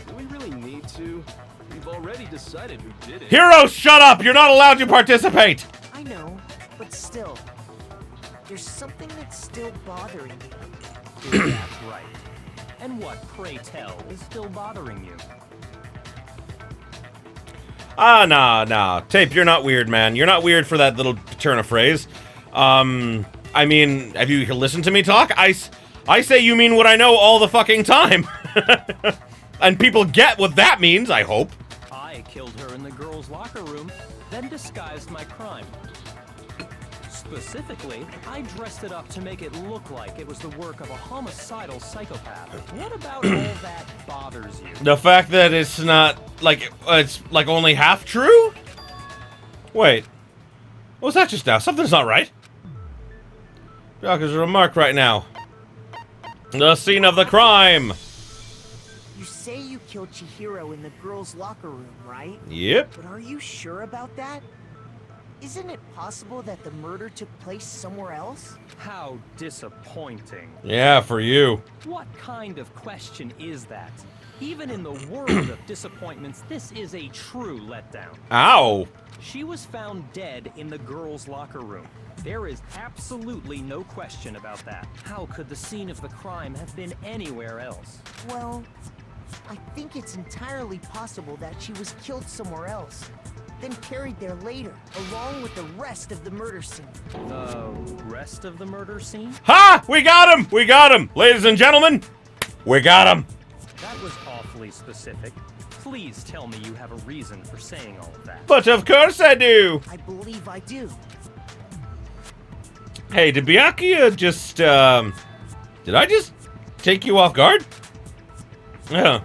Do we really need to? We've already decided who did it. Hero, shut up! You're not allowed to participate! I know, but still. There's something that's still bothering me. Is that right? And what, pray tell, is still bothering you? Nah. Tape, you're not weird, man. You're not weird for that little turn of phrase. I mean, have you listened to me talk? I say you mean what I know all the fucking time. And people get what that means, I hope. I killed her in the girls' locker room, then disguised my crime. Specifically, I dressed it up to make it look like it was the work of a homicidal psychopath. What about all that bothers you? The fact that it's not, like, it's, like, only half true? Wait. What was that just now? Something's not right. There's a remark right now. The scene of the crime. You say you killed Chihiro in the girls' locker room, right? Yep. But are you sure about that? Isn't it possible that the murder took place somewhere else? How disappointing. Yeah, for you. What kind of question is that? Even in the world of disappointments, this is a true letdown. Ow. She was found dead in the girls' locker room. There is absolutely no question about that. How could the scene of the crime have been anywhere else? Well, I think it's entirely possible that she was killed somewhere else, then carried there later, along with the rest of the murder scene. The rest of the murder scene? Ha! We got him! We got him! Ladies and gentlemen, we got him! That was awfully specific. Please tell me you have a reason for saying all of that. But of course I do! I believe I do. Hey, did Byakuya just, did I just take you off guard? Yeah.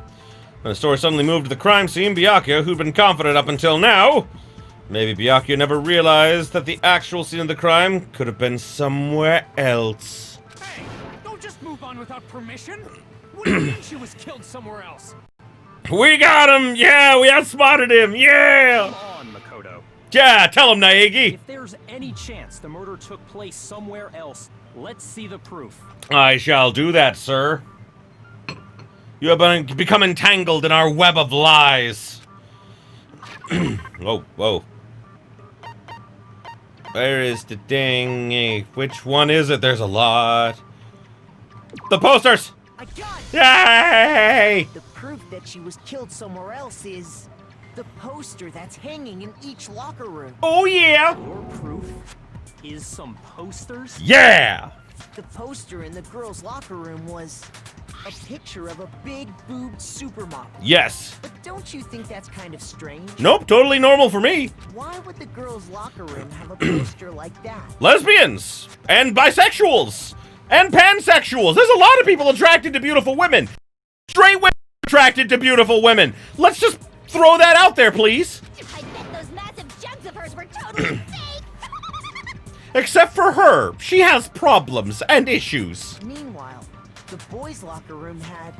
When the story suddenly moved to the crime scene, Byakuya, who'd been confident up until now, maybe Byakuya never realized that the actual scene of the crime could have been somewhere else. Hey, don't just move on without permission. What do you mean she was killed somewhere else? We got him! Yeah, we outspotted him! Yeah! Come on, Makoto. Yeah, tell him, Naegi! If there's any chance the murder took place somewhere else, let's see the proof. I shall do that, sir. You have become entangled in our web of lies. Whoa. Where is the ding? Which one is it? There's a lot. The posters! I got it! Yay! The proof that she was killed somewhere else is the poster that's hanging in each locker room. Oh, yeah! Your proof is some posters? Yeah! The poster in the girls' locker room was a picture of a big boobed supermodel. Yes. But don't you think that's kind of strange? Nope, totally normal for me. Why would the girls' locker room have a poster like that? Lesbians! And bisexuals! And pansexuals! There's a lot of people attracted to beautiful women! Straight women attracted to beautiful women! Let's just throw that out there, please! I bet those massive jugs of hers were totally fake! Except for her. She has problems and issues. Meanwhile, the boys' locker room had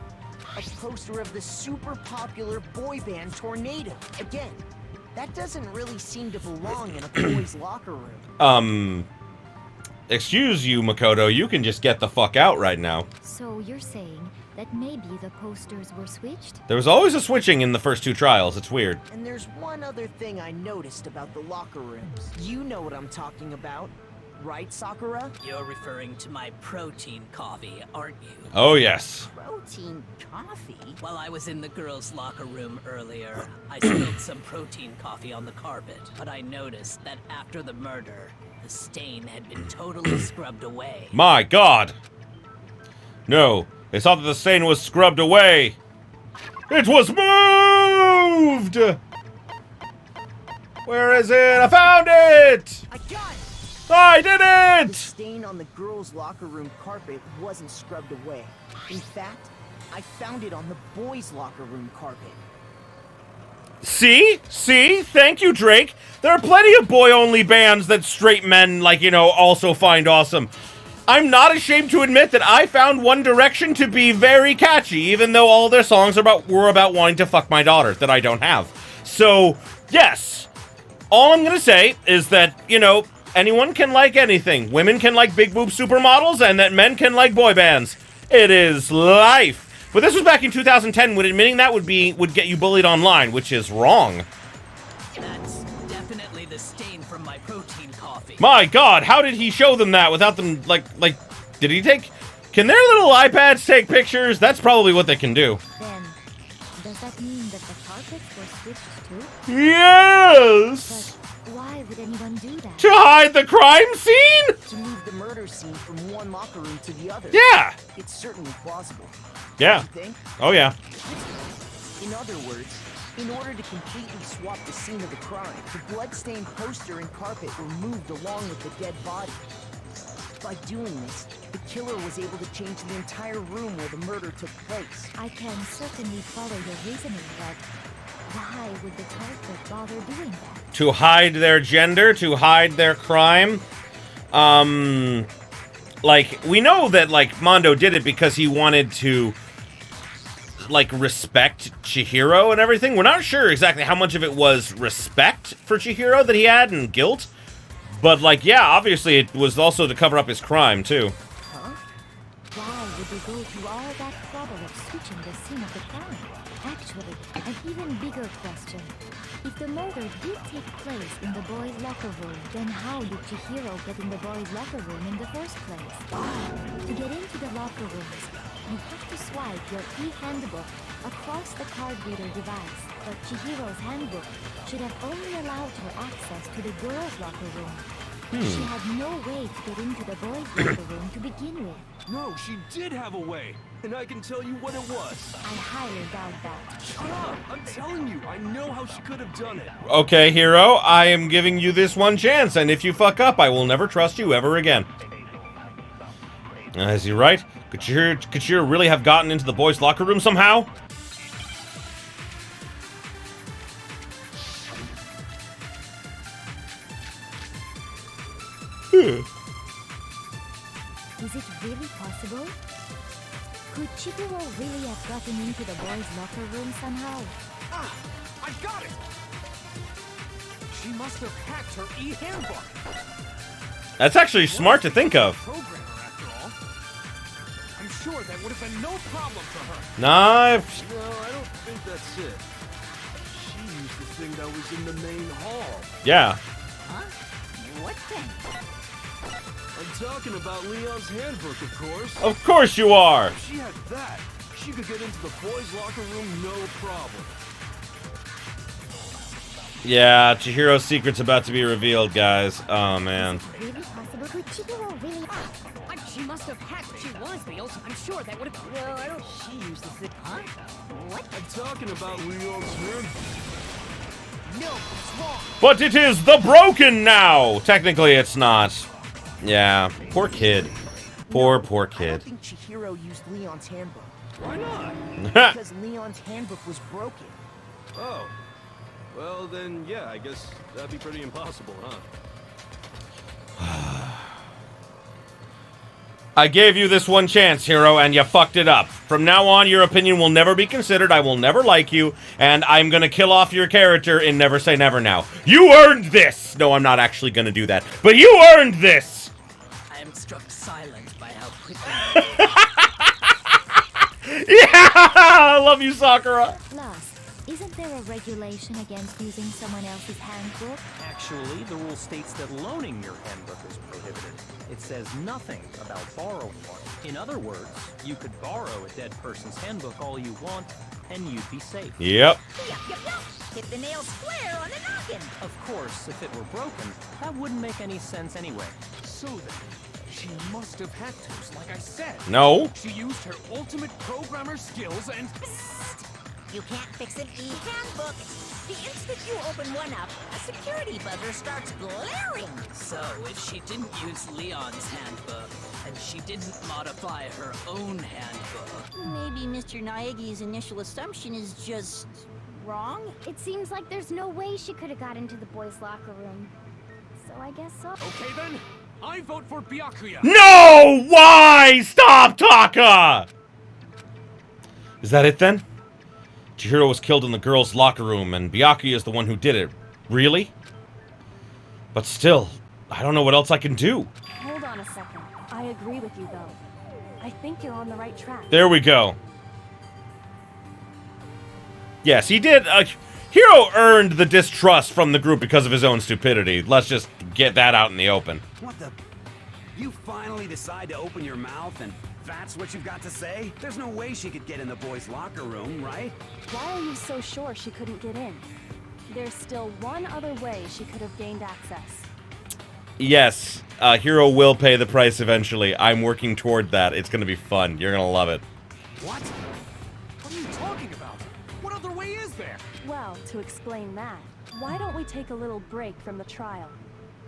a poster of the super popular boy band Tornado. Again, that doesn't really seem to belong in a boys' locker room. Excuse you, Makoto, you can just get the fuck out right now. So you're saying that maybe the posters were switched? There was always a switching in the first two trials, it's weird. And there's one other thing I noticed about the locker rooms. You know what I'm talking about, right, Sakura? You're referring to my protein coffee, aren't you? Oh, yes. Protein coffee? While I was in the girls' locker room earlier, I spilled some protein coffee on the carpet, but I noticed that after the murder, the stain had been totally scrubbed away. My God! No, they saw that the stain was scrubbed away. It was moved! Where is it? I found it! I got it! I did The it! stain on the girls' locker room carpet wasn't scrubbed away. In fact, I found it on the boys' locker room carpet. See? See? Thank you, Drake. There are plenty of boy-only bands that straight men, like, you know, also find awesome. I'm not ashamed to admit that I found One Direction to be very catchy, even though all their songs were about wanting to fuck my daughter that I don't have. So, yes. All I'm gonna say is that, you know, anyone can like anything. Women can like big boob supermodels, and that men can like boy bands. It is life. But this was back in 2010, when admitting that would get you bullied online, which is wrong. That's definitely the stain from my protein coffee. My God, how did he show them that without them, like, did he take... Can their little iPads take pictures? That's probably what they can do. Then, does that mean that the carpets were switched too? Yes! But why would anyone do that? To hide the crime scene? To move the murder scene from one locker room to the other. Yeah! It's certainly plausible. Yeah. Don't you think? Oh, yeah. In other words, in order to completely swap the scene of the crime, the blood-stained poster and carpet were moved along with the dead body. By doing this, the killer was able to change the entire room where the murder took place. I can certainly follow your reasoning, but why would the carpet bother doing that? To hide their gender, to hide their crime. Like, we know that, like, Mondo did it because he wanted to, like, respect Chihiro and everything. We're not sure exactly how much of it was respect for Chihiro that he had and guilt. But, like, yeah, obviously it was also to cover up his crime, too. Huh? Why would they go through all that trouble of switching the scene of the crime? Actually, an even bigger question. If the murder did take place in the boys' locker room, then how did Chihiro get in the boys' locker room in the first place? To get into the locker rooms, you have to swipe your e-handbook across the card reader device, but Chihiro's handbook should have only allowed her access to the girls' locker room. She had no way to get into the boys' locker room to begin with. No, she did have a way, and I can tell you what it was. I highly doubt that. Shut up! I'm telling you, I know how she could have done it. Okay, Hero, I am giving you this one chance, and if you fuck up, I will never trust you ever again. Is he right? Could Chihiro really have gotten into the boys' locker room somehow? Is it really possible? Could Chihiro really have gotten into the boys' locker room somehow? Ah! I got it! She must have hacked her e-handbook. That's actually smart to think of. Programmer, after all. I'm sure that would have been no problem for her. Nah, No, I don't think that's it. She used the thing that was in the main hall. yeah. Huh? What thing? I'm talking about Leon's handbook, of course. Of course you are. If she had that, she could get into the boys' locker room no problem. Yeah, Chihiro's secret's about to be revealed, guys. Oh, man. Really possible? Could Chihiro really... She must have hacked Chi-Wa's wheels. I'm sure that would have... Well, I don't... She used the thing. Huh? What? I'm talking about Leon's handbook. No, it's wrong. But it is the broken now! Technically, it's not. Yeah, poor kid. Poor I don't kid. think Chihiro used Leon's handbook. Why not? Because Leon's handbook was broken. Oh. Well, then, yeah, I guess that'd be pretty impossible, huh? I gave you this one chance, Hero, and you fucked it up. From now on, your opinion will never be considered, I will never like you, and I'm gonna kill off your character in Never Say Never Now. You earned this! No, I'm not actually gonna do that, but you earned this! I am struck silent by how quickly... Yeah! I love you, Sakura! Plus, isn't there a regulation against using someone else's handbook? Actually, the rule states that loaning your handbook is prohibited. It says nothing about borrowing one. In other words, you could borrow a dead person's handbook all you want, and you'd be safe. Yep. Yup. Hit the nail square on the noggin. Of course, if it were broken, that wouldn't make any sense anyway. So then, she must have hacked hers, like I said. No. She used her ultimate programmer skills and... You can't fix an e-handbook. The instant you open one up, a security buzzer starts glaring. So, if she didn't use Leon's handbook, and she didn't modify her own handbook... Maybe Mr. Naegi's initial assumption is just... wrong? It seems like there's no way she could have got into the boys' locker room. So I guess so. Okay then, I vote for Byakuya. No! Why? Stop, Taka! Is that it then? Chihiro was killed in the girls' locker room, and Byakuya is the one who did it. Really? But still, I don't know what else I can do. Hold on a second. I agree with you, though. I think you're on the right track. There we go. Yes, he did. Hiro earned the distrust from the group because of his own stupidity. Let's just get that out in the open. What the... You finally decide to open your mouth and that's what you've got to say? There's no way she could get in the boys' locker room, right? Why are you so sure she couldn't get in? There's still one other way she could have gained access. Yes, Hiro will pay the price eventually. I'm working toward that. It's gonna be fun. You're gonna love it. What? What are you talking about? What other way is there? Well, to explain that, why don't we take a little break from the trial?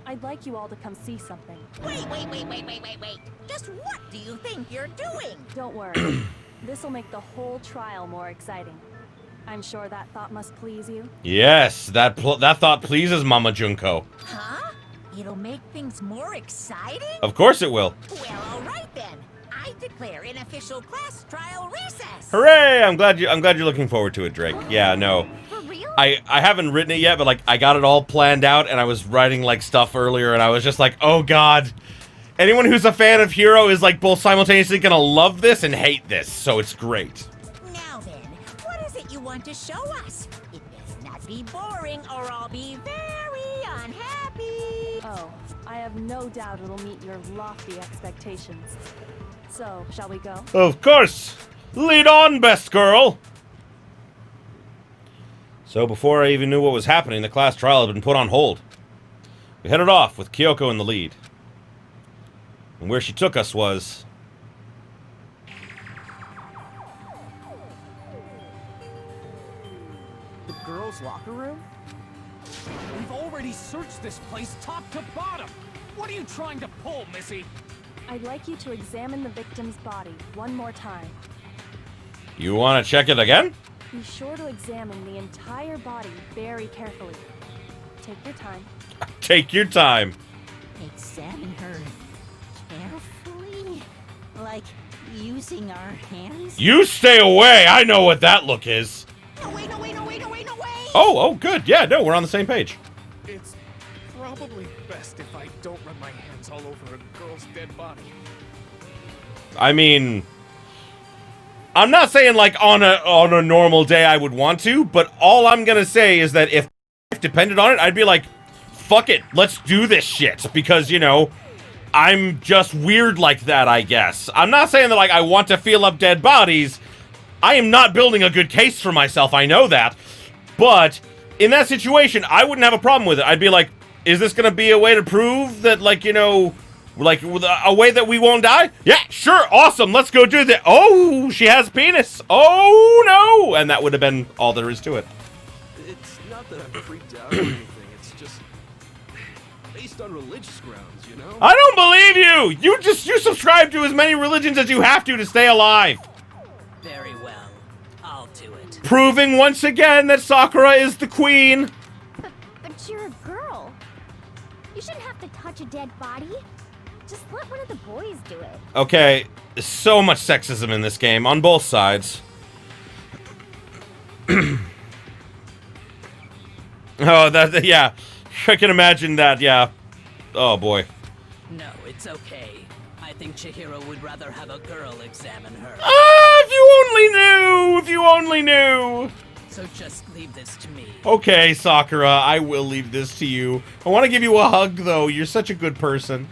I'd like you all to come see something. Wait. Just what do you think you're doing? Don't worry. This'll make the whole trial more exciting. I'm sure that thought must please you. Yes, that thought pleases Mama Junko. Huh? It'll make things more exciting? Of course it will. Well, all right then. I declare an official class trial recess. Hooray! I'm glad you're looking forward to it, Drake. Yeah, no. For real? I haven't written it yet, but like I got it all planned out, and I was writing like stuff earlier, and I was just like, oh god. Anyone who's a fan of Hiro is like both simultaneously gonna love this and hate this, so it's great. Now then, what is it you want to show us? It best not be boring, or I'll be very unhappy. Oh, I have no doubt it'll meet your lofty expectations. So, shall we go? Of course! Lead on, best girl! So before I even knew what was happening, the class trial had been put on hold. We headed off with Kyoko in the lead. And where she took us was... The girls' locker room? We've already searched this place top to bottom. What are you trying to pull, Missy? I'd like you to examine the victim's body one more time. You want to check it again? Be sure to examine the entire body very carefully. Take your time. Take your time. Examine her carefully? Like using our hands? You stay away! I know what that look is. No, wait, no, wait, no, wait, no, wait, no, wait! Oh, good. Yeah, no, we're on the same page. It's probably best if I don't run my hands all over a girl's dead body. I mean... I'm not saying, like, on a normal day I would want to, but all I'm gonna say is that if depended on it, I'd be like, fuck it, let's do this shit. Because, you know, I'm just weird like that, I guess. I'm not saying that, like, I want to feel up dead bodies. I am not building a good case for myself, I know that. But, in that situation, I wouldn't have a problem with it. I'd be like, is this gonna be a way to prove that, like, you know... Like, a way that we won't die? Yeah, sure, awesome, let's go do that. Oh, she has penis. Oh, no. And that would have been all there is to it. It's not that I'm freaked out or anything. It's just based on religious grounds, you know? I don't believe you. You subscribe to as many religions as you have to stay alive. Very well. I'll do it. Proving once again that Sakura is the queen. But you're a girl. You shouldn't have to touch a dead body. Just let one of the boys do it. Okay, so much sexism in this game, on both sides. Oh, yeah. I can imagine that, yeah. Oh, boy. No, it's okay. I think Chihiro would rather have a girl examine her. Ah, if you only knew! If you only knew! So just leave this to me. Okay, Sakura, I will leave this to you. I want to give you a hug, though. You're such a good person.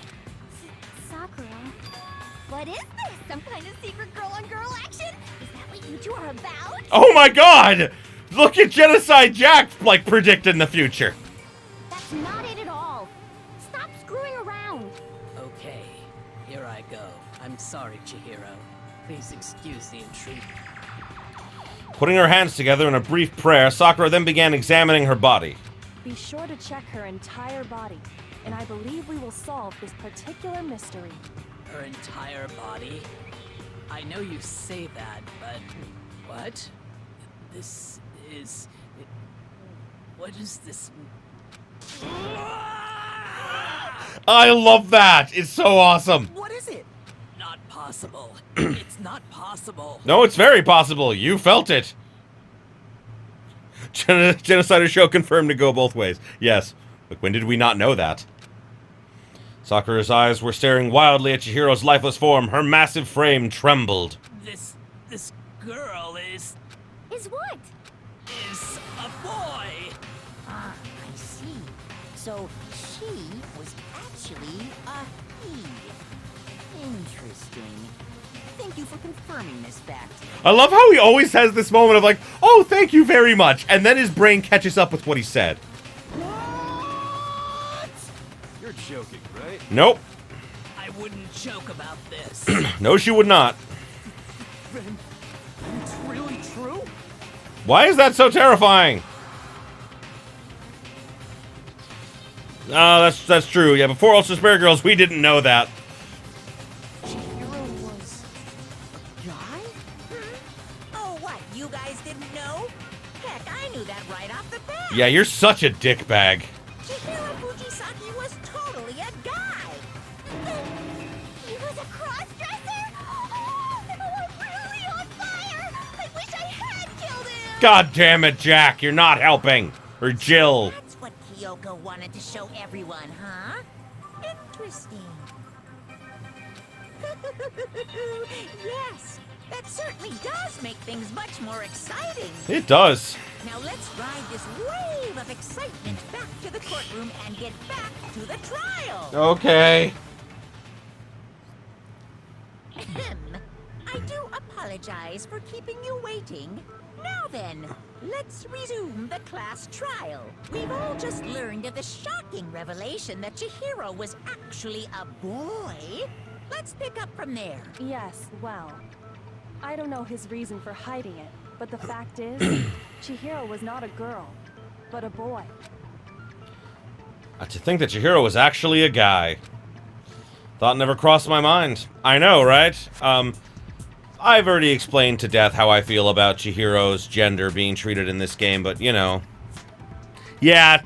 What is this? Some kind of secret girl-on-girl action? Is that what you two are about? Oh my god! Look at Genocide Jack, like, predicting the future. That's not it at all. Stop screwing around. Okay, here I go. I'm sorry, Chihiro. Please excuse the intrusion. Putting her hands together in a brief prayer, Sakura then began examining her body. Be sure to check her entire body, and I believe we will solve this particular mystery. Her entire body? I know you say that, but... What? This is... What is this... I love that! It's so awesome! What is it? Not possible. It's not possible. No, it's very possible. You felt it. Genocider show confirmed to go both ways. Yes. But when did we not know that? Sakura's eyes were staring wildly at Chihiro's lifeless form. Her massive frame trembled. This girl is... Is what? Is a boy! Ah, I see. So, she was actually a he. Interesting. Thank you for confirming this fact. I love how he always has this moment of like, oh, thank you very much. And then his brain catches up with what he said. You're joking, right? Nope. I wouldn't joke about this. No, she would not. Then it's really true? Why is that so terrifying? No, that's true. Yeah, before Ultra Spare Girls, we didn't know that. Chihiro was a guy? Oh, what? You guys didn't know? Heck, I knew that right off the bat. Yeah, you're such a dickbag. Chihiro Fujisaki was totally a guy. He was a cross-dresser? Oh, I'm really on fire! I wish I had killed him! God damn it, Jack. You're not helping. Or Jill. That's what Kyoko wanted to show everyone, huh? Interesting. Yes, that certainly does make things much more exciting. It does. Now let's ride this wave of excitement back to the courtroom and get back to the trial. Okay. I do apologize for keeping you waiting. Now then, let's resume the class trial. We've all just learned of the shocking revelation that Chihiro was actually a boy. Let's pick up from there. Yes, well, I don't know his reason for hiding it, but the fact is, Chihiro was not a girl, but a boy. To think that Chihiro was actually a guy. Thought never crossed my mind. I know, right? I've already explained to death how I feel about Chihiro's gender being treated in this game, but, you know. Yeah,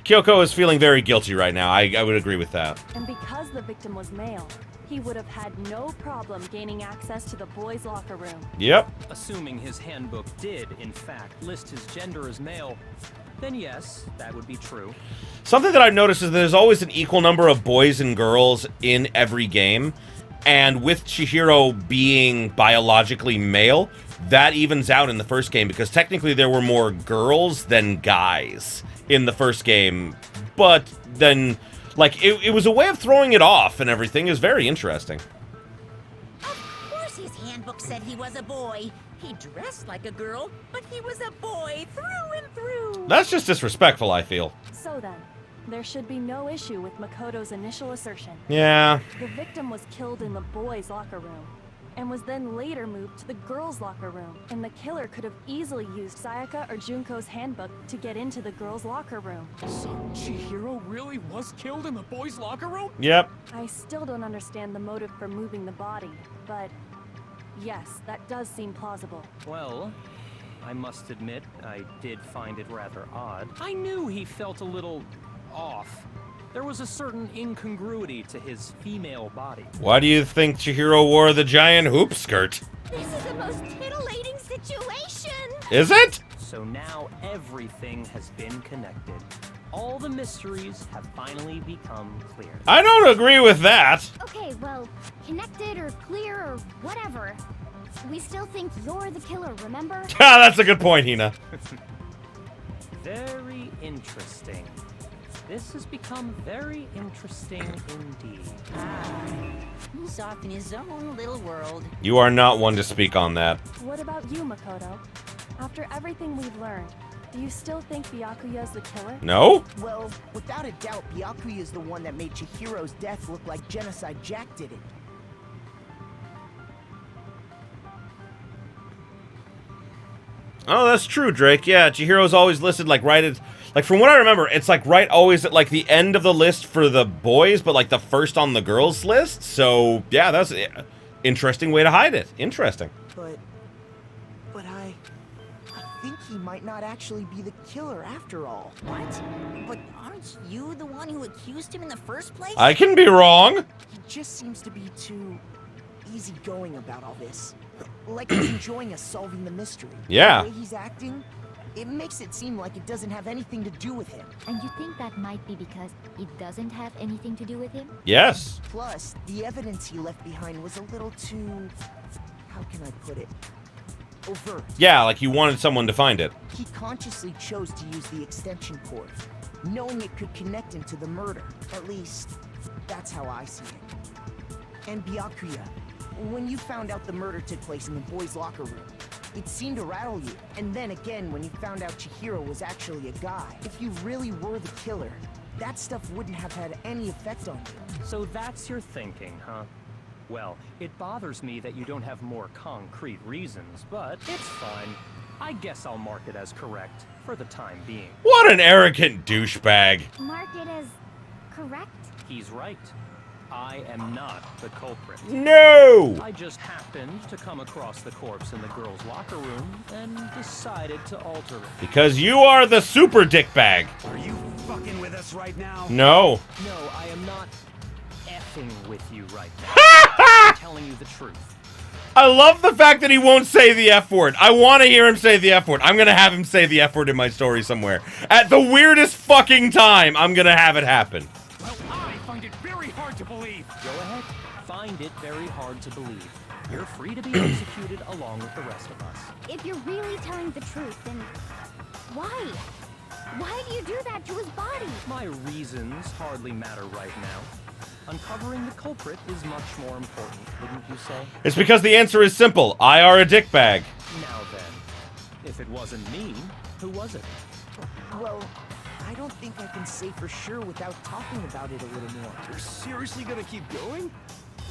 Kyoko is feeling very guilty right now. I would agree with that. And because the victim was male, he would have had no problem gaining access to the boys' locker room. Yep. Assuming his handbook did, in fact, list his gender as male, then yes, that would be true. Something that I've noticed is that there's always an equal number of boys and girls in every game. And with Chihiro being biologically male, that evens out in the first game because technically there were more girls than guys in the first game. But then, like, it was a way of throwing it off and everything. It was very interesting. Of course his handbook said he was a boy. He dressed like a girl, but he was a boy through and through. That's just disrespectful, I feel. So then, there should be no issue with Makoto's initial assertion. Yeah. The victim was killed in the boys' locker room, and was then later moved to the girls' locker room. And the killer could have easily used Sayaka or Junko's handbook to get into the girls' locker room. So Chihiro really was killed in the boys' locker room? Yep. I still don't understand the motive for moving the body, but yes, that does seem plausible. Well, I must admit, I did find it rather odd. I knew he felt a little off. There was a certain incongruity to his female body. Why do you think Chihiro wore the giant hoop skirt? This is the most titillating situation! Is it? So now everything has been connected. All the mysteries have finally become clear. I don't agree with that. Okay, well, connected or clear or whatever. We still think you're the killer, remember? Ah, that's a good point, Hina. Very interesting. This has become very interesting indeed. He's off in his own little world. You are not one to speak on that. What about you, Makoto? After everything we've learned, do you still think Byakuya is the killer? No? Well, without a doubt, Byakuya is the one that made Chihiro's death look like Genocide Jack did it. Oh, that's true, Drake. Yeah, Chihiro's always listed like right at, like from what I remember, it's like right always at like the end of the list for the boys, but like the first on the girls list. So yeah, that's an interesting way to hide it. Interesting. But I think he might not actually be the killer after all. What? But aren't you the one who accused him in the first place? I can be wrong. He just seems to be too easygoing about all this. Like he's enjoying us solving the mystery. Yeah. The way he's acting, it makes it seem like it doesn't have anything to do with him. And you think that might be because it doesn't have anything to do with him? Yes. Plus, the evidence he left behind was a little too... how can I put it? Overt. Yeah, like you wanted someone to find it. He consciously chose to use the extension cord, knowing it could connect him to the murder. At least, that's how I see it. And Byakuya, when you found out the murder took place in the boys' locker room, it seemed to rattle you. And then again, when you found out Chihiro was actually a guy, if you really were the killer, that stuff wouldn't have had any effect on you. So that's your thinking, huh? Well, it bothers me that you don't have more concrete reasons, but it's fine. I guess I'll mark it as correct for the time being. What an arrogant douchebag. Mark it as correct? He's right. I am not the culprit. No! I just happened to come across the corpse in the girls' locker room and decided to alter it. Because you are the super dickbag. Are you fucking with us right now? No. No, I am not effing with you right now. I'm telling you the truth. I love the fact that he won't say the F word. I want to hear him say the F word. I'm going to have him say the F word in my story somewhere. At the weirdest fucking time, I'm going to have it happen. Well, I find it very hard to believe. Go ahead. Find it very hard to believe. You're free to be executed along with the rest of us. If you're really telling the truth, then why? Why do you do that to his body? My reasons hardly matter right now. Uncovering the culprit is much more important, wouldn't you say? It's because the answer is simple. I are a dickbag. Now then, If it wasn't me, who was it? Well, I don't think I can say for sure without talking about it a little more. You're seriously gonna keep going?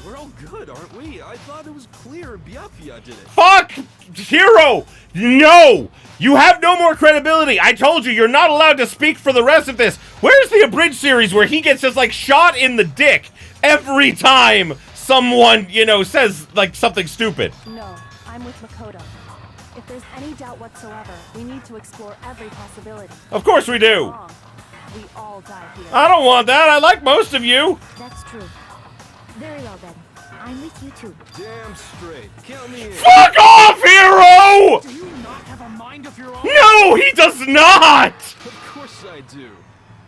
We're all good, aren't we? I thought it was clear Byakuya did it. Fuck! Hero! No! You have no more credibility! I told you, you're not allowed to speak for the rest of this! Where's the abridged series where he gets just, like, shot in the dick every time someone, you know, says, like, something stupid? No, I'm with Makoto. If there's any doubt whatsoever, we need to explore every possibility. Of course we do! Wrong. We all die here. I don't want that! I like most of you! That's true. Very well then. I'm with you too. Damn straight. Count me in. Fuck off, Hero! Do you not have a mind of your own? No, he does not! Of course I do.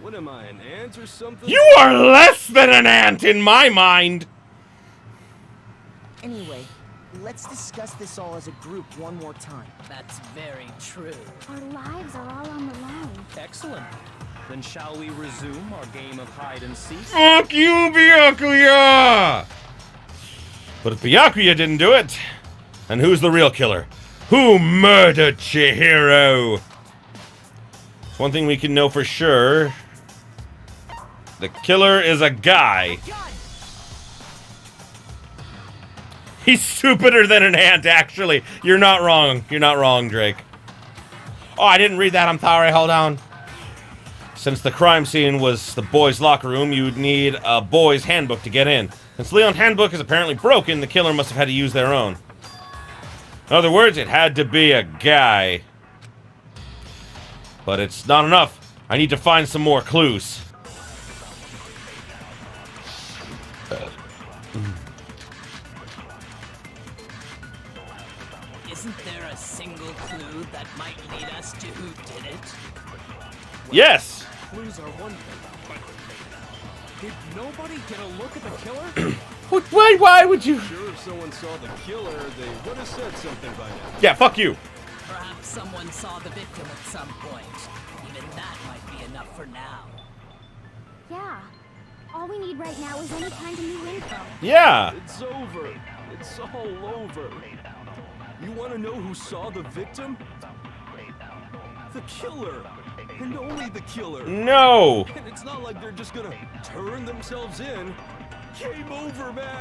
What am I, an ant or something? You are less than an ant in my mind! Anyway, let's discuss this all as a group one more time. That's very true. Our lives are all on the line. Excellent. Then shall we resume our game of hide and seek? Fuck you, Byakuya! But if Byakuya didn't do it, then who's the real killer? Who murdered Chihiro? It's one thing we can know for sure. The killer is a guy. He's stupider than an ant, actually. You're not wrong. You're not wrong, Drake. Oh, I didn't read that. I'm sorry. Hold on. Since the crime scene was the boys' locker room, you'd need a boys' handbook to get in. Since Leon's handbook is apparently broken, the killer must have had to use their own. In other words, it had to be a guy. But it's not enough. I need to find some more clues. Isn't there a single clue that might lead us to who did it? Yes! Clues are one thing, but did nobody get a look at the killer? Why would you? Sure, if someone saw the killer, they would have said something by now. Yeah, fuck you. Perhaps someone saw the victim at some point. Even that might be enough for now. Yeah. All we need right now is any kind of new info. Yeah. It's over. It's all over. You want to know who saw the victim? The killer. And only the killer. No. And it's not like they're just gonna turn themselves in. Game over, man.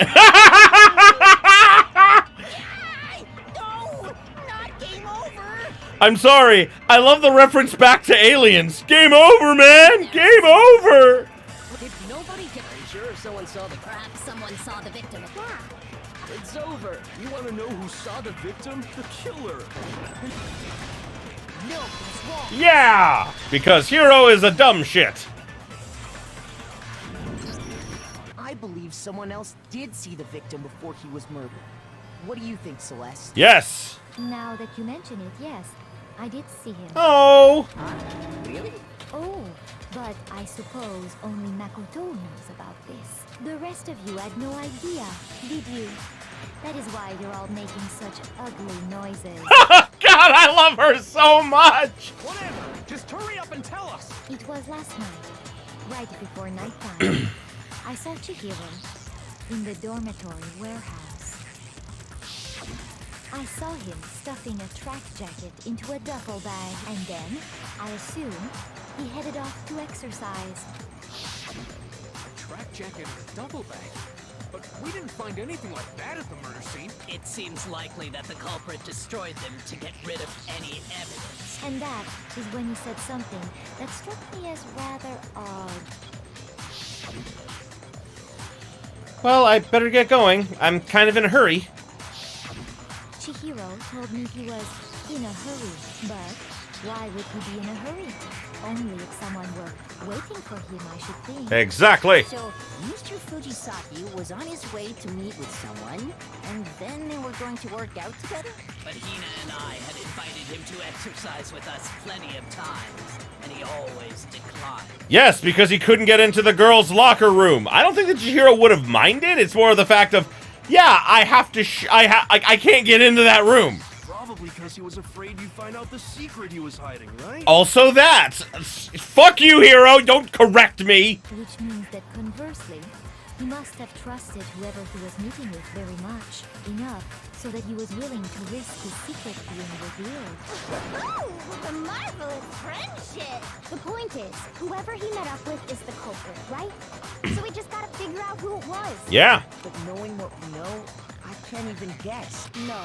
No, not game over. I'm sorry. I love the reference back to Aliens. Game over, man. Game over. Did nobody get? Are you sure if someone saw the? Perhaps someone saw the victim. Yeah. It's over. You want to know who saw the victim? The killer. No, that's wrong. Yeah. Because Hero is a dumb shit. I believe someone else did see the victim before he was murdered. What do you think, Celeste? Yes. Now that you mention it, yes. I did see him. Oh. Really? Oh, but I suppose only Makoto knows about this. The rest of you had no idea, did you? That is why you're all making such ugly noises. God, I love her so much. Whatever. Just hurry up and tell us. It was last night, right before nighttime. I saw Chihiro in the dormitory warehouse. I saw him stuffing a track jacket into a duffel bag, and then, I assume, he headed off to exercise. A track jacket and a duffel bag? But we didn't find anything like that at the murder scene. It seems likely that the culprit destroyed them to get rid of any evidence. And that is when he said something that struck me as rather odd. Well, I better get going. I'm kind of in a hurry. Chihiro told me he was in a hurry, but why would he be in a hurry? Only if someone were waiting for him, I should think. Exactly. So, Mr. Fujisaki was on his way to meet with someone, and then they were going to work out together? But Hina and I had invited him to exercise with us plenty of times, and he always declined. Yes, because he couldn't get into the girls' locker room. I don't think that Chihiro would have minded. It's more of the fact of, yeah, I have to. I can't get into that room. Probably because he was afraid you'd find out the secret he was hiding, right? Also that. Fuck you, Hero. Don't correct me. Which means that conversely, he must have trusted whoever he was meeting with very much, enough so that he was willing to risk his secret being revealed. Oh, the marvelous friendship! The point is, whoever he met up with is the culprit, right? So we just gotta figure out who it was. Yeah. But knowing what we know, I can't even guess. No.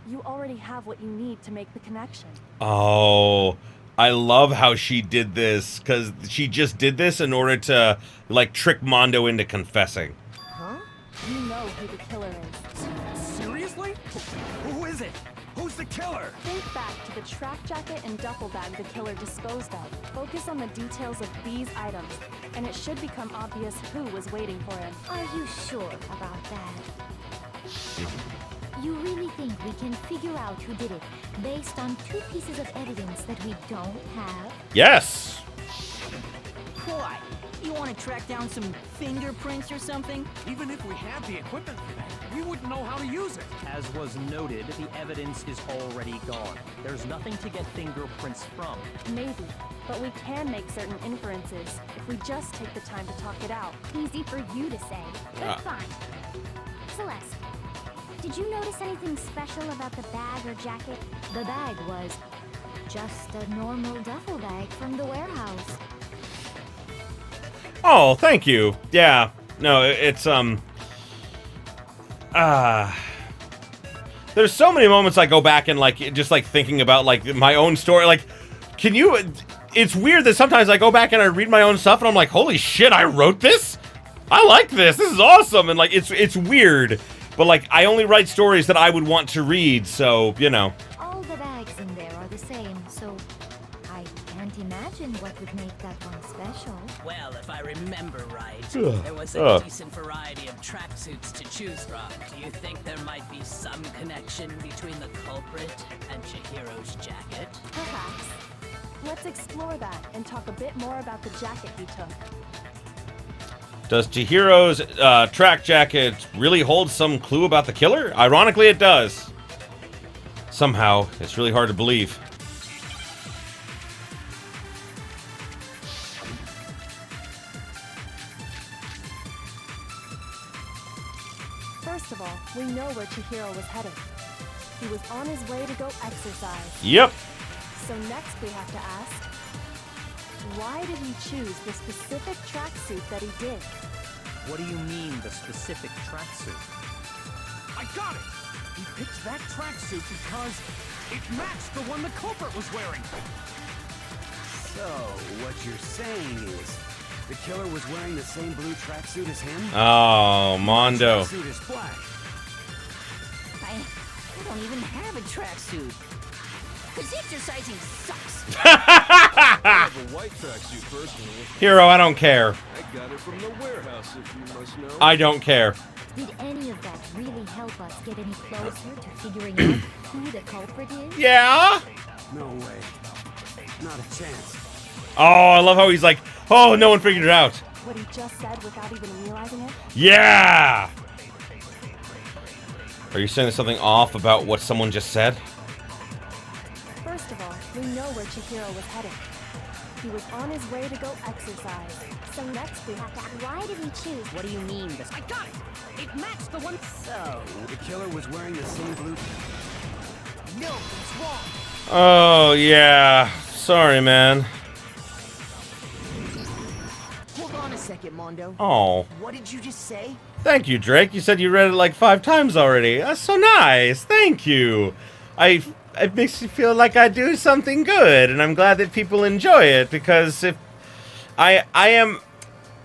You already have what you need to make the connection. Oh, I love how she did this, because she just did this in order to, like, trick Mondo into confessing. Huh? You know who the killer is. Seriously? Who is it? Who's the killer? Think back to the track jacket and duffel bag the killer disposed of. Focus on the details of these items, and it should become obvious who was waiting for him. Are you sure about that? You really think we can figure out who did it based on 2 pieces of evidence that we don't have? Yes. Why? You want to track down some fingerprints or something? Even if we had the equipment for that, we wouldn't know how to use it. As was noted, the evidence is already gone. There's nothing to get fingerprints from. Maybe, but we can make certain inferences if we just take the time to talk it out. Easy for you to say, but fine. Celeste, did you notice anything special about the bag or jacket? The bag was just a normal duffel bag from the warehouse. Oh, thank you. Yeah. No, it's, there's so many moments I go back and, like, just, like, thinking about, like, my own story. Like, it's weird that sometimes I go back and I read my own stuff and I'm like, holy shit, I wrote this? I like this. This is awesome. And, like, it's weird. But, like, I only write stories that I would want to read, so, you know. All the bags in there are the same, so I can't imagine what would make that one special. Well, if I remember right, there was a decent variety of tracksuits to choose from. Do you think there might be some connection between the culprit and Chihiro's jacket? Perhaps. Let's explore that and talk a bit more about the jacket he took. Does Chihiro's track jacket really hold some clue about the killer? Ironically, it does. Somehow, it's really hard to believe. First of all, we know where Chihiro was headed. He was on his way to go exercise. Yep. So next we have to ask, why did he choose the specific tracksuit that he did? What do you mean, the specific tracksuit? I got it! He picked that tracksuit because it matched the one the culprit was wearing. So, what you're saying is, the killer was wearing the same blue tracksuit as him? Oh, Mondo. The tracksuit is black. I don't even have a tracksuit. Because exercising sucks. I have a white tracksuit personally. Hero, I don't care. I got it from the warehouse, if you must know. I don't care. Did any of that really help us get any closer to figuring out who the culprit is? Yeah? No way. Not a chance. Oh, I love how he's like, oh, no one figured it out. What he just said without even realizing it? Yeah! Are you saying there's something off about what someone just said? First of all, we know where Chihiro was headed. He was on his way to go exercise. So next we have to ask, why did he choose? What do you mean? I got it! It matched the one... So... The killer was wearing the same blue... No, it's wrong. Oh, yeah. Sorry, man. Hold on a second, Mondo. Oh. What did you just say? Thank you, Drake. You said you read it like 5 times already. That's so nice. Thank you. It makes me feel like I do something good, and I'm glad that people enjoy it, because if I am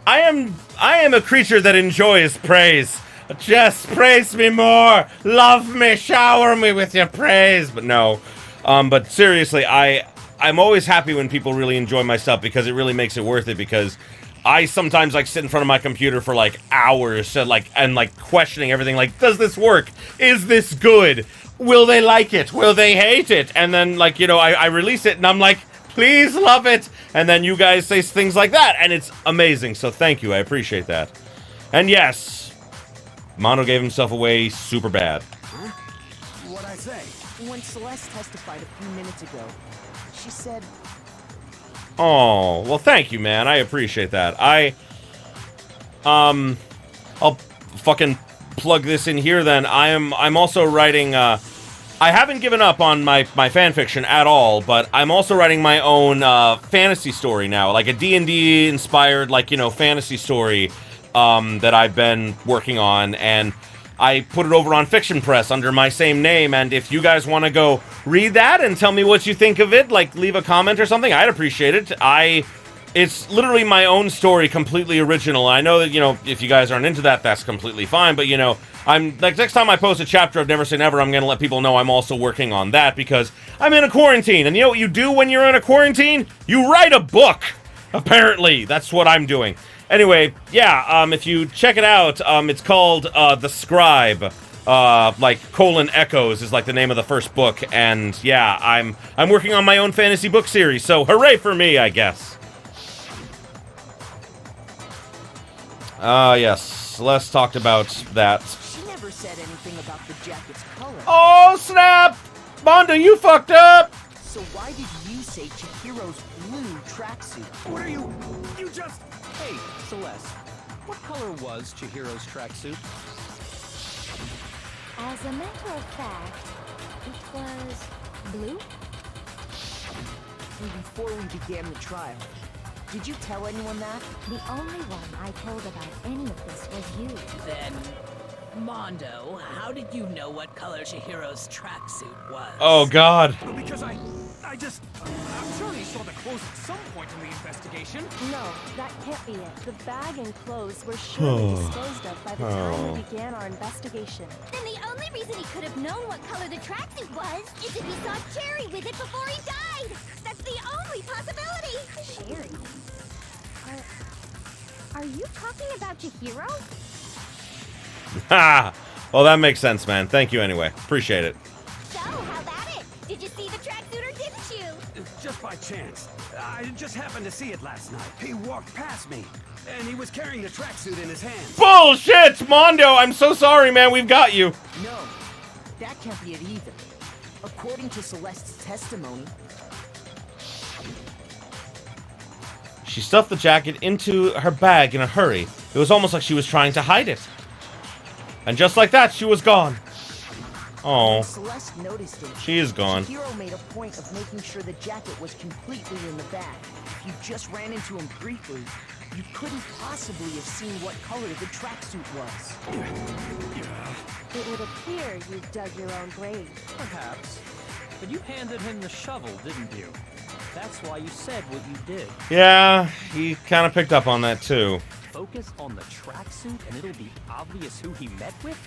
a creature that enjoys praise. Just praise me more, love me, shower me with your praise. But no, but seriously, I'm always happy when people really enjoy my stuff, because it really makes it worth it. Because I sometimes like sit in front of my computer for like hours, and questioning everything. Like, does this work? Is this good? Will they like it? Will they hate it? And then, like, you know, I release it and I'm like, please love it. And then you guys say things like that, and it's amazing. So thank you. I appreciate that. And yes, Mondo gave himself away super bad. Huh? What'd I say? When Celeste testified a few minutes ago, she said... Oh, well, thank you, man. I appreciate that. I'll fucking plug this in here then. I'm also writing, I haven't given up on my fanfiction at all, but I'm also writing my own fantasy story now, like a D&D inspired, like, you know, fantasy story that I've been working on, and I put it over on Fiction Press under my same name, and if you guys want to go read that and tell me what you think of it, like leave a comment or something, I'd appreciate it. It's literally my own story, completely original. I know that, you know, if you guys aren't into that, that's completely fine, but, you know, I'm, like, next time I post a chapter of Never Say Never, I'm gonna let people know I'm also working on that, because I'm in a quarantine, and you know what you do when you're in a quarantine? You write a book! Apparently, that's what I'm doing. Anyway, yeah, if you check it out, it's called, The Scribe, like, Echoes is, like, the name of the first book, and, yeah, I'm working on my own fantasy book series, so hooray for me, I guess. Yes, Celeste talked about that. She never said anything about the jacket's color. Oh, snap! Mondo, you fucked up! So why did you say Chihiro's blue tracksuit? What are you just... Hey, Celeste, what color was Chihiro's tracksuit? As a matter of fact, it was blue? Before we began the trial, did you tell anyone that? The only one I told about any of this was you. Then, Mondo, how did you know what color Chihiro's tracksuit was? Oh, God. Because I'm sure he saw the clothes at some point in the investigation. No, that can't be it. The bag and clothes were surely disposed of by the time we began our investigation. Then the only reason he could have known what color the tracksuit was is if he saw Cherry with it before he died. That's the only possibility. Cherry? Are you talking about Chihiro? Ha! Well, that makes sense, man. Thank you anyway. Appreciate it. So, how about it? Did you see the tracksuit or didn't you? Just by chance. I just happened to see it last night. He walked past me, and he was carrying the tracksuit in his hand. Bullshit! Mondo, I'm so sorry, man. We've got you. No, that can't be it either. According to Celeste's testimony, she stuffed the jacket into her bag in a hurry. It was almost like she was trying to hide it. And just like that, she was gone. Oh. Celeste noticed it. She is gone. Chihiro made a point of making sure the jacket was completely in the bag. If you just ran into him briefly, you couldn't possibly have seen what color the tracksuit was. It would appear you dug your own grave. Perhaps. But you handed him the shovel, didn't you? That's why you said what you did. Yeah, he kind of picked up on that too. Focus on the tracksuit and it'll be obvious who he met with?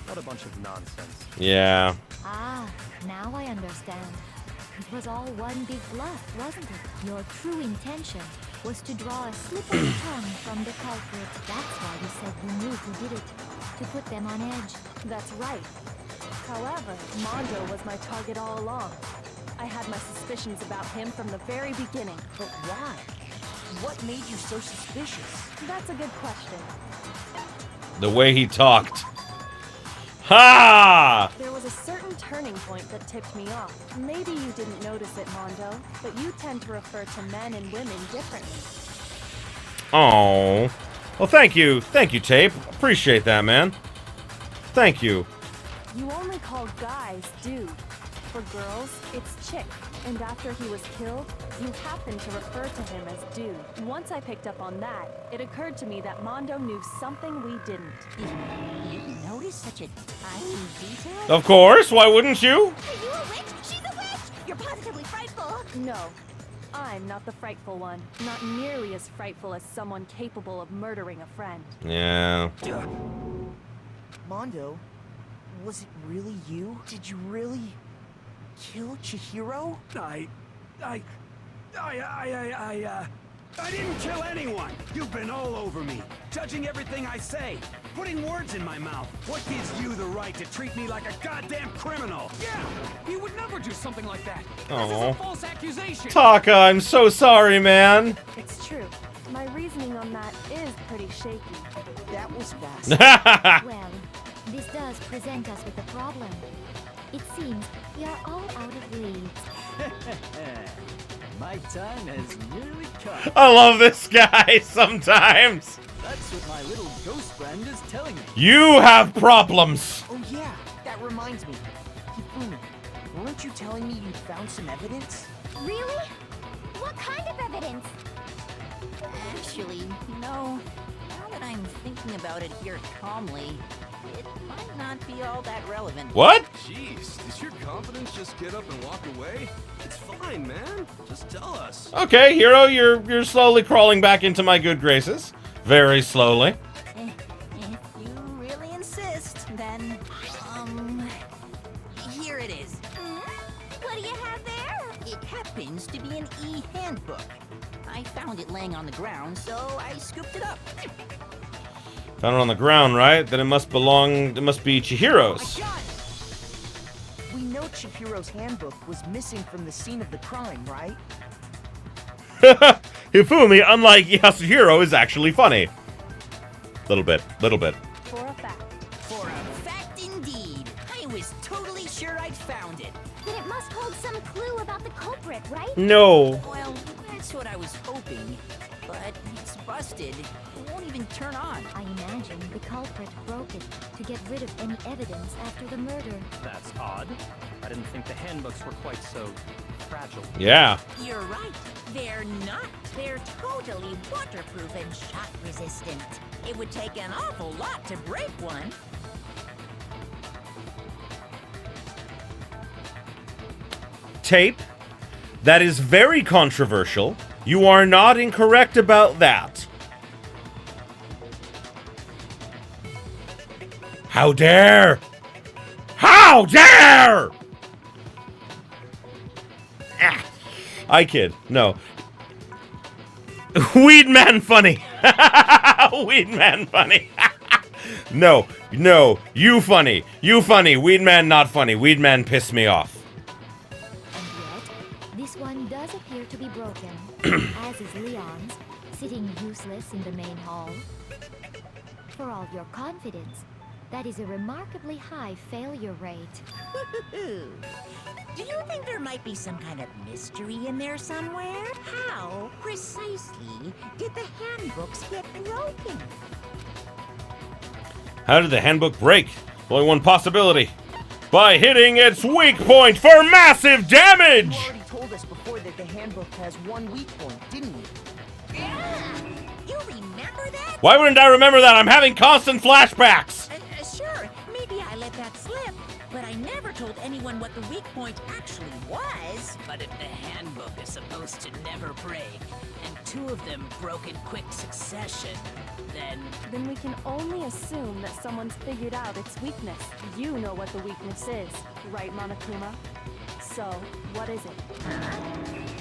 What a bunch of nonsense. Yeah. Ah, now I understand. It was all one big bluff, wasn't it? Your true intention was to draw a slip of the tongue from the culprit. That's why you said you knew who did it, to put them on edge. That's right. However, Mondo was my target all along. I had my suspicions about him from the very beginning. But why? What made you so suspicious? That's a good question. The way he talked. Ha! There was a certain turning point that tipped me off. Maybe you didn't notice it, Mondo, but you tend to refer to men and women differently. Oh. Well, thank you. Thank you, Tape. Appreciate that, man. Thank you. You only call guys dude. For girls, it's chick. And after he was killed, you happened to refer to him as dude. Once I picked up on that, it occurred to me that Mondo knew something we didn't. You noticed such a tiny detail? Of course. Why wouldn't you? Are you a witch? She's a witch! You're positively frightful! No. I'm not the frightful one. Not nearly as frightful as someone capable of murdering a friend. Yeah. Mondo, was it really you? Did you really kill Chihiro? I didn't kill anyone! You've been all over me, judging everything I say, putting words in my mouth. What gives you the right to treat me like a goddamn criminal? Yeah, he would never do something like that. Oh. This is a false accusation. Taka, I'm so sorry, man. It's true. My reasoning on that is pretty shaky. That was fast. Well, this does present us with a problem. It seems we are all out of leads. My time has nearly come. I love this guy sometimes. That's what my little ghost friend is You have problems! Oh yeah, that reminds me. Hifumi, weren't you telling me you found some evidence? Really? What kind of evidence? Actually, now that I'm thinking about it here calmly, it might not be all that relevant. What? Jeez, does your confidence just get up and walk away? It's fine, man. Just tell us. Okay, Hero, you're slowly crawling back into my good graces. Very slowly. If you really insist, then, here it is. What do you have there? It happens to be an e-handbook. I found it laying on the ground, so I scooped it up. Found it on the ground, right? Then it must be Chihiro's. We know Chihiro's handbook was missing from the scene of the crime, right? Hifumi, unlike Yasuhiro, is actually funny. Little bit. For a fact. For a fact indeed. I was totally sure I'd found it. Then it must hold some clue about the culprit, right? No. Well, that's what I was hoping. But it's busted. It won't even turn on. I imagine the culprit broke it to get rid of any evidence after the murder. That's odd. I didn't think the handbooks were quite so fragile. Yeah. You're right. They're not. They're totally waterproof and shock resistant. It would take an awful lot to break one. Tape. That is very controversial. You are not incorrect about that. How dare! How dare! Ah, I kid. No. Weed man funny. Weed man funny. No, you funny. You funny. Weed man not funny. Weed man pissed me off. This one does appear to be broken, as is Leon's, sitting useless in the main hall. For all your confidence, that is a remarkably high failure rate. Do you think there might be some kind of mystery in there somewhere? How precisely did the handbooks get broken? How did the handbook break? Only one possibility. By hitting its weak point for massive damage! You already told us before that the handbook has one weak point, didn't you? Yeah! You remember that? Why wouldn't I remember that? I'm having constant flashbacks! Sure, maybe I let that slip, but I never told anyone what the weak point actually was. But if the handbook is supposed to never break, and two of them broke in quick succession, Then we can only assume that someone's figured out its weakness. You know what the weakness is, right, Monokuma? So, what is it?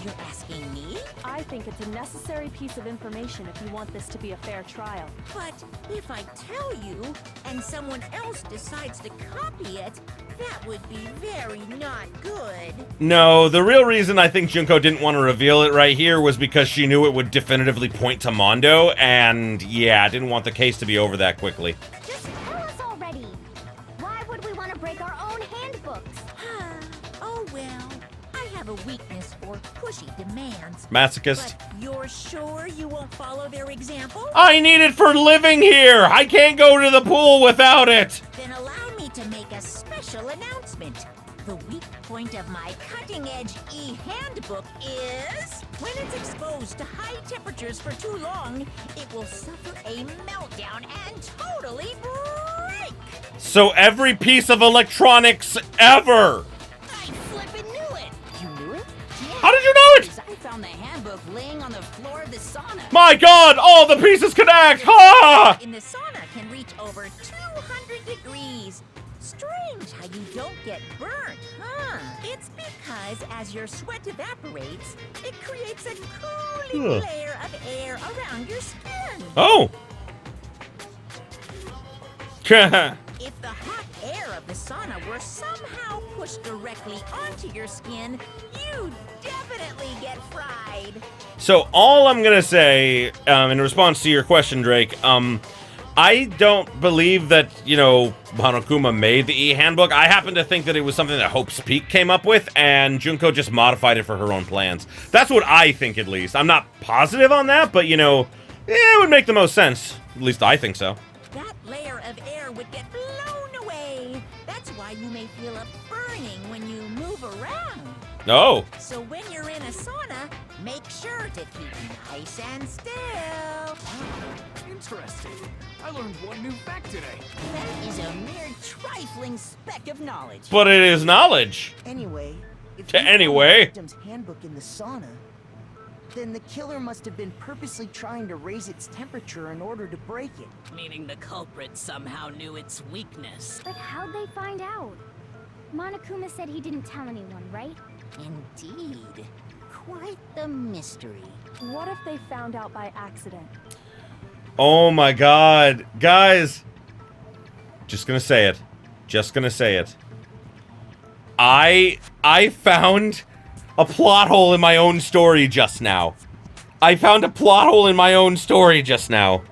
You're asking me? I think it's a necessary piece of information if you want this to be a fair trial. But if I tell you, and someone else decides to copy it, that would be very not good. No, the real reason I think Junko didn't want to reveal it right here was because she knew it would definitively point to Mondo, and yeah, didn't want the case to be over that quickly. Just tell us already! Why would we want to break our own handbooks? Oh well, I have a weakness for pushy demands. Masochist. But you're sure you won't follow their example? I need it for living here! I can't go to the pool without it! Then allow me to make a special announcement. The weak point of my cutting-edge e-handbook is... when it's exposed to high temperatures for too long, it will suffer a meltdown and totally break! So every piece of electronics ever! I flippin' knew it! You knew it? Yeah. How did you know it? I found the handbook laying on the floor of the sauna. My god, all the pieces connect! Ha! In the sauna can reach over 200 degrees. Strange how you don't get burnt, huh? It's because as your sweat evaporates, it creates a cooling layer of air around your skin. Oh! If the hot air of the sauna were somehow pushed directly onto your skin, you'd definitely get fried. So all I'm gonna say, in response to your question, Drake, I don't believe that, Monokuma made the e-handbook. I happen to think that it was something that Hope's Peak came up with, and Junko just modified it for her own plans. That's what I think, at least. I'm not positive on that, but, it would make the most sense. At least I think so. That layer of air you may feel a burning when you move around. Oh. So when you're in a sauna, make sure to keep nice and still. Interesting. I learned one new fact today. That is a mere trifling speck of knowledge. But it is knowledge. Anyway, if To you found anyway. the victim's handbook in the sauna, then the killer must have been purposely trying to raise its temperature in order to break it. Meaning the culprit somehow knew its weakness. But how'd they find out? Monokuma said he didn't tell anyone, right? Indeed. Quite the mystery. What if they found out by accident? Oh my god. Guys. Just gonna say it. Just gonna say it. I found a plot hole in my own story just now. I found a plot hole in my own story just now.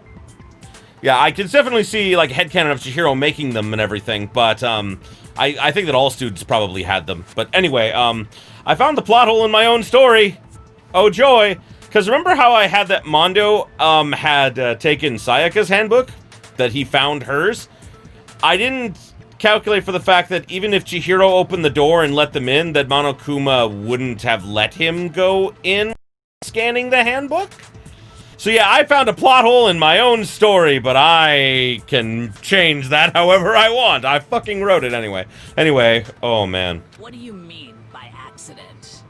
Yeah, I can definitely see, like, headcanon of Chihiro making them and everything, but, I think that all students probably had them. But anyway, I found the plot hole in my own story. Oh, joy. Because remember how I had that Mondo, had, taken Sayaka's handbook? That he found hers? I didn't calculate for the fact that even if Chihiro opened the door and let them in, that Monokuma wouldn't have let him go in scanning the handbook? So yeah, I found a plot hole in my own story, but I can change that however I want. I fucking wrote it anyway. Anyway, oh man. What do you mean by accident?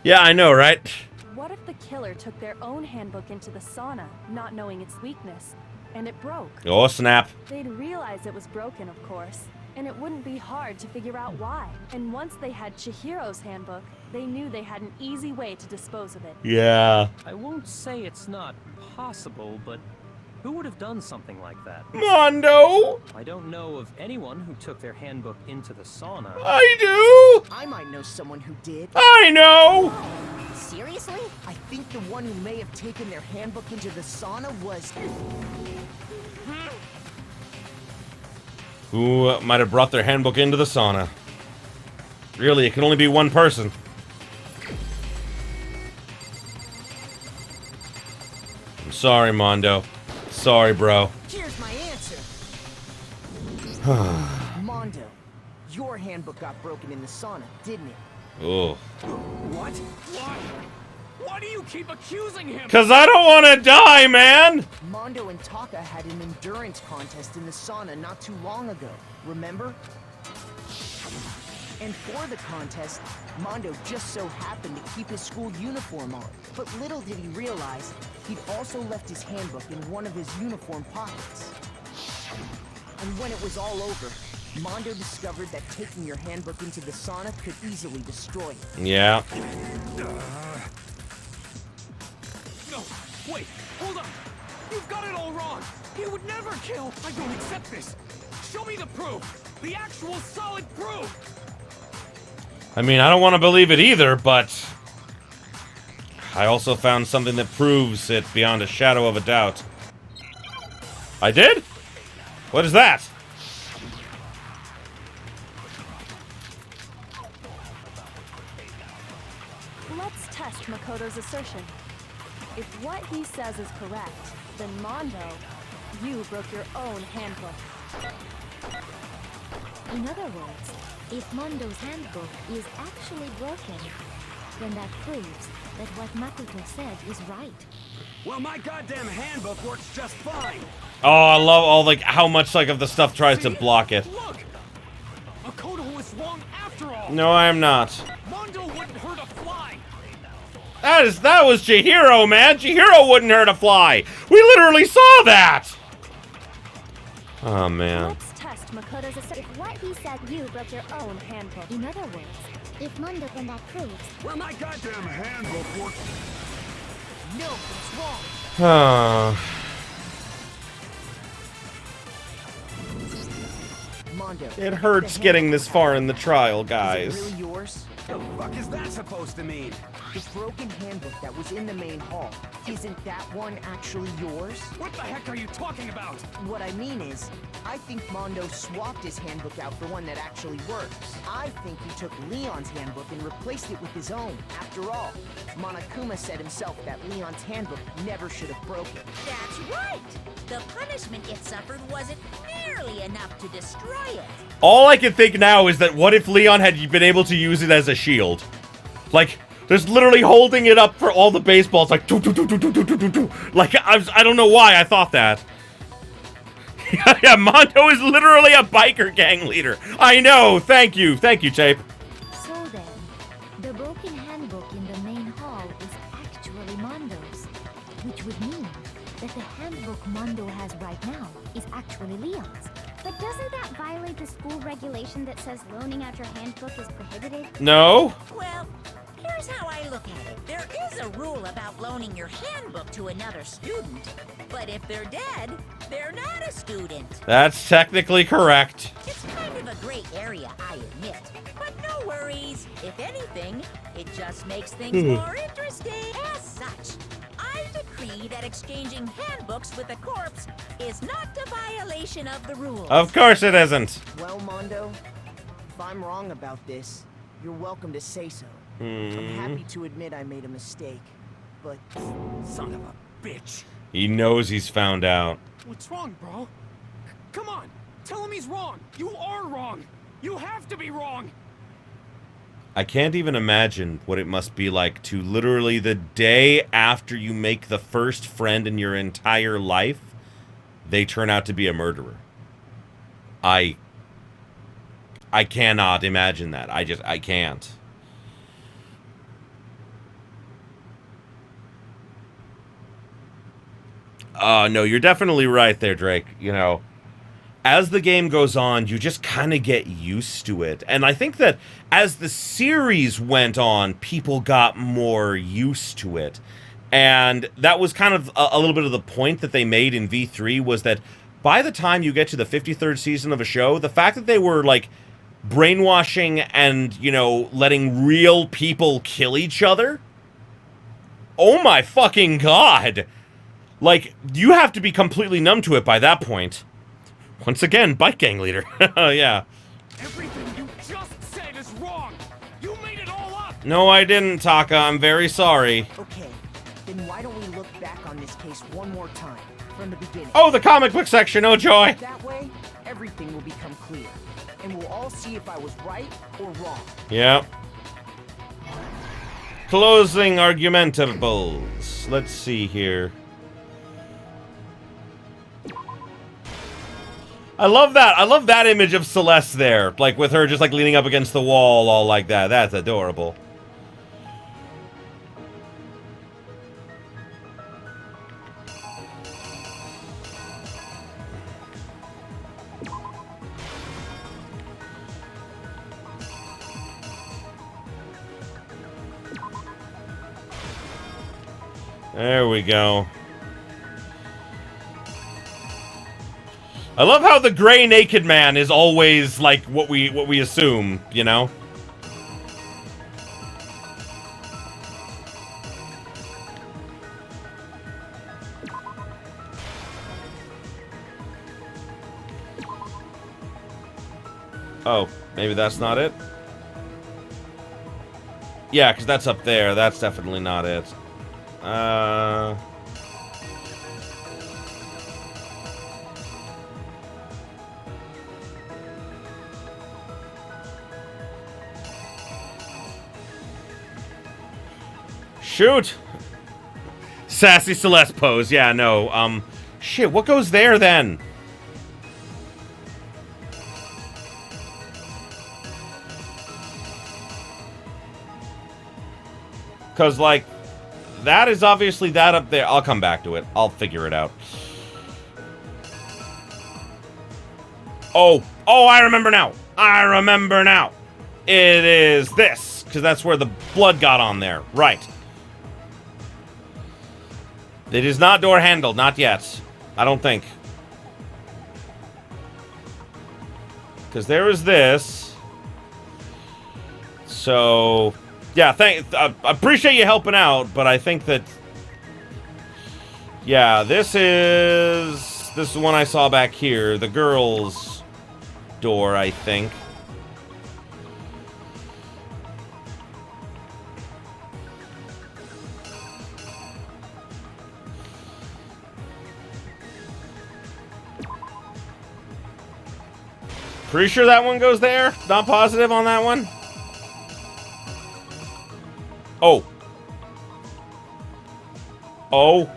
Yeah, I know, right? What if the killer took their own handbook into the sauna, not knowing its weakness, and it broke? Oh, snap. They'd realize it was broken, of course, and it wouldn't be hard to figure out why. And once they had Chihiro's handbook, they knew they had an easy way to dispose of it. Yeah. I won't say it's not possible, but who would have done something like that? Mondo! I don't know of anyone who took their handbook into the sauna. I do! I might know someone who did. I know! Seriously? I think the one who may have taken their handbook into the sauna was... Who might have brought their handbook into the sauna? Really, it can only be one person. I'm sorry, Mondo. Sorry, bro. Here's my answer. Mondo, your handbook got broken in the sauna, didn't it? Oh. What? Why? Why do you keep accusing him? Cause I don't want to die, man! Mondo and Taka had an endurance contest in the sauna not too long ago, remember? And for the contest, Mondo just so happened to keep his school uniform on. But little did he realize, he'd also left his handbook in one of his uniform pockets. And when it was all over, Mondo discovered that taking your handbook into the sauna could easily destroy it. Yeah. No, wait, hold on. You've got it all wrong. He would never kill. I don't accept this. Show me the proof. The actual solid proof. I mean, I don't want to believe it either, but... I also found something that proves it beyond a shadow of a doubt. I did? What is that? Let's test Makoto's assertion. If what he says is correct, then Mondo, you broke your own handbook. In other words, if Mondo's handbook is actually broken, then that proves that what Makoto said is right. Well, my goddamn handbook works just fine. Oh, I love all, like, how much, like, of the stuff tries to block it. Look! Makoto was wrong after all. No, I am not. Mondo wouldn't hurt a fly. That was Chihiro, man! Chihiro wouldn't hurt a fly! We literally saw that! Oh, man. Let's test Makoto's assertion. If what he said, you broke your own handbook. In other words, if Mondo, then that proves. Well, my goddamn handbook works. No, it's wrong. Mondo. It hurts getting this far in the trial, guys. Is it really yours? The fuck is that supposed to mean? The broken handbook that was in the main hall, isn't that one actually yours? What the heck are you talking about? What I mean is, I think Mondo swapped his handbook out for one that actually works. I think he took Leon's handbook and replaced it with his own. After all, Monokuma said himself that Leon's handbook never should have broken. That's right! The punishment punishment it suffered wasn't nearly enough to destroy it. All I can think now is that what if Leon had been able to use it as a shield? Like, just literally holding it up for all the baseballs, like, doo, doo, doo, doo, doo, doo, doo, doo. Like, I don't know why I thought that. Yeah, Mondo is literally a biker gang leader. I know. Thank you, Chape. So then, the broken handbook in the main hall is actually Mondo's, which would mean that the handbook Mondo has right now is actually Leon's. But doesn't that violate the school regulation that says loaning out your handbook is prohibited? No. Well, here's how I look at it. There is a rule about loaning your handbook to another student, but if they're dead, they're not a student. That's technically correct. It's kind of a gray area, I admit. But no worries. If anything, it just makes things more interesting. As such, I decree that exchanging handbooks with a corpse is not a violation of the rules. Of course it isn't. Well, Mondo, if I'm wrong about this, you're welcome to say so. I'm happy to admit I made a mistake, but... Son of a bitch. He knows he's found out. What's wrong, bro? Come on, tell him he's wrong. You are wrong. You have to be wrong. I can't even imagine what it must be like to literally the day after you make the first friend in your entire life, they turn out to be a murderer. I cannot imagine that. I can't. No, you're definitely right there, Drake. You know, as the game goes on, you just kind of get used to it. And I think that as the series went on, people got more used to it. And that was kind of a little bit of the point that they made in V3, was that by the time you get to the 53rd season of a show, the fact that they were, like, brainwashing and, you know, letting real people kill each other, oh my fucking god! Like, you have to be completely numb to it by that point. Once again, bike gang leader. Yeah. Everything you just said is wrong. You made it all up. No, I didn't, Taka. I'm very sorry. Okay, then why don't we look back on this case one more time, from the beginning? Oh, the comic book section. Oh, joy. That way, everything will become clear, and we'll all see if I was right or wrong. Yep. Closing argumentables. Let's see here. I love that. I love that image of Celeste there. Like, with her just, like, leaning up against the wall all like that. That's adorable. There we go. I love how the gray naked man is always like what we assume, you know? Oh, maybe that's not it? Yeah, because that's up there. That's definitely not it. Shoot! Sassy Celeste pose. Yeah, no. Shit, what goes there then? Because, like, that is obviously that up there. I'll come back to it. I'll figure it out. Oh, I remember now. I remember now. It is this, because that's where the blood got on there. Right. It is not door handled, not yet. I don't think. Because there is this. So, yeah, I appreciate you helping out, but I think that... Yeah, this is the one I saw back here. The girls' door, I think. Pretty sure that one goes there. Not positive on that one. Oh. Oh.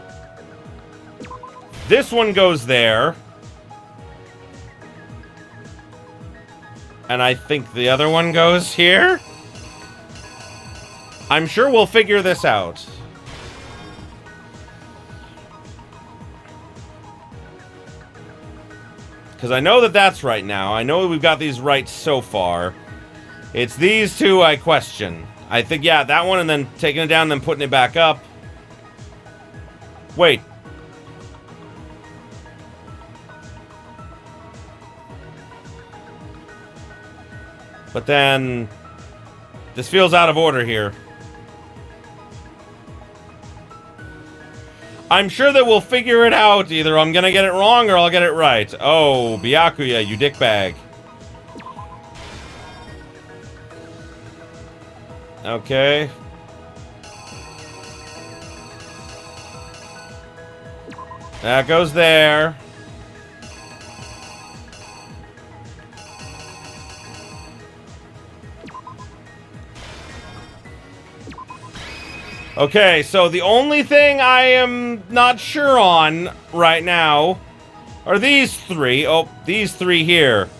This one goes there. And I think the other one goes here. I'm sure we'll figure this out. Because I know that that's right now. I know we've got these right so far. It's these two I question. I think, yeah, that one and then taking it down and then putting it back up. Wait. But then... this feels out of order here. I'm sure that we'll figure it out. Either I'm gonna get it wrong or I'll get it right. Oh, Byakuya, you dickbag. Okay. That goes there. Okay, so the only thing I am not sure on right now are these three. Oh, these three here.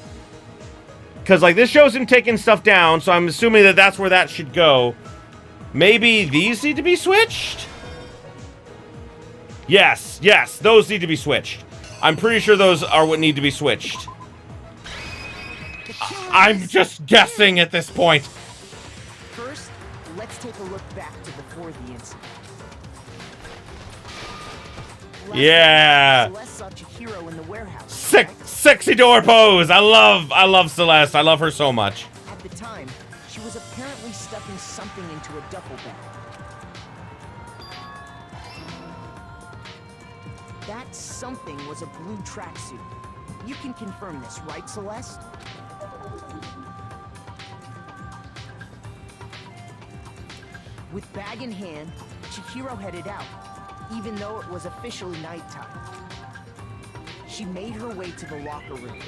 Because, like, this shows him taking stuff down, so I'm assuming that that's where that should go. Maybe these need to be switched? Yes, yes, those need to be switched. I'm pretty sure those are what need to be switched. I'm just guessing at this point. First, let's take a look back to before the incident. Yeah. Celeste saw Chihiro in the warehouse. Sexy door pose. I love Celeste. I love her so much. At the time, she was apparently stuffing something into a duffel bag. That something was a blue tracksuit. You can confirm this, right, Celeste? With bag in hand, Chihiro headed out, even though it was officially nighttime. She made her way to the locker room,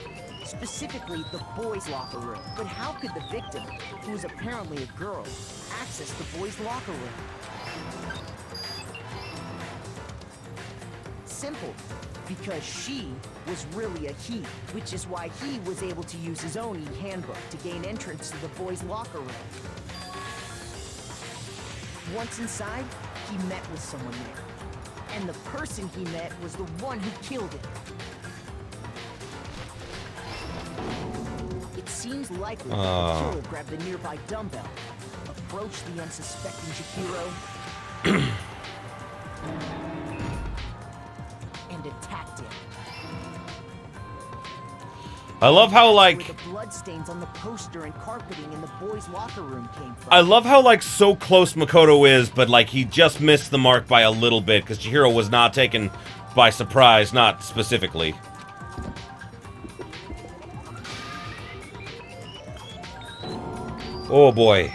specifically the boys' locker room. But how could the victim, who was apparently a girl, access the boys' locker room? Simple, because she was really a he, which is why he was able to use his own e-handbook to gain entrance to the boys' locker room. Once inside, he met with someone there. And the person he met was the one who killed him. It seems likely that the killer grabbed the nearby dumbbell, approached the unsuspecting Chihiro, and attacked him. I love how, like... where the bloodstains on the poster and carpeting in the boys' locker room came from. I love how, like, so close Makoto is, but, like, he just missed the mark by a little bit, because Chihiro was not taken by surprise, not specifically. Oh, boy.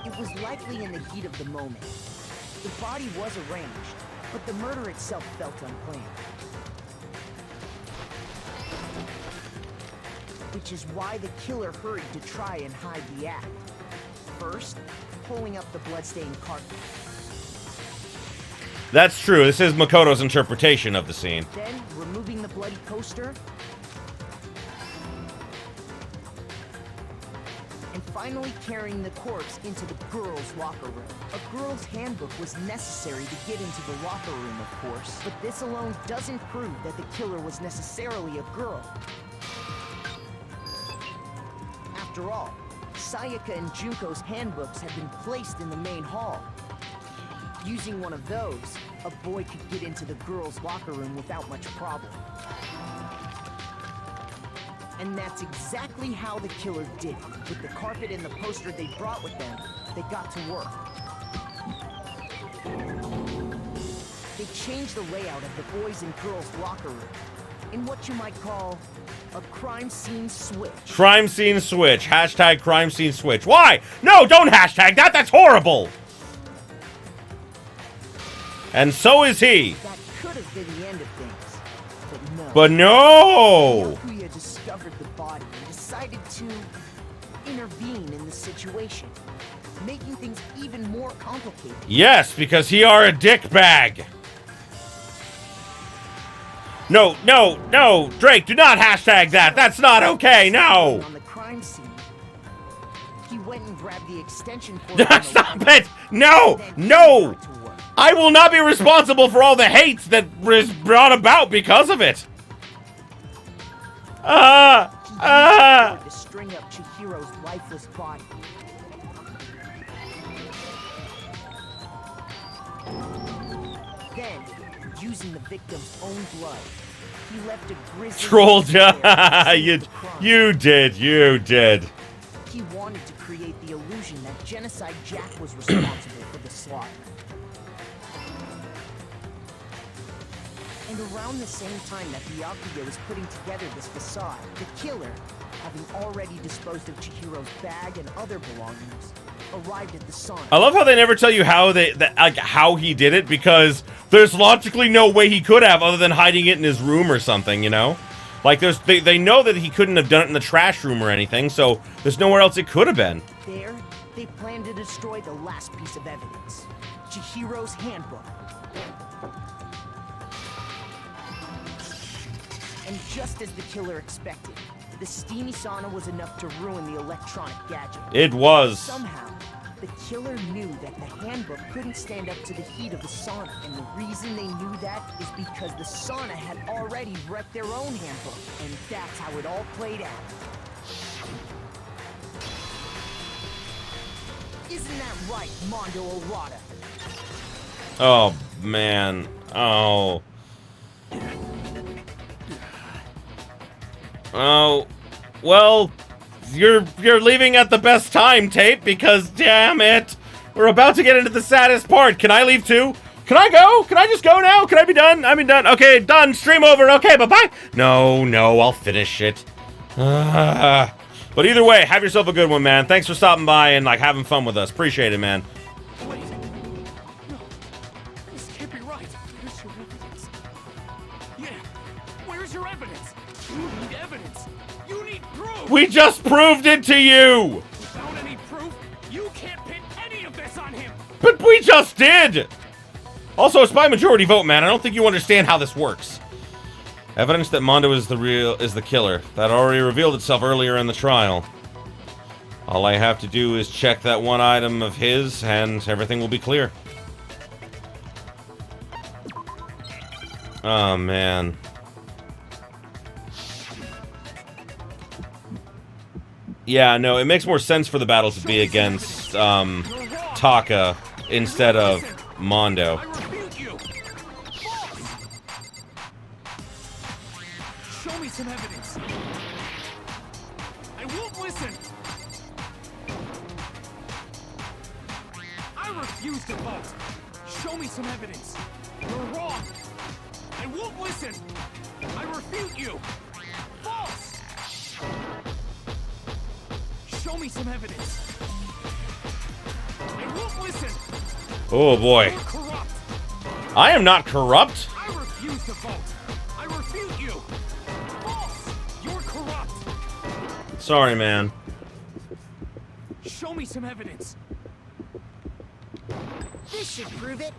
It was likely in the heat of the moment. The body was arranged, but the murder itself felt unplanned. Which is why the killer hurried to try and hide the act. First, pulling up the bloodstained carpet. That's true. This is Makoto's interpretation of the scene. Then, removing the bloody poster. And finally carrying the corpse into the girls' locker room. A girl's handbook was necessary to get into the locker room, of course. But this alone doesn't prove that the killer was necessarily a girl. After all, Sayaka and Junko's handbooks had been placed in the main hall. Using one of those, a boy could get into the girls' locker room without much problem. And that's exactly how the killer did it. With the carpet and the poster they brought with them, they got to work. They changed the layout of the boys' and girls' locker room in what you might call a crime scene switch. Crime scene switch. Hashtag crime scene switch. Why? No, don't hashtag that. That's horrible. And so is he. That could have been the end of things, but no. But no. Byakuya discovered the body and decided decided to intervene in the situation, making things even more complicated. Yes, because he are a dickbag. No, no, no, Drake, do not hashtag that. That's not okay. No. On the crime scene, he went and grabbed the extension cord. Stop it! No, no. I will not be responsible for all the hate that was brought about because of it. To string up Chihiro's lifeless body. Then, using the victim's own blood, he left a grisly Troll, trail you did. He wanted to create the illusion that Genocide Jack was responsible for the slaughter. And around the same time that Byakuya was putting together this facade, the killer, having already disposed of Chihiro's bag and other belongings, arrived at the sauna. I love how they never tell you how how he did it, because there's logically no way he could have other than hiding it in his room or something, you know? Like they know that he couldn't have done it in the trash room or anything, so there's nowhere else it could have been. There, they planned to destroy the last piece of evidence, Chihiro's handbook. And just as the killer expected, the steamy sauna was enough to ruin the electronic gadget. It was. Somehow, the killer knew that the handbook couldn't stand up to the heat of the sauna, and the reason they knew that is because the sauna had already wrecked their own handbook, and that's how it all played out. Isn't that right, Mondo Orada? Oh, man. Oh. Oh, well, you're leaving at the best time, Tape, because damn it, we're about to get into the saddest part. Can I leave too? Can I go? Can I just go now? Can I be done? I'm done. Okay, done. Stream over. Okay, bye-bye. No, I'll finish it. But either way, have yourself a good one, man. Thanks for stopping by and like having fun with us. Appreciate it, man. Wait. No. This can't be right. Where's your evidence? Yeah. Where's your evidence? You need evidence. You need proof. We just proved it to you. Without any proof, you can't pin any of this on him. But we just did. Also, it's by majority vote, man. I don't think you understand how this works. Evidence that Mondo is the killer. That already revealed itself earlier in the trial. All I have to do is check that one item of his, and everything will be clear. Oh, man. Yeah, no, it makes more sense for the battle to be against, Taka instead of Mondo. Show me some evidence. I won't listen. I refuse to vote. Show me some evidence. You're wrong. I won't listen. I refute you. False. Show me some evidence. I won't listen. Oh boy. You're corrupt. I am not corrupt. I refuse to vote. I refute you. False. You're corrupt. Sorry, man. Show me some evidence. This should prove it.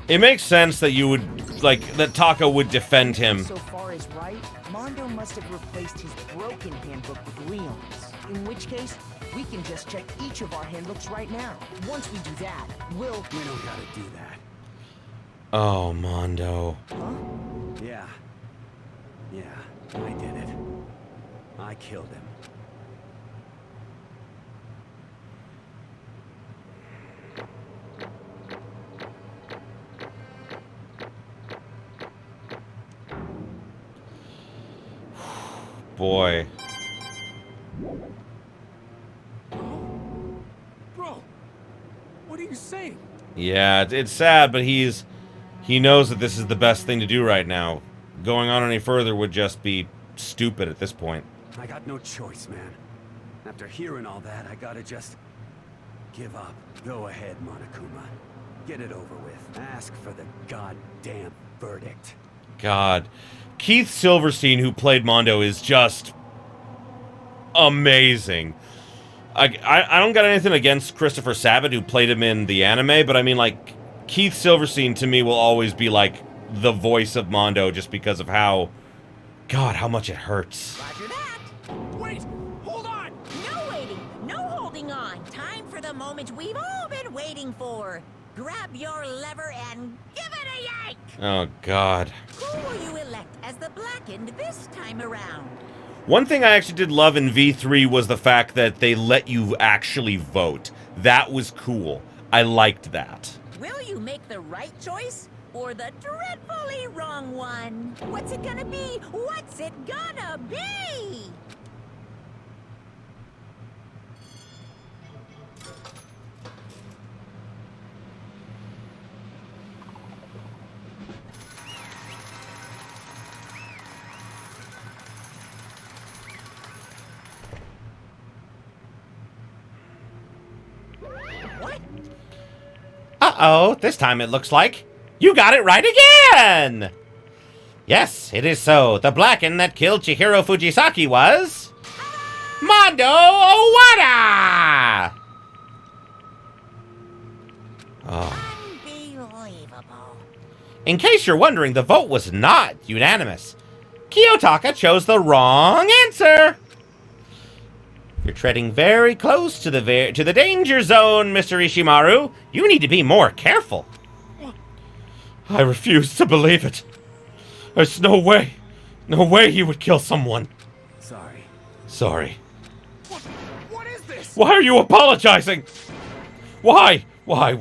It makes sense that you would, like, that Taka would defend him. So far as right, Mondo must have replaced his broken handbook with Leon's. In which case, we can just check each of our handbooks right now. Once we do that, we don't gotta do that. Oh, Mondo. Huh? Yeah, I did it. I killed him. Boy. Bro, what are you saying? Yeah, it's sad, but he knows that this is the best thing to do right now. Going on any further would just be stupid at this point. I got no choice, man. After hearing all that, I gotta just give up. Go ahead, Monokuma. Get it over with. Ask for the goddamn verdict. God. Keith Silverstein, who played Mondo, is just amazing. I don't got anything against Christopher Sabat, who played him in the anime, but I mean, like, Keith Silverstein, to me, will always be, like, the voice of Mondo just because of how... God, how much it hurts. Roger that. Wait! Hold on! No waiting, no holding on. Time for the moment we've all been waiting for. Grab your lever and give it a yank! Oh, God. Who will you elect as the blackened this time around? One thing I actually did love in V3 was the fact that they let you actually vote. That was cool. I liked that. Will you make the right choice or the dreadfully wrong one? What's it gonna be? What's it gonna be? What? Uh-oh, this time it looks like you got it right again! Yes, it is so. The blackened that killed Chihiro Fujisaki was... Mondo Owada! Oh. Unbelievable. In case you're wondering, the vote was not unanimous. Kiyotaka chose the wrong answer! You're treading very close to the danger zone, Mr. Ishimaru. You need to be more careful. I refuse to believe it. There's no way he would kill someone. Sorry. Sorry. What is this? Why are you apologizing? Why? Why?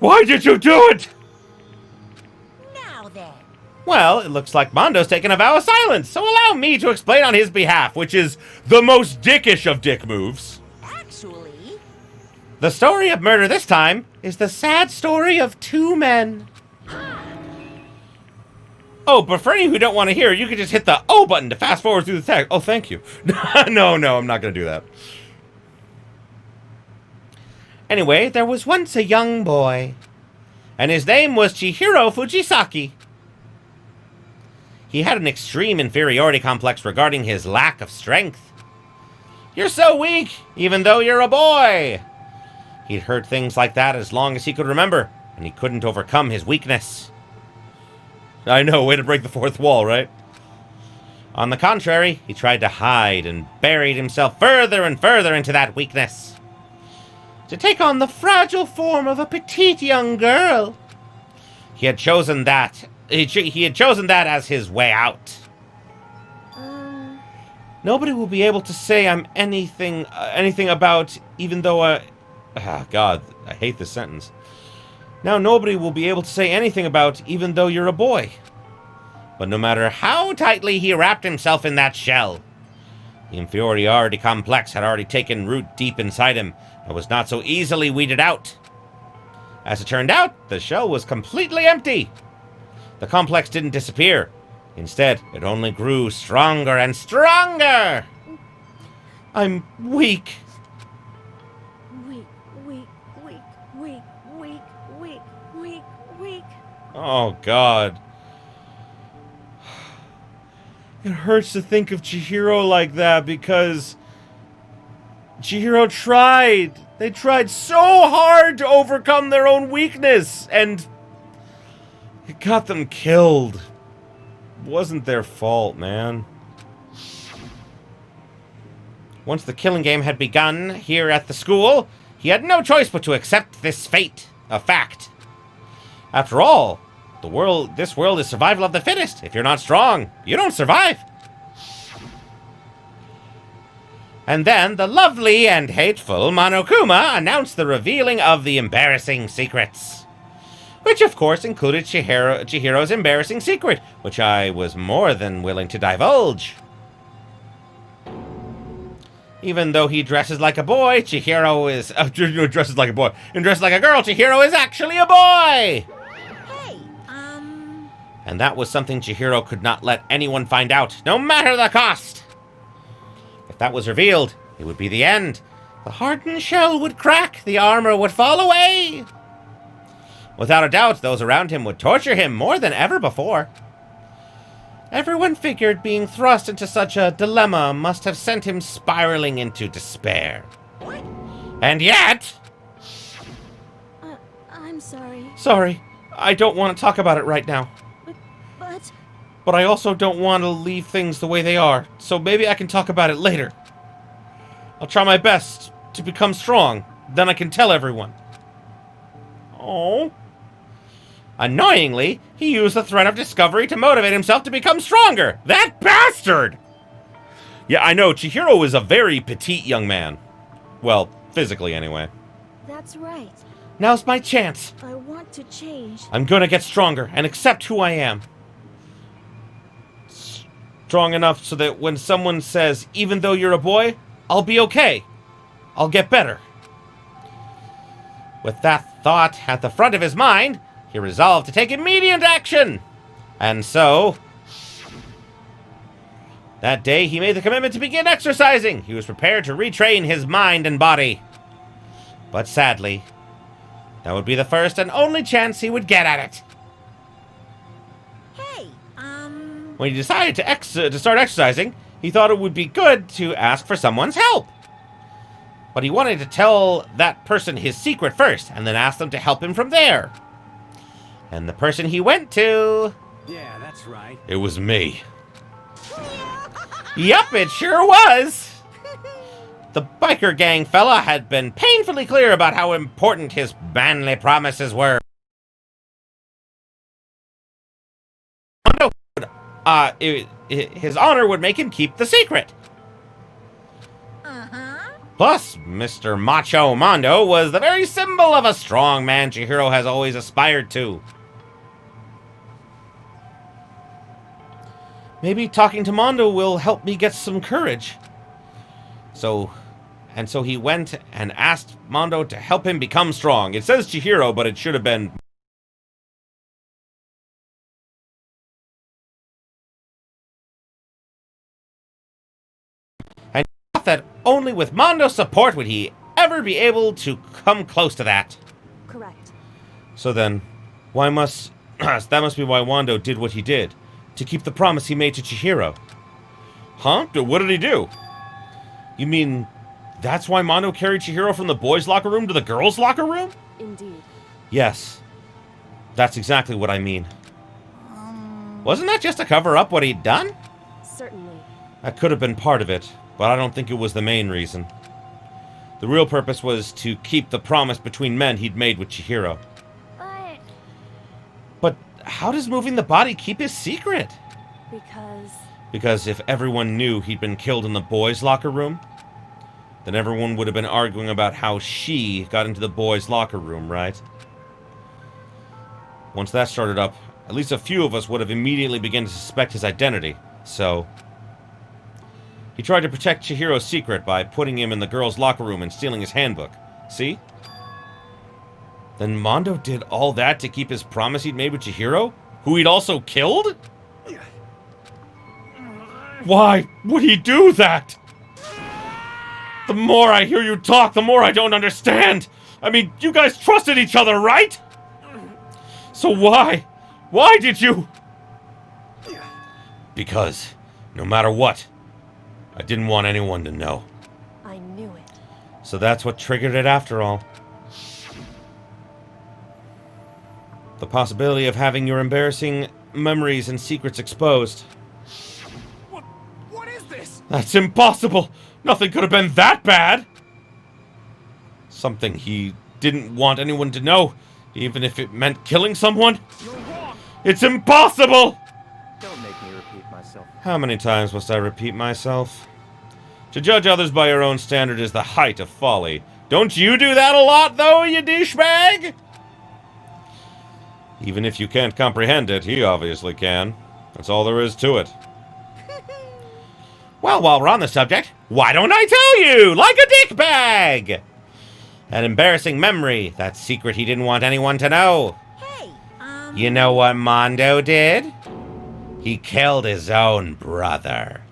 Why did you do it? Now then. Well, it looks like Mondo's taken a vow of silence, so allow me to explain on his behalf, Which is the most dickish of dick moves. Actually, the story of murder this time is the sad story of two men. Oh, but for any who don't want to hear, you can just hit the O button to fast forward through the text. Oh, thank you. No, I'm not going to do that. Anyway, there was once a young boy, and his name was Chihiro Fujisaki. He had an extreme inferiority complex regarding his lack of strength. You're so weak, even though you're a boy. He'd heard things like that as long as he could remember, and he couldn't overcome his weakness. I know, way to break the fourth wall, right? On the contrary, he tried to hide and buried himself further and further into that weakness, to take on the fragile form of a petite young girl. He had chosen that. He had chosen that as his way out. Nobody will be able to say I'm anything about, even though God, I hate this sentence. Now nobody will be able to say anything about, even though you're a boy. But no matter how tightly he wrapped himself in that shell, the inferiority complex had already taken root deep inside him and was not so easily weeded out. As it turned out, the shell was completely empty. The complex didn't disappear. Instead, it only grew stronger and stronger. I'm weak. Weak. Oh, God. It hurts to think of Chihiro like that because Chihiro tried. They tried so hard to overcome their own weakness, and it got them killed. It wasn't their fault, man. Once the killing game had begun here at the school, he had no choice but to accept this fate, a fact. After all, this world is survival of the fittest. If you're not strong, you don't survive. And then the lovely and hateful Monokuma announced the revealing of the embarrassing secrets. Which of course included Chihiro's embarrassing secret, which I was more than willing to divulge. Even though he dresses like a boy, Chihiro is... dresses like a boy. And dresses like a girl, Chihiro is actually a boy! And that was something Chihiro could not let anyone find out, no matter the cost. If that was revealed, it would be the end. The hardened shell would crack, the armor would fall away. Without a doubt, those around him would torture him more than ever before. Everyone figured being thrust into such a dilemma must have sent him spiraling into despair. What? And yet... I'm sorry. Sorry, I don't want to talk about it right now. But... But I also don't want to leave things the way they are, so maybe I can talk about it later. I'll try my best to become strong, then I can tell everyone. Oh. Annoyingly, he used the threat of discovery to motivate himself to become stronger. That bastard! Yeah, I know, Chihiro is a very petite young man. Well, physically anyway. That's right. Now's my chance. I want to change. I'm gonna get stronger and accept who I am. Strong enough so that when someone says, even though you're a boy, I'll be okay. I'll get better. With that thought at the front of his mind, he resolved to take immediate action. And so... that day, he made the commitment to begin exercising. He was prepared to retrain his mind and body. But sadly, that would be the first and only chance he would get at it. Hey, When he decided to start exercising, he thought it would be good to ask for someone's help. But he wanted to tell that person his secret first, and then ask them to help him from there. And the person he went to... Yeah, that's right. It was me. Yup, it sure was! The biker gang fella had been painfully clear about how important his manly promises were. His honor would make him keep the secret. Plus, Mr. Macho Mondo was the very symbol of a strong man Chihiro has always aspired to. Maybe talking to Mondo will help me get some courage. So he went and asked Mondo to help him become strong. It says Chihiro, but it should have been... and he thought that only with Mondo's support would he ever be able to come close to that. Correct. So then, why must... that must be why Mondo did what he did. To keep the promise he made to Chihiro. Huh? What did he do? You mean... that's why Mondo carried Chihiro from the boys' locker room to the girls' locker room? Indeed. Yes. That's exactly what I mean. Wasn't that just to cover up what he'd done? Certainly. That could have been part of it, but I don't think it was the main reason. The real purpose was to keep the promise between men he'd made with Chihiro. But how does moving the body keep his secret? Because if everyone knew he'd been killed in the boys' locker room, then everyone would have been arguing about how she got into the boys' locker room, right? Once that started up, at least a few of us would have immediately begun to suspect his identity, so... he tried to protect Chihiro's secret by putting him in the girls' locker room and stealing his handbook. See? Then Mondo did all that to keep his promise he'd made with Chihiro, who he'd also killed? Why would he do that? The more I hear you talk, the more I don't understand. I mean, you guys trusted each other, right? So why? Why did you? Because, no matter what, I didn't want anyone to know. I knew it. So that's what triggered it after all. The possibility of having your embarrassing memories and secrets exposed. What is this? That's impossible! Nothing could have been that bad! Something he didn't want anyone to know, even if it meant killing someone? You're wrong! It's impossible! Don't make me repeat myself. How many times must I repeat myself? To judge others by your own standard is the height of folly. Don't you do that a lot, though, you douchebag? Even if you can't comprehend it, he obviously can. That's all there is to it. Well, while we're on the subject, why don't I tell you, like a dickbag? An embarrassing memory, that secret he didn't want anyone to know. Hey, You know what Mondo did? He killed his own brother.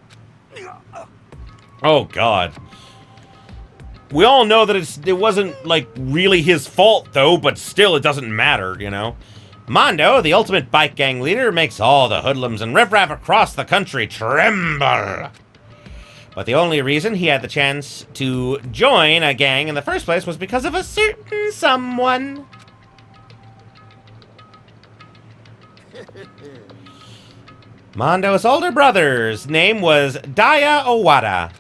Oh, God. We all know that it wasn't, like, really his fault, though, but still, it doesn't matter, you know? Mondo, the ultimate bike gang leader, makes all the hoodlums and riffraff across the country tremble. But the only reason he had the chance to join a gang in the first place was because of a certain someone. Mondo's older brother's name was Daya Owada.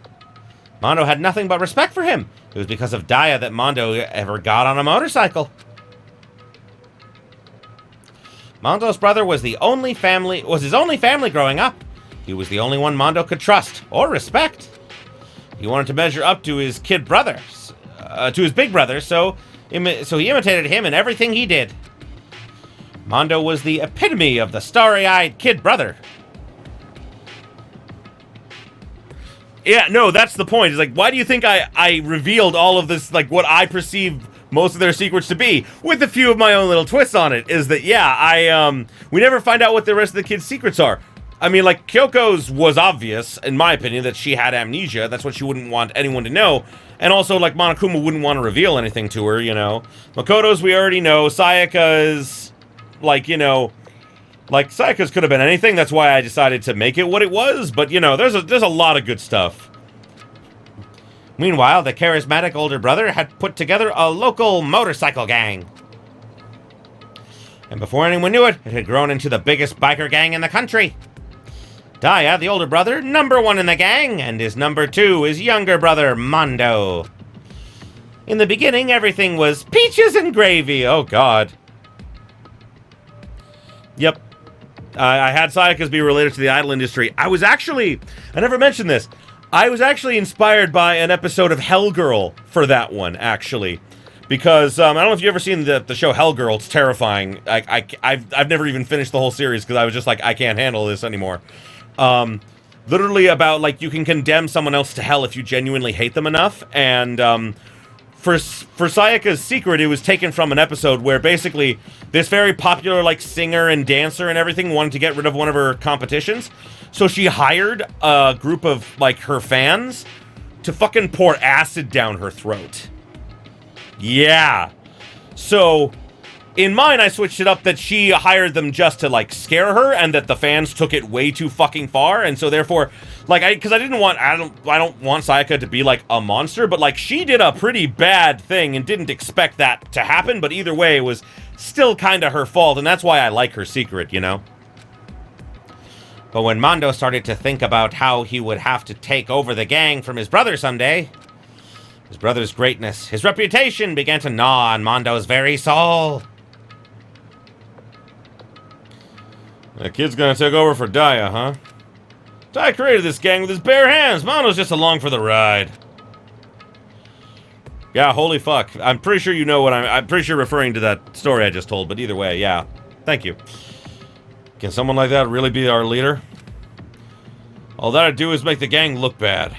Mondo had nothing but respect for him. It was because of Daya that Mondo ever got on a motorcycle. Mondo's brother was his only family growing up. He was the only one Mondo could trust or respect. He wanted to measure up to his big brother, so he imitated him in everything he did. Mondo was the epitome of the starry-eyed kid brother. Yeah, no, that's the point. It's like, why do you think I revealed all of this, like, what I perceive most of their secrets to be, with a few of my own little twists on it, is that, yeah, we never find out what the rest of the kids' secrets are. I mean, like, Kyoko's was obvious, in my opinion, that she had amnesia. That's what she wouldn't want anyone to know. And also, like, Monokuma wouldn't want to reveal anything to her, you know. Makoto's we already know. Sayaka's, like, you know, like, Sayaka's could have been anything. That's why I decided to make it what it was. But, you know, there's a lot of good stuff. Meanwhile, the charismatic older brother had put together a local motorcycle gang. And before anyone knew it, it had grown into the biggest biker gang in the country. Daya, the older brother, #1 in the gang, and his #2 is younger brother, Mondo. In the beginning, everything was peaches and gravy. Oh, God. Yep. I had Sayaka's be related to the idol industry. I never mentioned this. I was actually inspired by an episode of Hellgirl for that one, actually. Because, I don't know if you've ever seen the show Hellgirl. It's terrifying. I've never even finished the whole series because I was just like, I can't handle this anymore. Literally about, like, you can condemn someone else to hell if you genuinely hate them enough. And, for Sayaka's secret, it was taken from an episode where basically this very popular, like, singer and dancer and everything wanted to get rid of one of her competitions. So she hired a group of, like, her fans to fucking pour acid down her throat. Yeah. So, in mine, I switched it up that she hired them just to, like, scare her, and that the fans took it way too fucking far, and so therefore, like, I don't want Sayaka to be, like, a monster, but, like, she did a pretty bad thing and didn't expect that to happen, but either way, it was still kind of her fault, and that's why I like her secret, you know? But when Mondo started to think about how he would have to take over the gang from his brother someday, his brother's greatness, his reputation began to gnaw on Mondo's very soul. That kid's gonna take over for Daya, huh? Daya created this gang with his bare hands. Mondo's just along for the ride. Yeah, holy fuck. I'm pretty sure you know what I'm pretty sure referring to that story I just told, but either way, yeah. Thank you. Can someone like that really be our leader? All that'd do is make the gang look bad.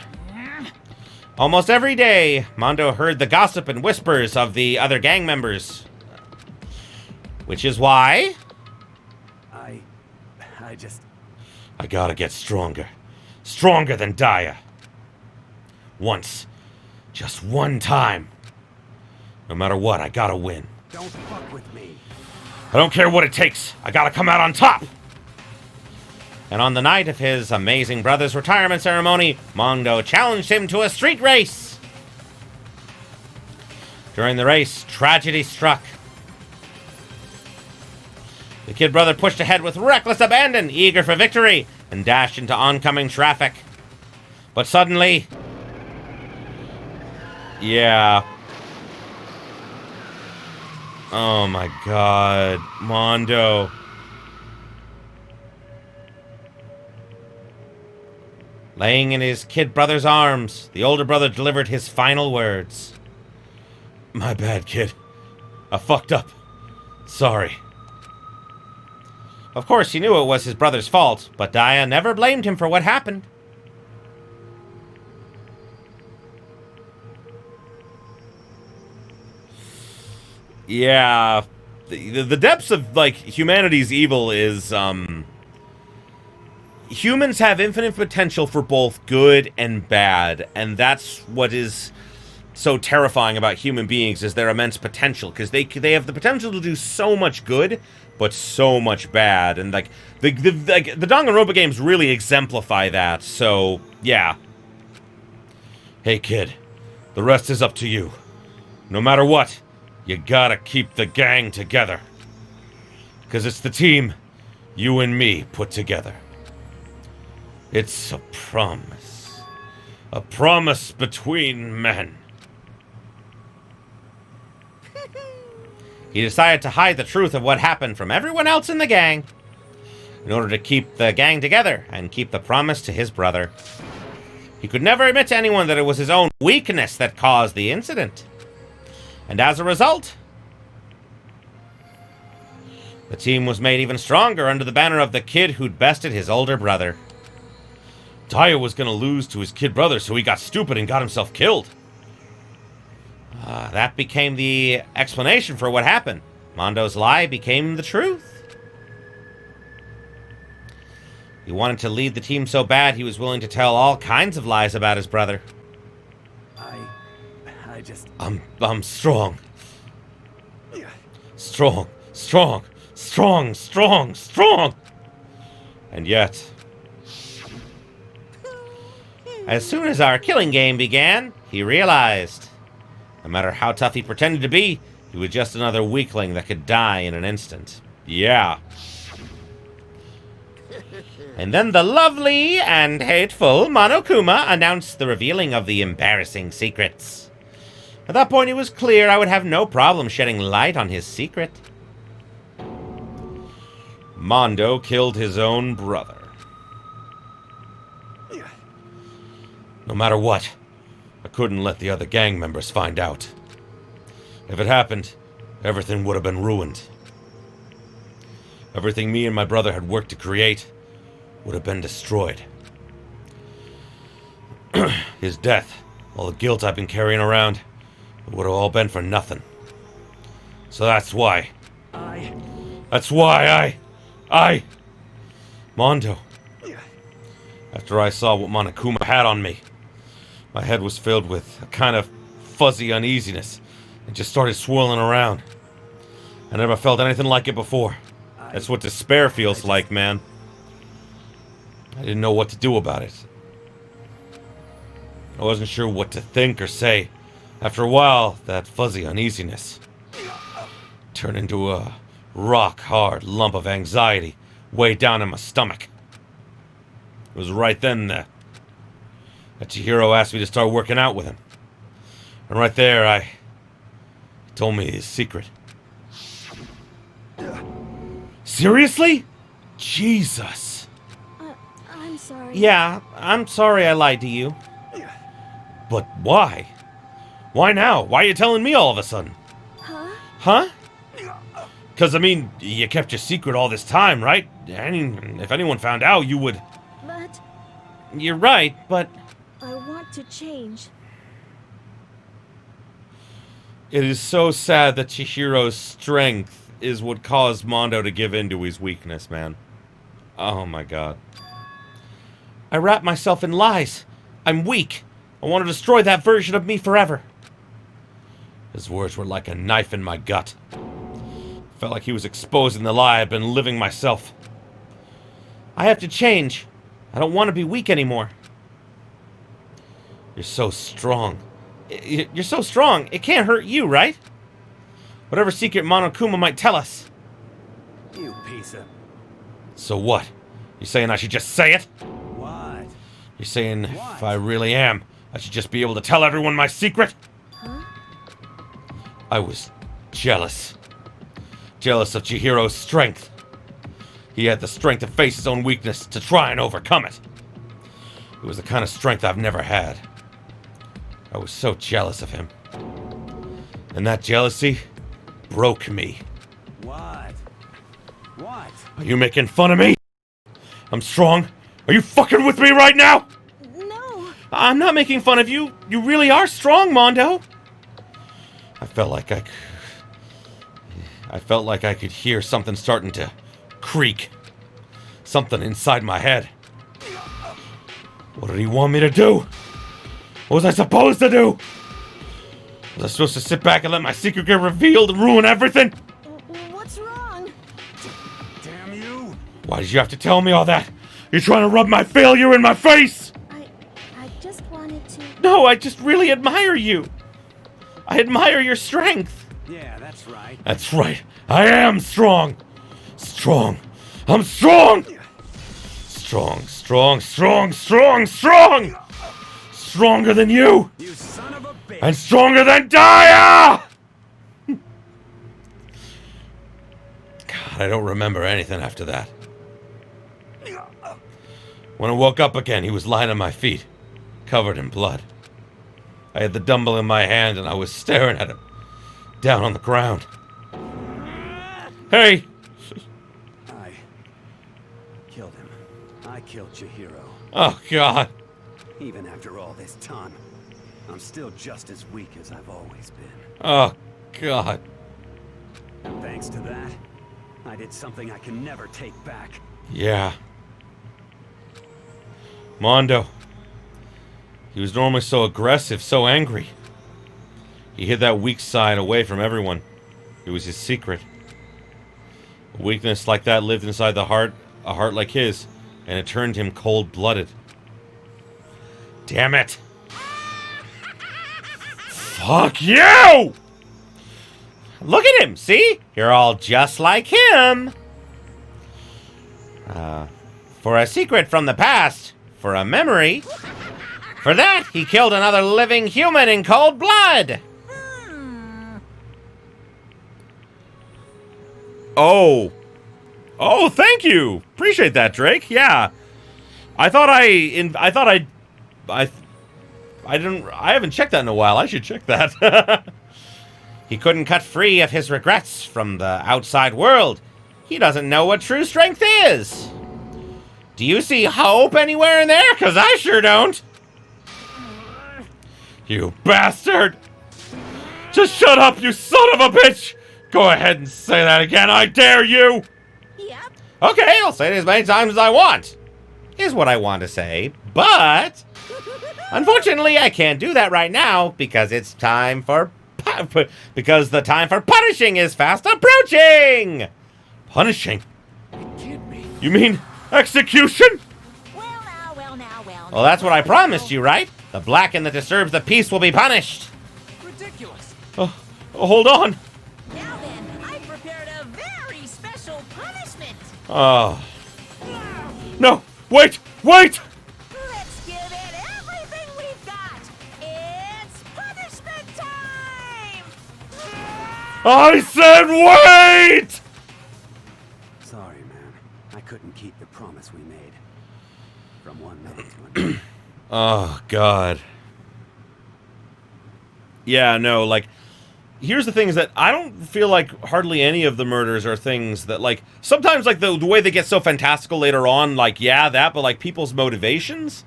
Almost every day, Mondo heard the gossip and whispers of the other gang members. Which is why... I gotta get stronger. Stronger than Daya. Once. Just one time. No matter what, I gotta win. Don't fuck with me. I don't care what it takes. I gotta come out on top. And on the night of his amazing brother's retirement ceremony, Mondo challenged him to a street race. During the race, tragedy struck. The kid brother pushed ahead with reckless abandon, eager for victory, and dashed into oncoming traffic. But suddenly... Yeah. Oh my god. Mondo. Laying in his kid brother's arms, the older brother delivered his final words. My bad, kid. I fucked up. Sorry. Of course, he knew it was his brother's fault, but Daya never blamed him for what happened. Yeah. The depths of, like, humanity's evil is, humans have infinite potential for both good and bad, and that's what is so terrifying about human beings is their immense potential, because they have the potential to do so much good, but so much bad, and like the Danganronpa games really exemplify that. So yeah. Hey kid, the rest is up to you. No matter what, you gotta keep the gang together, because it's the team you and me put together. It's a promise between men. He decided to hide the truth of what happened from everyone else in the gang in order to keep the gang together and keep the promise to his brother. He could never admit to anyone that it was his own weakness that caused the incident. And as a result, the team was made even stronger under the banner of the kid who'd bested his older brother. Daya was going to lose to his kid brother, so he got stupid and got himself killed. That became the explanation for what happened. Mondo's lie became the truth. He wanted to lead the team so bad he was willing to tell all kinds of lies about his brother. I just... I'm strong. Strong, strong, strong, strong, strong. And yet, as soon as our killing game began, he realized no matter how tough he pretended to be, he was just another weakling that could die in an instant. Yeah. And then the lovely and hateful Monokuma announced the revealing of the embarrassing secrets. At that point, it was clear I would have no problem shedding light on his secret. Mondo killed his own brother. No matter what, I couldn't let the other gang members find out. If it happened, everything would have been ruined. Everything me and my brother had worked to create would have been destroyed. His death, all the guilt I've been carrying around, it would have all been for nothing. So that's why Mondo. After I saw what Monokuma had on me, my head was filled with a kind of fuzzy uneasiness. It just started swirling around. I never felt anything like it before. That's what despair feels like, man. I didn't know what to do about it. I wasn't sure what to think or say. After a while, that fuzzy uneasiness turned into a rock-hard lump of anxiety way down in my stomach. It was right then that Chihiro asked me to start working out with him. And right there, he told me his secret. Seriously? Jesus. I'm sorry. Yeah, I'm sorry I lied to you. But why? Why now? Why are you telling me all of a sudden? Huh? Because, I mean, you kept your secret all this time, right? And if anyone found out, you would... But... You're right, but... I want to change. It is so sad that Chihiro's strength is what caused Mondo to give in to his weakness, man. Oh my god. I wrap myself in lies. I'm weak. I want to destroy that version of me forever. His words were like a knife in my gut. Felt like he was exposing the lie I'd been living myself. I have to change. I don't want to be weak anymore. You're so strong. You're so strong. It can't hurt you, right? Whatever secret Monokuma might tell us. You piece of... So what? You saying I should just say it? What? You're saying if I really am, I should just be able to tell everyone my secret? Huh? I was jealous. Jealous of Chihiro's strength. He had the strength to face his own weakness, to try and overcome it. It was the kind of strength I've never had. I was so jealous of him. And that jealousy broke me. What? What? Are you making fun of me? I'm strong. Are you fucking with me right now? No. I'm not making fun of you. You really are strong, Mondo. I felt like I could hear something starting to creak. Something inside my head. What did he want me to do? What was I supposed to do? Was I supposed to sit back and let my secret get revealed and ruin everything? What's wrong? Damn you! Why did you have to tell me all that? You're trying to rub my failure in my face! I just wanted to... No, I just really admire you. I admire your strength. Yeah, that's right. That's right. I am strong. Strong. I'm strong. Strong, strong, strong, strong, strong. Stronger than you. You son of a bitch. And stronger than Daya! God, I don't remember anything after that. When I woke up again, he was lying at my feet, covered in blood. I had the dumbbell in my hand and I was staring at him, down on the ground. Hey! I killed him. I killed Chihiro. Oh, God. Even after all this time, I'm still just as weak as I've always been. Oh, God. Thanks to that, I did something I can never take back. Yeah. Mondo. He was normally so aggressive, so angry. He hid that weak side away from everyone. It was his secret. A weakness like that lived inside the heart, a heart like his, and it turned him cold-blooded. Damn it! Fuck you! Look at him, see? You're all just like him. For a secret from the past, for a memory. For that, he killed another living human in cold blood. Oh. Oh, thank you. Appreciate that, Drake. Yeah. I haven't checked that in a while. I should check that. He couldn't cut free of his regrets from the outside world. He doesn't know what true strength is. Do you see hope anywhere in there? 'Cause I sure don't. You bastard! Just shut up, you son of a bitch! Go ahead and say that again, I dare you! Yep. Okay, I'll say it as many times as I want. Is what I want to say, but unfortunately I can't do that right now because it's time for because the time for punishing is fast approaching. Punishing? You mean execution? Well, that's what I promised you, right? The blackened that disturbs the peace will be punished. Ridiculous. Hold on. Now then, I prepared a very special punishment. Oh. No, wait! Let's give it everything we've got. It's punishment time. I said wait! Sorry, man. I couldn't keep the promise we made. From one man to another. Oh, God. Yeah, no, like, here's the thing is that I don't feel like hardly any of the murders are things that, like, sometimes, like, the way they get so fantastical later on, like, yeah, that, but, like, people's motivations?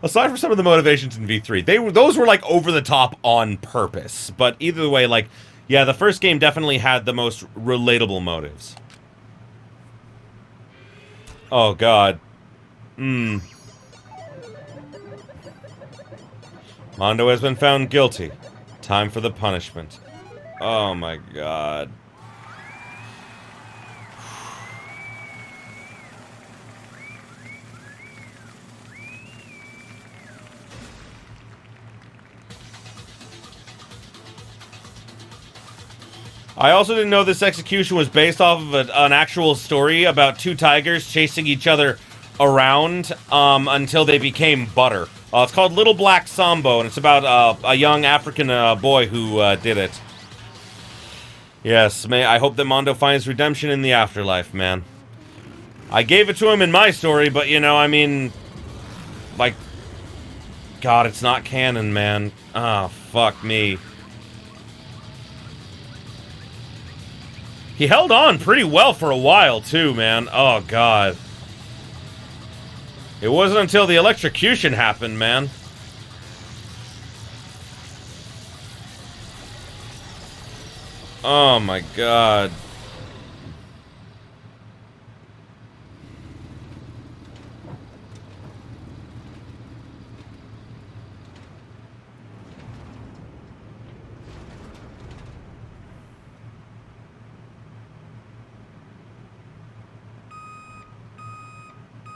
Aside from some of the motivations in V3, those were, like, over the top on purpose. But either way, like, yeah, the first game definitely had the most relatable motives. Oh, God. Mondo has been found guilty. Time for the punishment. Oh my God. I also didn't know this execution was based off of an actual story about two tigers chasing each other around until they became butter. It's called Little Black Sambo, and it's about a young African boy who did it. Yes, I hope that Mondo finds redemption in the afterlife, man. I gave it to him in my story, but, you know, I mean, like, God, it's not canon, man. Oh, fuck me. He held on pretty well for a while, too, man. Oh, God. It wasn't until the electrocution happened, man. Oh, my God.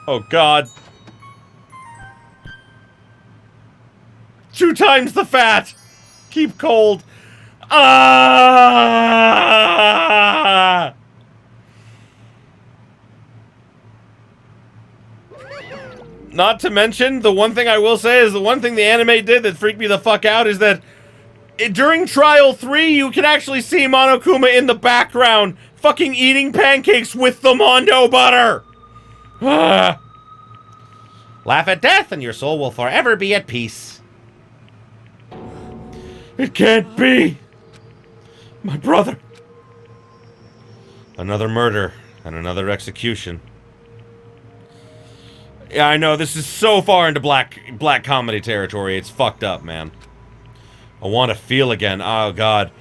Oh, God. 2 times the fat! Keep cold. Ah! Not to mention, the one thing I will say is the one thing the anime did that freaked me the fuck out is that during Trial 3, you can actually see Monokuma in the background fucking eating pancakes with the Mondo butter. Ah. Laugh at death and your soul will forever be at peace. It can't be. My brother. Another murder and another execution. Yeah, I know, this is so far into black comedy territory. It's fucked up, man. I want to feel again. Oh, God.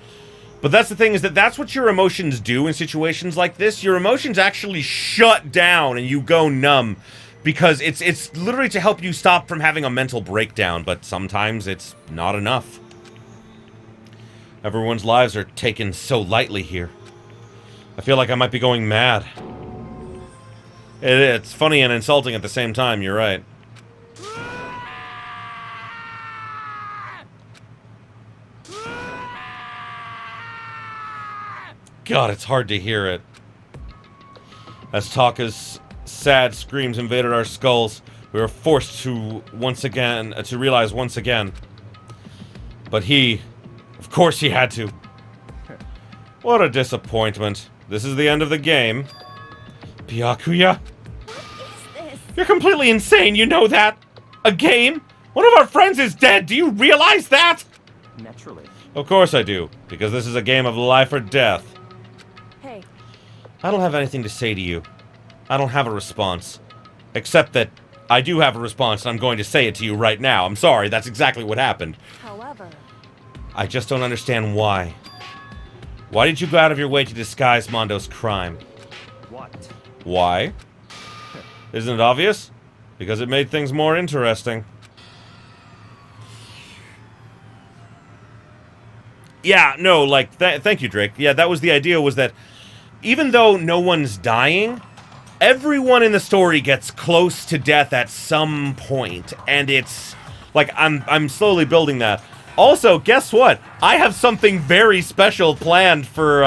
But that's the thing, is that that's what your emotions do in situations like this. Your emotions actually shut down and you go numb. Because it's literally to help you stop from having a mental breakdown. But sometimes it's not enough. Everyone's lives are taken so lightly here. I feel like I might be going mad. It's funny and insulting at the same time, you're right. God, it's hard to hear it. As Taka's sad screams invaded our skulls, we were forced to realize once again. But he, of course he had to. What a disappointment. This is the end of the game. Byakuya? You're completely insane, you know that? A game? One of our friends is dead, do you realize that? Naturally. Of course I do, because this is a game of life or death. Hey. I don't have anything to say to you. I don't have a response. Except that I do have a response, and I'm going to say it to you right now. I'm sorry, that's exactly what happened. However... I just don't understand why. Why did you go out of your way to disguise Mondo's crime? What? Why? Isn't it obvious? Because it made things more interesting. Yeah, no, like, thank you, Drake. Yeah, that was the idea, was that even though no one's dying, everyone in the story gets close to death at some point, and it's, like, I'm slowly building that. Also, guess what? I have something very special planned for,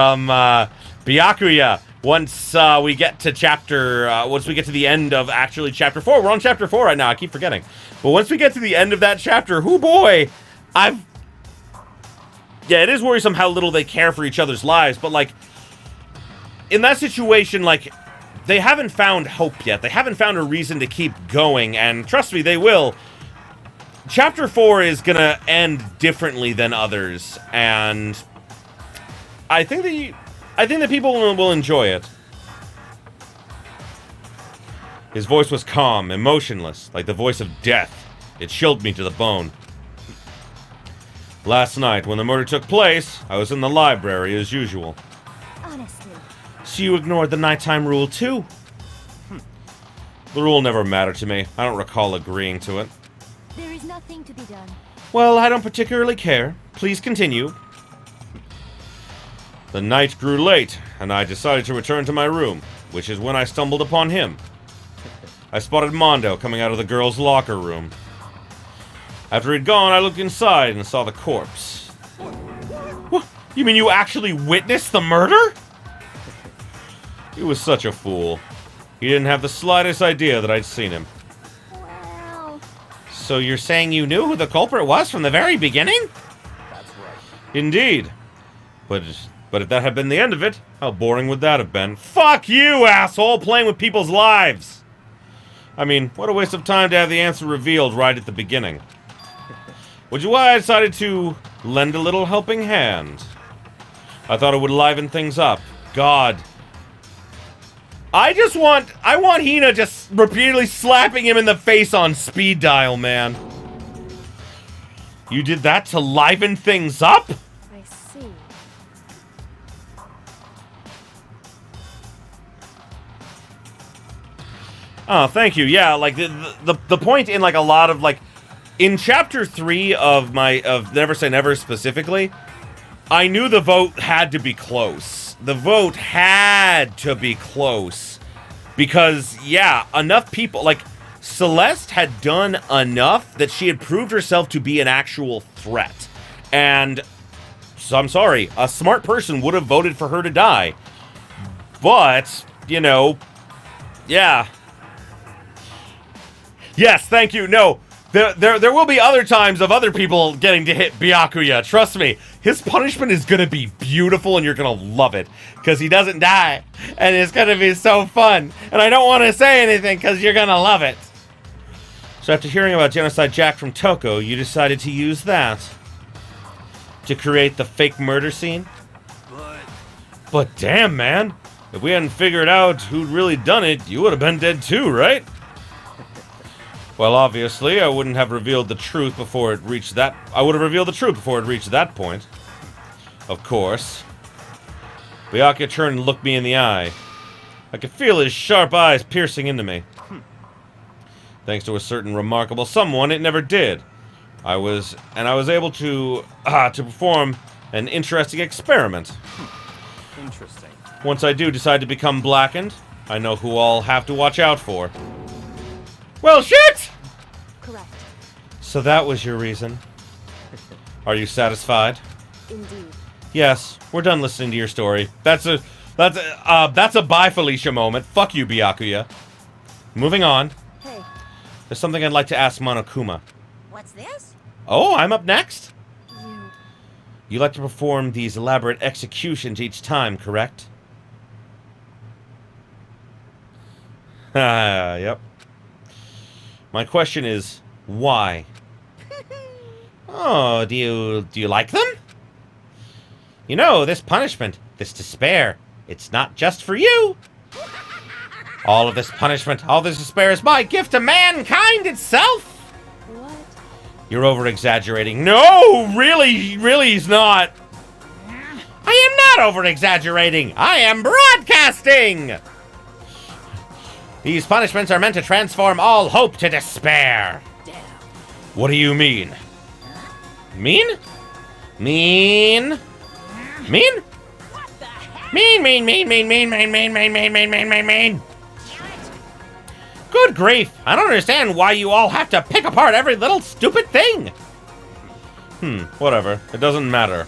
Byakuya. Once, we get to once we get to the end of, actually, Chapter 4. We're on Chapter 4 right now, I keep forgetting. But once we get to the end of that chapter, hoo boy! Yeah, it is worrisome how little they care for each other's lives, but, like, in that situation, like, they haven't found hope yet. They haven't found a reason to keep going, and trust me, they will. Chapter 4 is gonna end differently than others, and I think that people will enjoy it. His voice was calm, emotionless, like the voice of death. It chilled me to the bone. Last night, when the murder took place, I was in the library as usual. Honestly. So you ignored the nighttime rule too? The rule never mattered to me. I don't recall agreeing to it. There is nothing to be done. Well, I don't particularly care. Please continue. The night grew late, and I decided to return to my room, which is when I stumbled upon him. I spotted Mondo coming out of the girls' locker room. After he'd gone, I looked inside and saw the corpse. What? You mean you actually witnessed the murder? He was such a fool. He didn't have the slightest idea that I'd seen him. Well... So you're saying you knew who the culprit was from the very beginning? That's right. Indeed. But if that had been the end of it, how boring would that have been? Fuck you, asshole! Playing with people's lives! I mean, what a waste of time to have the answer revealed right at the beginning. Which is why I decided to lend a little helping hand. I thought it would liven things up. God. I want Hina just repeatedly slapping him in the face on speed dial, man. You did that to liven things up? I see. Oh, thank you. Yeah, like the point in like a lot of like in chapter 3 of Never Say Never specifically, I knew the vote had to be close. The vote had to be close Because, yeah, enough people, like, Celeste had done enough that she had proved herself to be an actual threat. And, so I'm sorry, a smart person would have voted for her to die. But, you know, yeah. Yes, thank you. No, there will be other times of other people getting to hit Byakuya. Trust me, his punishment is going to be beautiful and you're going to love it. Because he doesn't die. And it's going to be so fun. And I don't want to say anything because you're going to love it. So after hearing about Genocide Jack from Toko, you decided to use that to create the fake murder scene? But damn, man. If we hadn't figured out who'd really done it, you would have been dead too, right? Well, obviously, I wouldn't have revealed the truth before it reached that... I would have revealed the truth before it reached that point. Of course. Byakuya turned and looked me in the eye. I could feel his sharp eyes piercing into me. Thanks to a certain remarkable someone, it never did. I was able to perform an interesting experiment. Interesting. Once I do decide to become blackened, I know who I'll have to watch out for. Well, shit! Correct. So that was your reason. Are you satisfied? Indeed. Yes, we're done listening to your story. That's a bye Felicia moment. Fuck you, Byakuya. Moving on. Hey. There's something I'd like to ask Monokuma. What's this? Oh, I'm up next? You... You like to perform these elaborate executions each time, correct? Yep. My question is, why? Oh, do you like them? You know, this punishment, this despair, it's not just for you. All of this punishment, all this despair is my gift to mankind itself. What? You're over-exaggerating. No, really he's not. I am not over-exaggerating. I am broadcasting. These punishments are meant to transform all hope to despair. Damn. What do you mean? Mean? Mean? Mean? What the heck? Mean. Good grief. I don't understand why you all have to pick apart every little stupid thing. Whatever. It doesn't matter.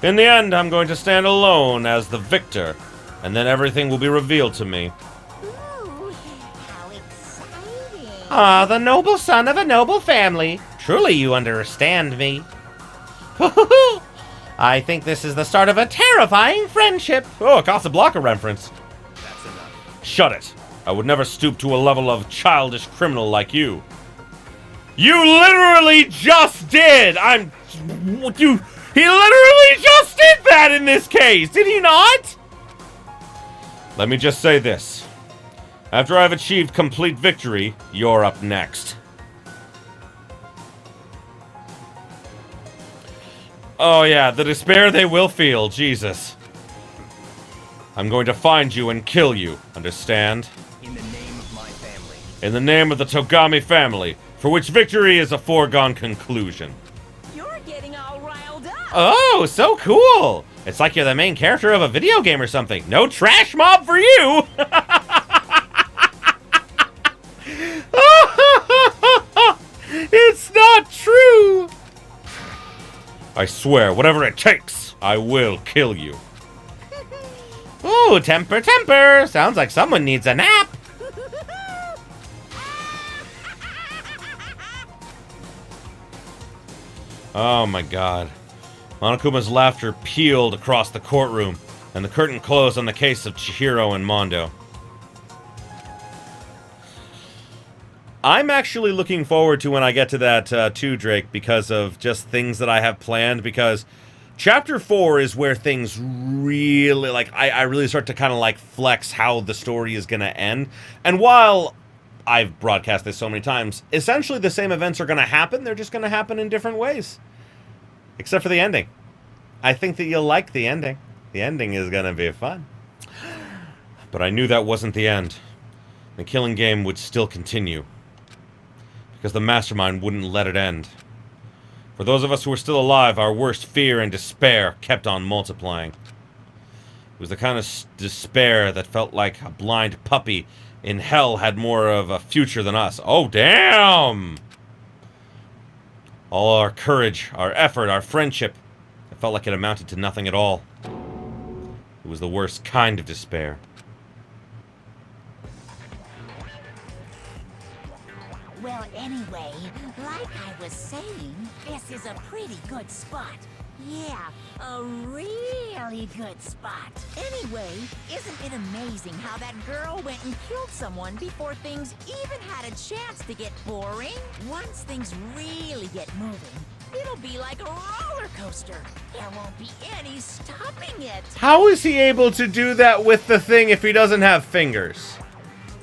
In the end, I'm going to stand alone as the victor, and then everything will be revealed to me. Ooh, how exciting. Ah, the noble son of a noble family. Truly you understand me. I think this is the start of a terrifying friendship. Oh, a Casablanca reference. That's enough. Shut it. I would never stoop to a level of childish criminal like you. You literally just did! He literally just did that in this case, did he not? Let me just say this. After I've achieved complete victory, you're up next. Oh yeah, the despair they will feel, Jesus. I'm going to find you and kill you, understand? In the name of my family. In the name of the Togami family, for which victory is a foregone conclusion. You're getting all riled up. Oh, so cool. It's like you're the main character of a video game or something. No trash mob for you. It's not true. I swear, whatever it takes, I will kill you. Ooh, temper. Sounds like someone needs a nap. Oh my god. Monokuma's laughter pealed across the courtroom, and the curtain closed on the case of Chihiro and Mondo. I'm actually looking forward to when I get to that too, Drake, because of just things that I have planned, because Chapter 4 is where things really, like, I really start to kind of, like, flex how the story is going to end. And while I've broadcast this so many times, essentially the same events are going to happen, they're just going to happen in different ways. Except for the ending. I think that you'll like the ending. The ending is going to be fun. But I knew that wasn't the end. The killing game would still continue. Because the mastermind wouldn't let it end. For those of us who were still alive, our worst fear and despair kept on multiplying. It was the kind of despair that felt like a blind puppy in hell had more of a future than us. Oh, damn! All our courage, our effort, our friendship, it felt like it amounted to nothing at all. It was the worst kind of despair. Well, anyway, like I was saying, this is a pretty good spot. Yeah, a really good spot. Anyway, isn't it amazing how that girl went and killed someone before things even had a chance to get boring? Once things really get moving, it'll be like a roller coaster. There won't be any stopping it. How is he able to do that with the thing if he doesn't have fingers?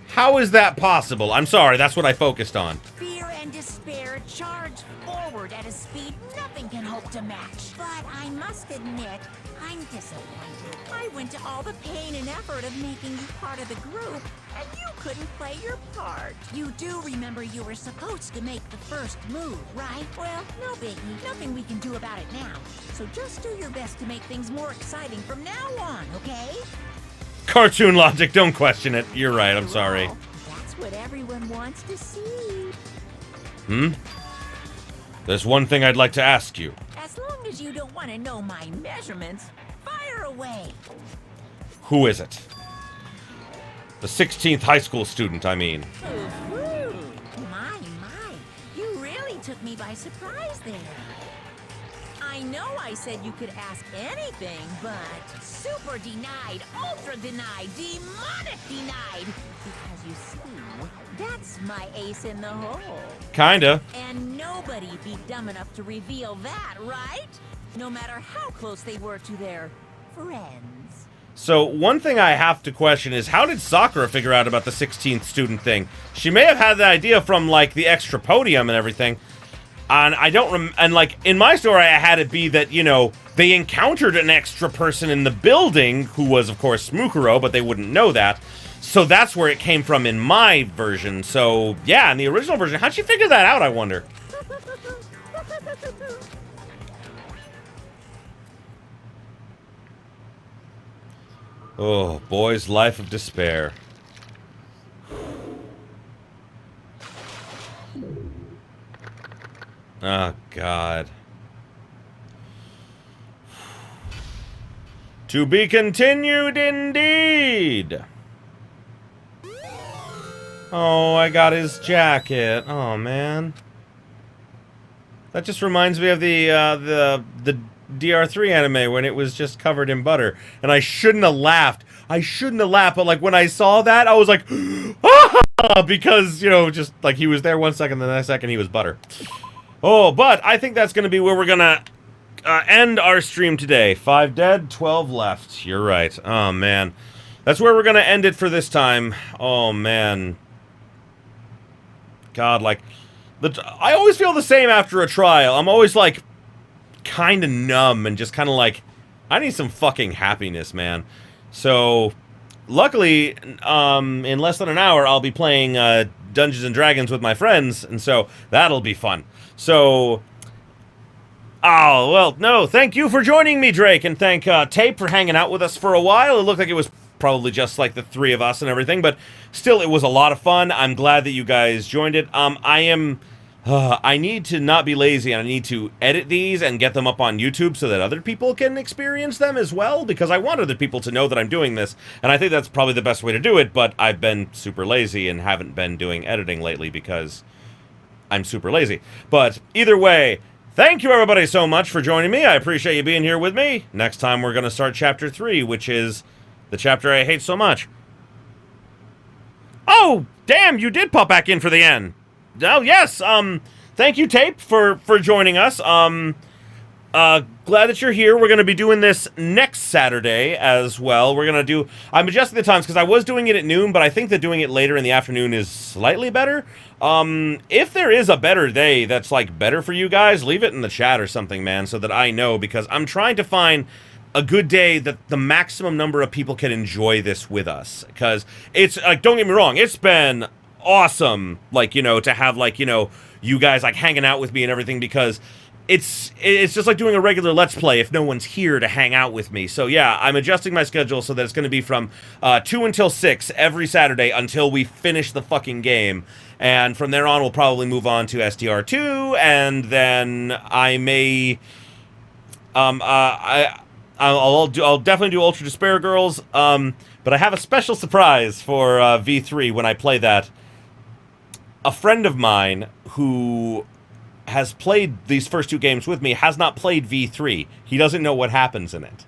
How is that possible? I'm sorry, that's what I focused on. Fear and despair charge forward at a speed nothing can hope to match. But I must admit, I'm disappointed. I went to all the pain and effort of making you part of the group, and you couldn't play your part. You do remember you were supposed to make the first move, right? Well, no biggie. Nothing we can do about it now. So just do your best to make things more exciting from now on, okay? Cartoon logic, don't question it. You're right, I'm sorry. That's what everyone wants to see. There's one thing I'd like to ask you. As long as you don't want to know my measurements, fire away. Who is it? The 16th high school student, I mean. Ooh, my. You really took me by surprise there. I know I said you could ask anything, but super denied, ultra denied, demonic denied. Because you see, that's my ace in the hole. Kinda. And nobody'd be dumb enough to reveal that, right? No matter how close they were to their friends. So, one thing I have to question is, how did Sakura figure out about the 16th student thing? She may have had the idea from, like, the extra podium and everything. And I don't and like, in my story, I had it be that, you know, they encountered an extra person in the building, who was, of course, Smukuro, but they wouldn't know that. So that's where it came from in my version. So, yeah, in the original version, how'd she figure that out, I wonder? Oh, boy's life of despair. Oh, God. To be continued, indeed. Oh, I got his jacket. Oh, man. That just reminds me of the DR3 anime when it was just covered in butter. And I shouldn't have laughed. But, like, when I saw that, I was like, ah! Because, you know, just, like, he was there 1 second, the next second he was butter. Oh, but I think that's going to be where we're going to end our stream today. 5 dead, 12 left. You're right. Oh, man. That's where we're going to end it for this time. Oh, man. God, like, I always feel the same after a trial. I'm always, like, kind of numb and just kind of like, I need some fucking happiness, man. So, luckily, in less than an hour, I'll be playing Dungeons and Dragons with my friends, and so that'll be fun. So, oh, well, no, thank you for joining me, Drake, and thank Tape for hanging out with us for a while. It looked like it was probably just like the three of us and everything, but still, it was a lot of fun. I'm glad that you guys joined it. I need to not be lazy, and I need to edit these and get them up on YouTube so that other people can experience them as well, because I want other people to know that I'm doing this, and I think that's probably the best way to do it, but I've been super lazy and haven't been doing editing lately because I'm super lazy. But either way, thank you everybody so much for joining me. I appreciate you being here with me. Next time we're going to start Chapter 3, which is the chapter I hate so much. Oh, damn, you did pop back in for the end. Oh, yes, thank you, Tape, for joining us. Glad that you're here. We're going to be doing this next Saturday as well. I'm adjusting the times because I was doing it at noon, but I think that doing it later in the afternoon is slightly better. If there is a better day that's, like, better for you guys, leave it in the chat or something, man, so that I know, because I'm trying to find a good day that the maximum number of people can enjoy this with us. Because it's, like, don't get me wrong, it's been awesome, like, you know, to have, like, you know, you guys, like, hanging out with me and everything, because it's just like doing a regular Let's Play if no one's here to hang out with me. So yeah, I'm adjusting my schedule so that it's going to be from 2 until 6 every Saturday until we finish the fucking game. And from there on, we'll probably move on to STR2, and then I may... I'll definitely do Ultra Despair Girls, but I have a special surprise for V3 when I play that. A friend of mine who has played these first 2 games with me has not played V3. He doesn't know what happens in it.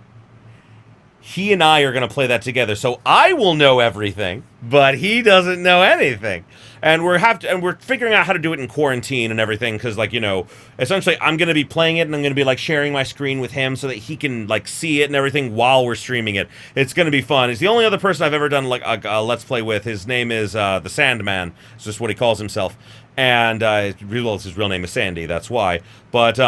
He and I are going to play that together, so I will know everything, but he doesn't know anything. And we're figuring out how to do it in quarantine and everything, because, like, you know, essentially I'm going to be playing it and I'm going to be, like, sharing my screen with him so that he can, like, see it and everything while we're streaming it. It's going to be fun. He's the only other person I've ever done, like, a Let's Play with. His name is the Sandman. It's just what he calls himself. And, well, his real name is Sandy, that's why. But,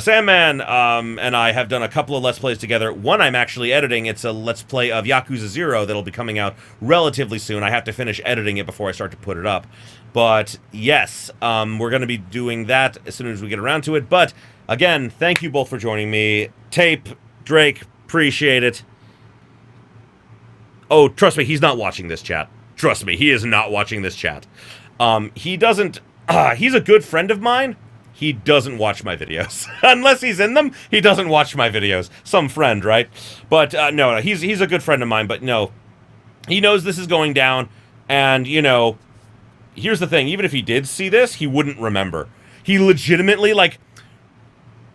Sandman and I have done a couple of Let's Plays together. One I'm actually editing. It's a Let's Play of Yakuza 0 that'll be coming out relatively soon. I have to finish editing it before I start to put it up. But, yes, we're going to be doing that as soon as we get around to it. But, again, thank you both for joining me. Tape, Drake, appreciate it. Oh, trust me, he's not watching this chat. Trust me, he is not watching this chat. He doesn't... he's a good friend of mine. He doesn't watch my videos. Unless he's in them, he doesn't watch my videos. Some friend, right? But, no, he's a good friend of mine, but no. He knows this is going down, and, you know, here's the thing. Even if he did see this, he wouldn't remember. He legitimately, like...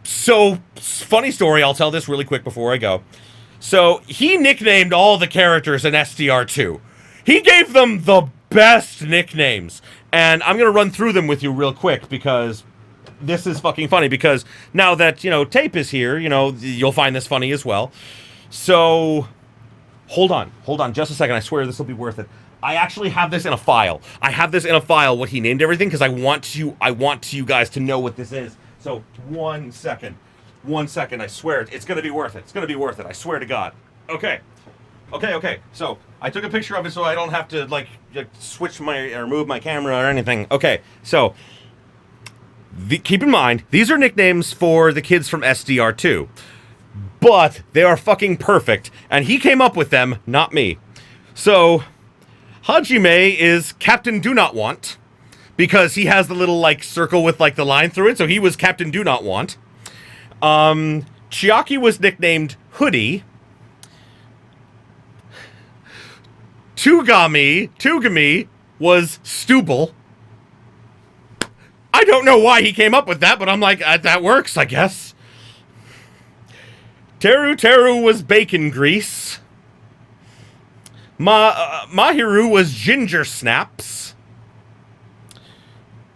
So, funny story, I'll tell this really quick before I go. So, he nicknamed all the characters in STR2. He gave them the best nicknames. And I'm going to run through them with you real quick, because... this is fucking funny, because now that, you know, Tape is here, you know, you'll find this funny as well. So, hold on just a second. I swear this will be worth it. I actually have this in a file. I have this in a file, what he named everything, because I want you guys to know what this is. So, 1 second. 1 second, I swear it's going to be worth it. It's going to be worth it, I swear to God. Okay. So, I took a picture of it so I don't have to, like switch or move my camera or anything. Okay, so... keep in mind, these are nicknames for the kids from SDR2. But they are fucking perfect, and he came up with them, not me. So, Hajime is Captain Do Not Want, because he has the little, like, circle with, like, the line through it, so he was Captain Do Not Want. Chiaki was nicknamed Hoodie. Tugami was Stubble. I don't know why he came up with that, but I'm like, that works, I guess. Teru was Bacon Grease. Mahiru was Ginger Snaps.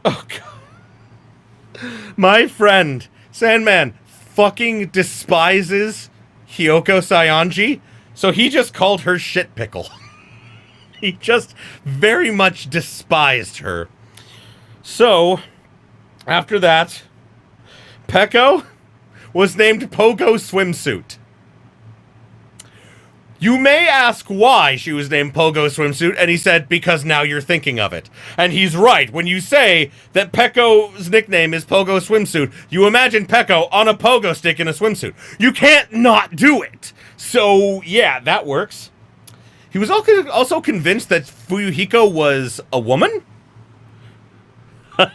Oh, God. My friend, Sandman, fucking despises Hyoko Saionji, so he just called her Shit Pickle. He just very much despised her. So... after that, Peko was named Pogo Swimsuit. You may ask why she was named Pogo Swimsuit, and he said, because now you're thinking of it. And he's right. When you say that Peko's nickname is Pogo Swimsuit, you imagine Peko on a pogo stick in a swimsuit. You can't not do it. So, yeah, that works. He was also convinced that Fuyuhiko was a woman?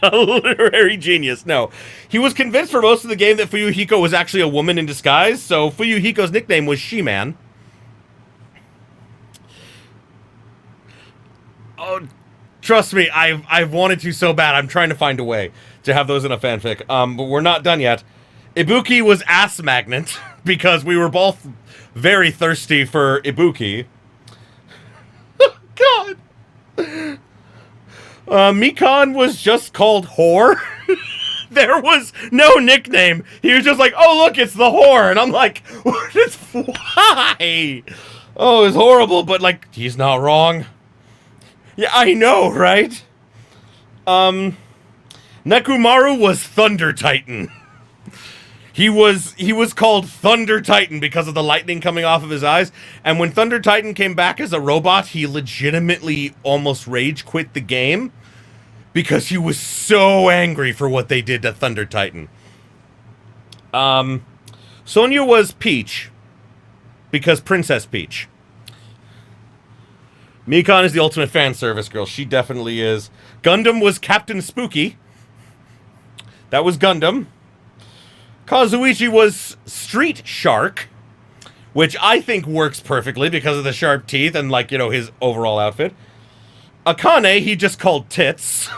Literary genius. No. He was convinced for most of the game that Fuyuhiko was actually a woman in disguise, so Fuyuhiko's nickname was She-Man. Oh, trust me, I've wanted to so bad. I'm trying to find a way to have those in a fanfic. But we're not done yet. Ibuki was Ass Magnet, because we were both very thirsty for Ibuki. God! Mikan was just called Whore. There was no nickname. He was just like, oh, look, it's the whore. And I'm like, why? Oh, it's horrible, but, like, he's not wrong. Yeah, I know, right? Nekomaru was Thunder Titan. He was called Thunder Titan because of the lightning coming off of his eyes. And when Thunder Titan came back as a robot, he legitimately almost rage quit the game because he was so angry for what they did to Thunder Titan. Sonia was Peach, because Princess Peach. Mikan is the ultimate fan service girl. She definitely is. Gundam was Captain Spooky. That was Gundam. Kazuichi was Street Shark, which I think works perfectly because of the sharp teeth and, like, you know, his overall outfit. Akane, he just called Tits.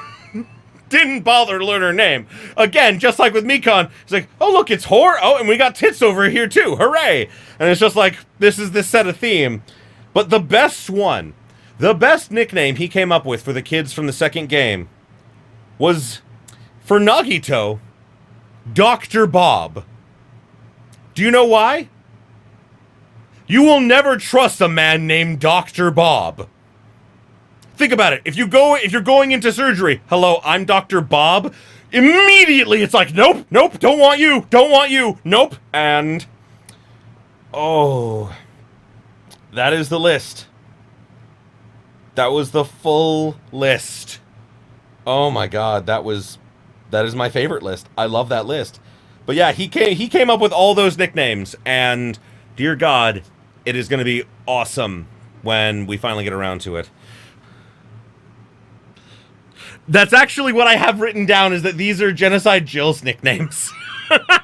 Didn't bother to learn her name. Again, just like with Mikan, he's like, oh, look, it's Whore. Oh, and we got Tits over here, too. Hooray. And it's just like, this is this set of theme. But the best one, the best nickname he came up with for the kids from the second game was, for Nagito, Dr. Bob. Do you know why? You will never trust a man named Dr. Bob. Think about it. If you're going into surgery, hello, I'm Dr. Bob. Immediately it's like, nope, nope, don't want you, nope. And, oh, that is the list. That was the full list. Oh my God, that is my favorite list. I love that list. But yeah, he came up with all those nicknames, and dear God, it is going to be awesome when we finally get around to it. That's actually what I have written down, is that these are Genocide Jill's nicknames.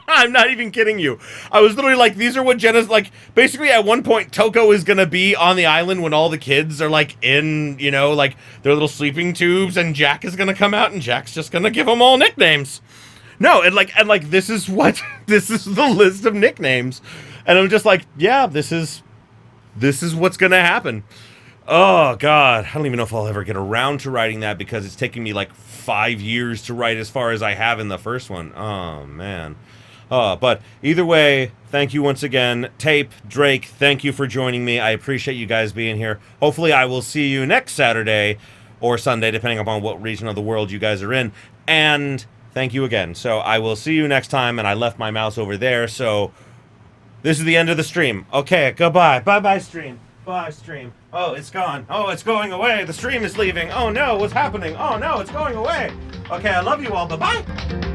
I'm not even kidding you. I was literally like, these are what like, basically at one point, Toko is gonna be on the island when all the kids are, like, in, you know, like, their little sleeping tubes, and Jack is gonna come out, and Jack's just gonna give them all nicknames. No, and like, this is what, this is the list of nicknames. And I'm just like, yeah, this is what's gonna happen. Oh, God. I don't even know if I'll ever get around to writing that, because it's taken me, like, 5 years to write as far as I have in the first one. Oh, man. But either way, thank you once again. Tape, Drake, thank you for joining me. I appreciate you guys being here. Hopefully I will see you next Saturday or Sunday, depending upon what region of the world you guys are in. And thank you again. So I will see you next time, and I left my mouse over there, so this is the end of the stream. Okay, goodbye. Bye-bye, stream. Bye, stream. Oh, it's gone. Oh, it's going away. The stream is leaving. Oh, no, what's happening? Oh, no, it's going away. Okay, I love you all. Bye-bye.